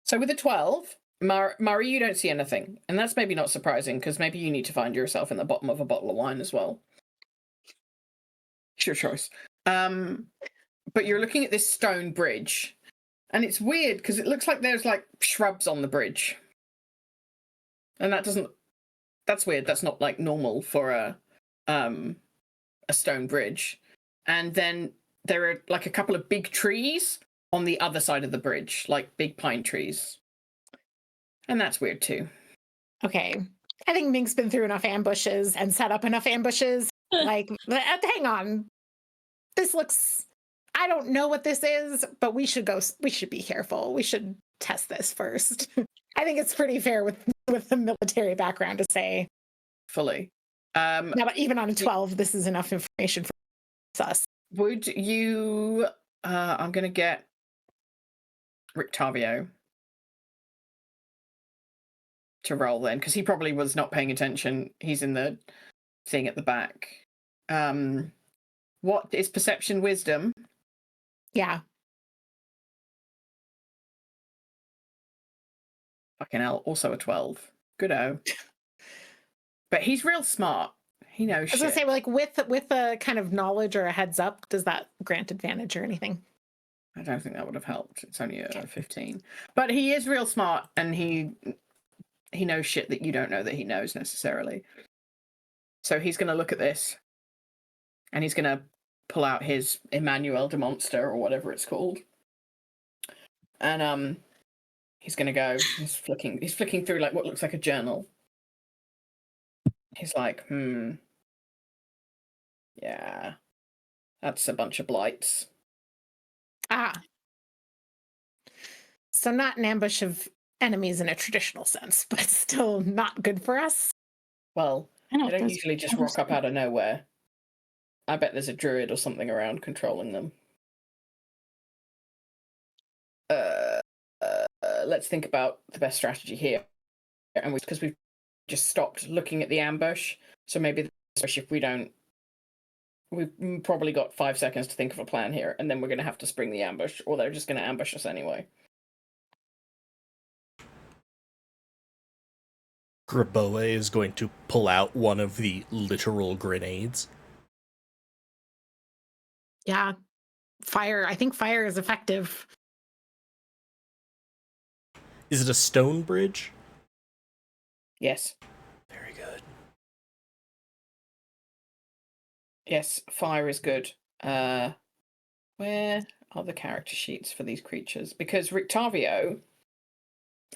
So with a 12, Murray, you don't see anything. And that's maybe not surprising, because maybe you need to find yourself in the bottom of a bottle of wine as well. It's your choice. But you're looking at this stone bridge, and it's weird because it looks like there's like shrubs on the bridge. And that's weird. That's not like normal for a stone bridge. And then there are like a couple of big trees on the other side of the bridge, like big pine trees. And that's weird too. Okay. I think Mink's been through enough ambushes and set up enough ambushes. Like, hang on. This looks, I don't know what this is, but we should be careful. We should test this first. I think it's pretty fair with the military background to say. Fully. Now, but even on a 12, this is enough information for us. Would you, I'm going to get Rictavio to roll then, because he probably was not paying attention. He's in the thing at the back. What is perception wisdom? Yeah. Fucking hell, also a 12. Good-o. But he's real smart. He knows shit. I was going to say, like, with a kind of knowledge or a heads up, does that grant advantage or anything? I don't think that would have helped. It's only a 15. But he is real smart, and he knows shit that you don't know that he knows necessarily. So he's going to look at this, and he's going to pull out his Emmanuel de Monster, or whatever it's called. And he's going to go, he's flicking through like what looks like a journal. He's like, yeah, that's a bunch of blights. Ah. So not an ambush of enemies in a traditional sense, but still not good for us. Well, they don't usually just rock up out of nowhere. I bet there's a druid or something around controlling them. Let's think about the best strategy here. And because we've just stopped looking at the ambush, so maybe if we've probably got 5 seconds to think of a plan here, and then we're going to have to spring the ambush, or they're just going to ambush us anyway. Graboe is going to pull out one of the literal grenades. Yeah. Fire. I think fire is effective. Is it a stone bridge? Yes. Very good. Yes, fire is good. Where are the character sheets for these creatures? Because Rictavio,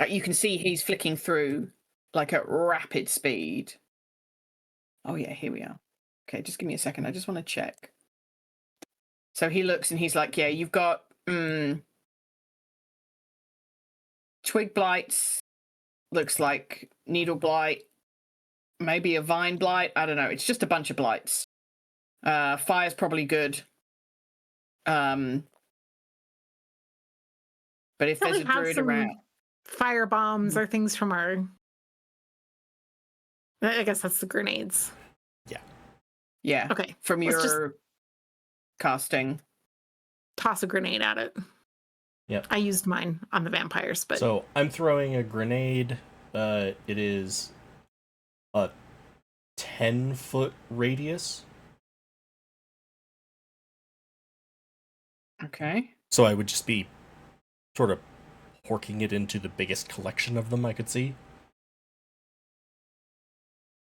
you can see he's flicking through like at rapid speed. Oh yeah, here we are. Okay, just give me a second. I just want to check. So he looks and he's like, yeah, you've got twig blights, looks like needle blight, maybe a vine blight. I don't know. It's just a bunch of blights. Fire's probably good. But if there's a druid around, fire bombs or things from our, I guess that's the grenades. Yeah. Okay. From your casting. Toss a grenade at it. Yep. I used mine on the vampires, but so I'm throwing a grenade. It is a 10-foot radius. Okay. So I would just be sort of horking it into the biggest collection of them I could see.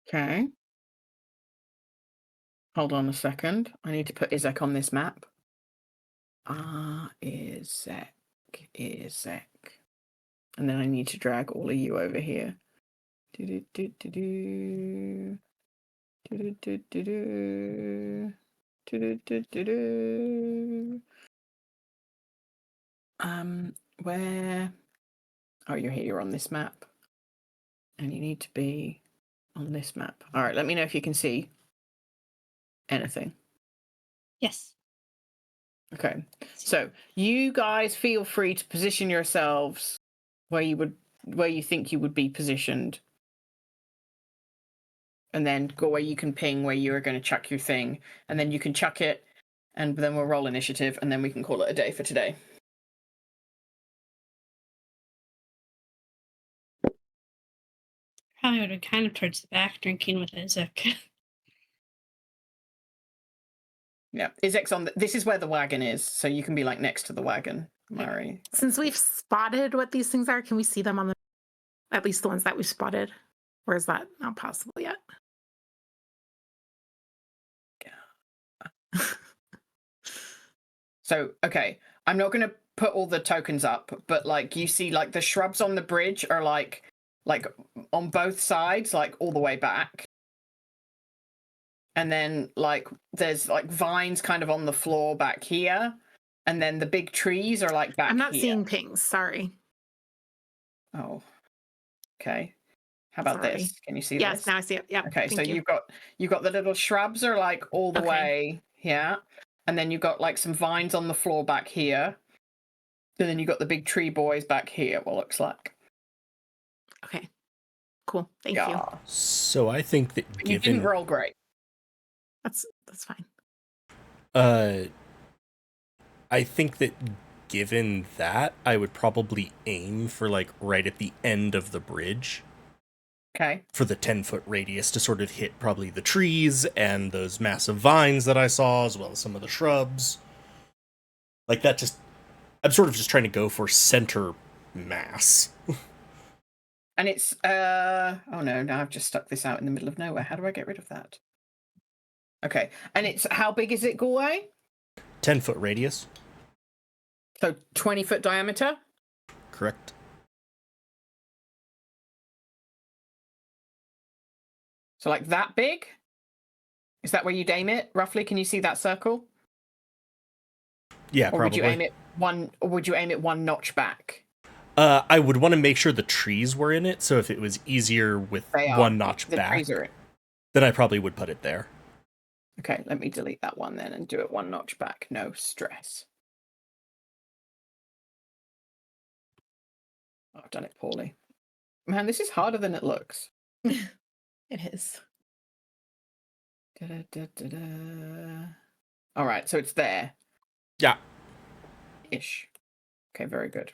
Okay. Hold on a second. I need to put Izek on this map. Izek. And then I need to drag all of you over here. Where? Oh, you're here. You're on this map. And you need to be on this map. All right, let me know if you can see anything. Yes. Okay. So you guys feel free to position yourselves where you think you would be positioned. And then go where you can ping where you are going to chuck your thing. And then you can chuck it, and then we'll roll initiative, and then we can call it a day for today. Probably would have kind of towards the back drinking with Isaac. Yeah, Izek's on. This is where the wagon is, so you can be like next to the wagon, Mary. Since we've spotted what these things are, can we see them on at least the ones that we've spotted? Or is that not possible yet? So, okay, I'm not going to put all the tokens up, but like you see, like the shrubs on the bridge are like on both sides, like all the way back. And then like there's like vines kind of on the floor back here. And then the big trees are like back I'm not here. seeing pings. Sorry. Oh, okay. How about this? Can you see this? Yes, now I see it. Yeah. Okay, so you've got the little shrubs are like all the way here. And then you've got like some vines on the floor back here. And then you've got the big tree boys back here, what looks like. Okay. Cool. Thank you. So I think that You didn't roll great. That's fine. I think that given that, I would probably aim for like right at the end of the bridge. Okay. For the 10-foot radius to sort of hit probably the trees and those massive vines that I saw, as well as some of the shrubs. Like that I'm sort of just trying to go for center mass. And it's, oh no, now I've just stuck this out in the middle of nowhere. How do I get rid of that? Okay. And it's, how big is it, Galway? 10-foot radius. So 20-foot diameter? Correct. So like that big? Is that where you'd aim it, roughly? Can you see that circle? Yeah, or probably. Would you aim it one notch back? I would want to make sure the trees were in it, so if it was easier with one notch back, then I probably would put it there. Okay, let me delete that one then and do it one notch back. No stress. Oh, I've done it poorly. Man, this is harder than it looks. It is. All right, so it's there. Yeah. Ish. Okay, very good.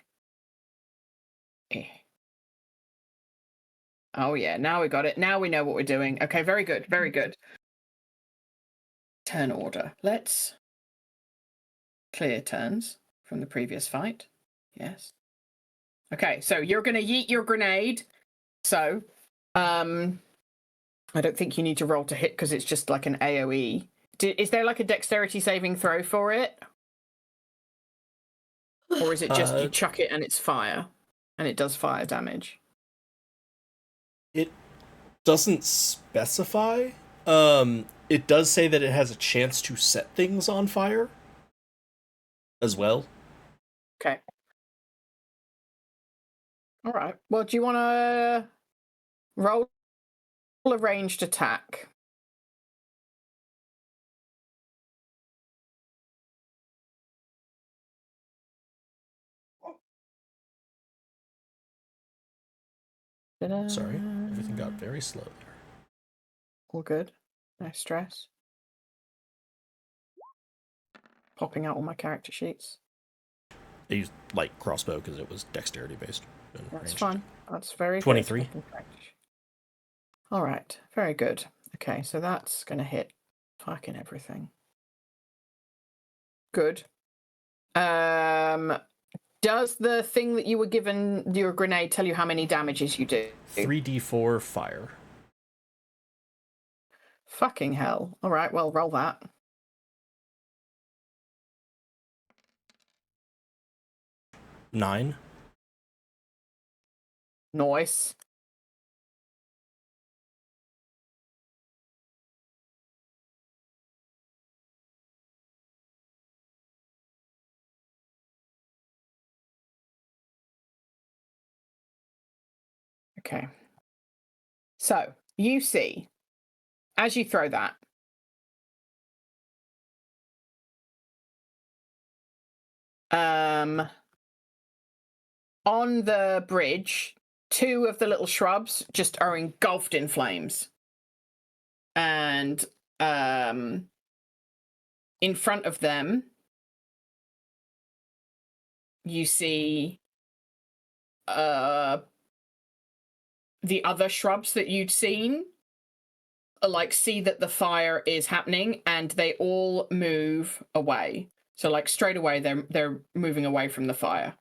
Oh yeah, now we got it. Now we know what we're doing. Okay, very good, very good. Turn order. Let's clear turns from the previous fight. Yes. Okay, so you're going to yeet your grenade. So, I don't think you need to roll to hit because it's just like an AoE. Is there like a dexterity saving throw for it? Or is it just you chuck it and it's fire? And it does fire damage? It doesn't specify. It does say that it has a chance to set things on fire as well. Okay. All right. Well, do you want to roll a ranged attack? Sorry, everything got very slow there. All good. No stress. Popping out all my character sheets. I used light crossbow because it was dexterity based. That's fine. That's very 23. Good. All right. Very good. Okay, so that's going to hit fucking everything. Good. Does the thing that you were given your grenade tell you how many damages you do? 3d4 fire. Fucking hell. All right, well, roll that. Nine. Nice. Okay. So you see, as you throw that, on the bridge, two of the little shrubs just are engulfed in flames. And in front of them, you see the other shrubs that you'd seen like see that the fire is happening and they all move away. So like straight away they're moving away from the fire.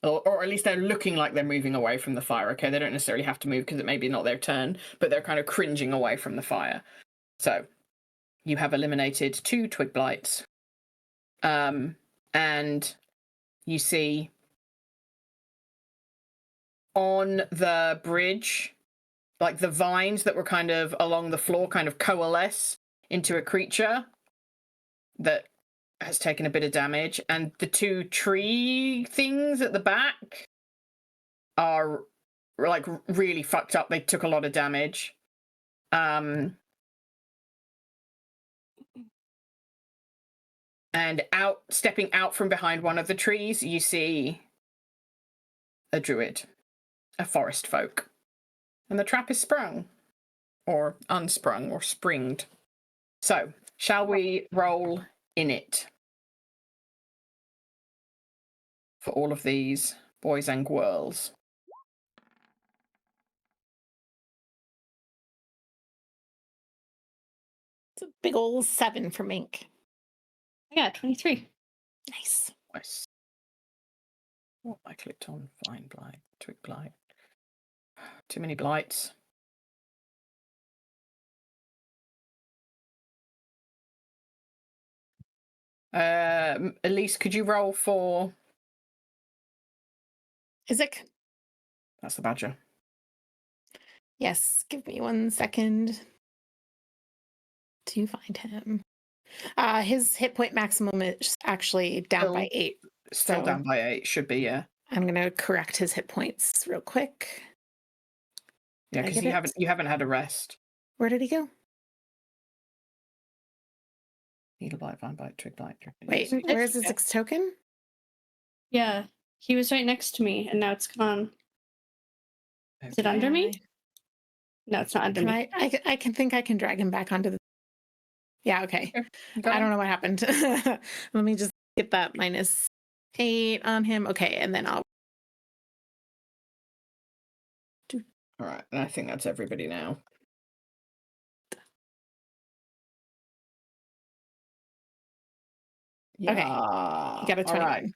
Or at least they're looking like they're moving away from the fire. Okay, they don't necessarily have to move because it may be not their turn, but they're kind of cringing away from the fire. So you have eliminated 2 twig blights. And you see on the bridge, like the vines that were kind of along the floor kind of coalesce into a creature that has taken a bit of damage. And the two tree things at the back are like really fucked up. They took a lot of damage. And stepping out from behind one of the trees, you see a druid, a forest folk. And the trap is sprung, or unsprung, or springed. So, shall we roll in it for all of these boys and girls? It's a big old 7 for Mink. Yeah, 23. Nice. Nice. Oh, I clicked on Vine Blight, Twig Blight. Too many blights. Elise, could you roll for... Isaac? That's the badger. Yes, give me 1 second to find him. His hit point maximum is actually down by 8. Still So down by 8, should be, yeah. I'm going to correct his hit points real quick. Yeah, because you haven't had a rest. Where did he go? Needle Blight, Vine Blight, Twig Blight. Wait, where's his token? Yeah, he was right next to me, and now it's gone. Is it under me? No, it's not under me. I can think I can drag him back onto the... Yeah, okay. I don't know what happened. Let me just get that -8 on him. Okay, and then I'll... All right, and I think that's everybody now. Yeah. Okay, you got a 20. All right.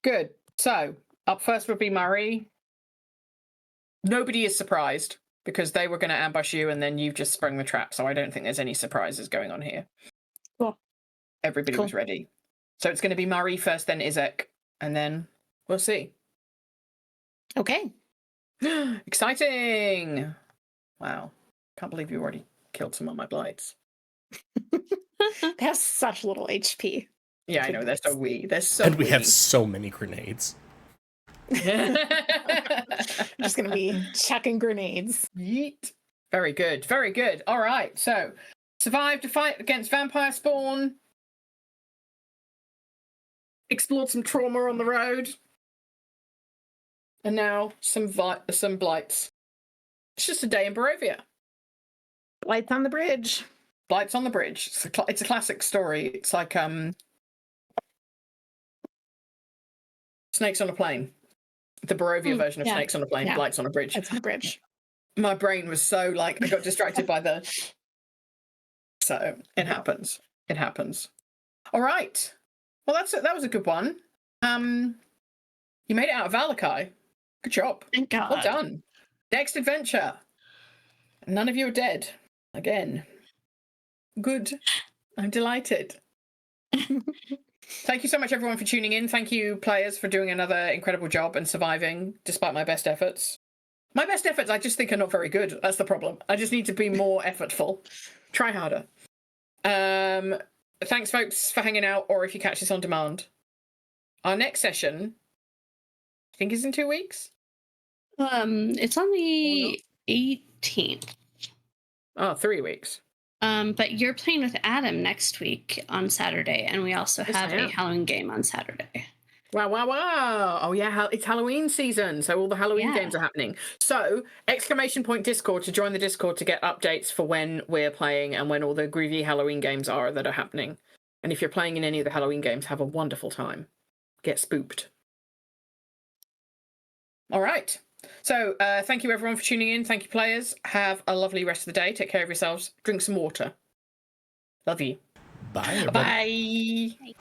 Good. So, up first would be Murray. Nobody is surprised, because they were going to ambush you, and then you've just sprung the trap, so I don't think there's any surprises going on here. Cool. Everybody was ready. So it's going to be Murray first, then Izek, and then we'll see. Okay. Exciting! Wow. Can't believe you already killed some of my blights. They have such little HP. Yeah, I know. They're so wee. They're so And we have so many grenades. I'm just going to be chucking grenades. Yeet. Very good. Very good. All right. So, survived to fight against vampire spawn. Explored some trauma on the road. And now some blights. It's just a day in Barovia. Lights on the bridge. Blights on the bridge. It's a classic story. It's like Snakes on a Plane. The Barovia version of Snakes on a Plane. Yeah. Blights on a bridge. It's on a bridge. My brain was so I got distracted by the... So, it happens. It happens. All right. Well, that was a good one. You made it out of Valakai. Good job. Thank God. Well done. Next adventure. None of you are dead. Again. Good. I'm delighted. Thank you so much, everyone, for tuning in. Thank you, players, for doing another incredible job and surviving despite my best efforts. My best efforts, I just think, are not very good. That's the problem. I just need to be more effortful. Try harder. Thanks, folks, for hanging out, or if you catch this on demand. Our next session, I think, is in 2 weeks. It's on the 18th. Oh, 3 weeks. But you're playing with Adam next week on Saturday, and we also have a Halloween game on Saturday. Wow, wow, wow. Oh, yeah, it's Halloween season, so all the Halloween games are happening. So, !Discord to join the Discord to get updates for when we're playing and when all the groovy Halloween games are that are happening. And if you're playing in any of the Halloween games, have a wonderful time. Get spooked. All right. So, thank you, everyone, for tuning in. Thank you, players. Have a lovely rest of the day. Take care of yourselves. Drink some water. Love you. Bye, everybody. Bye.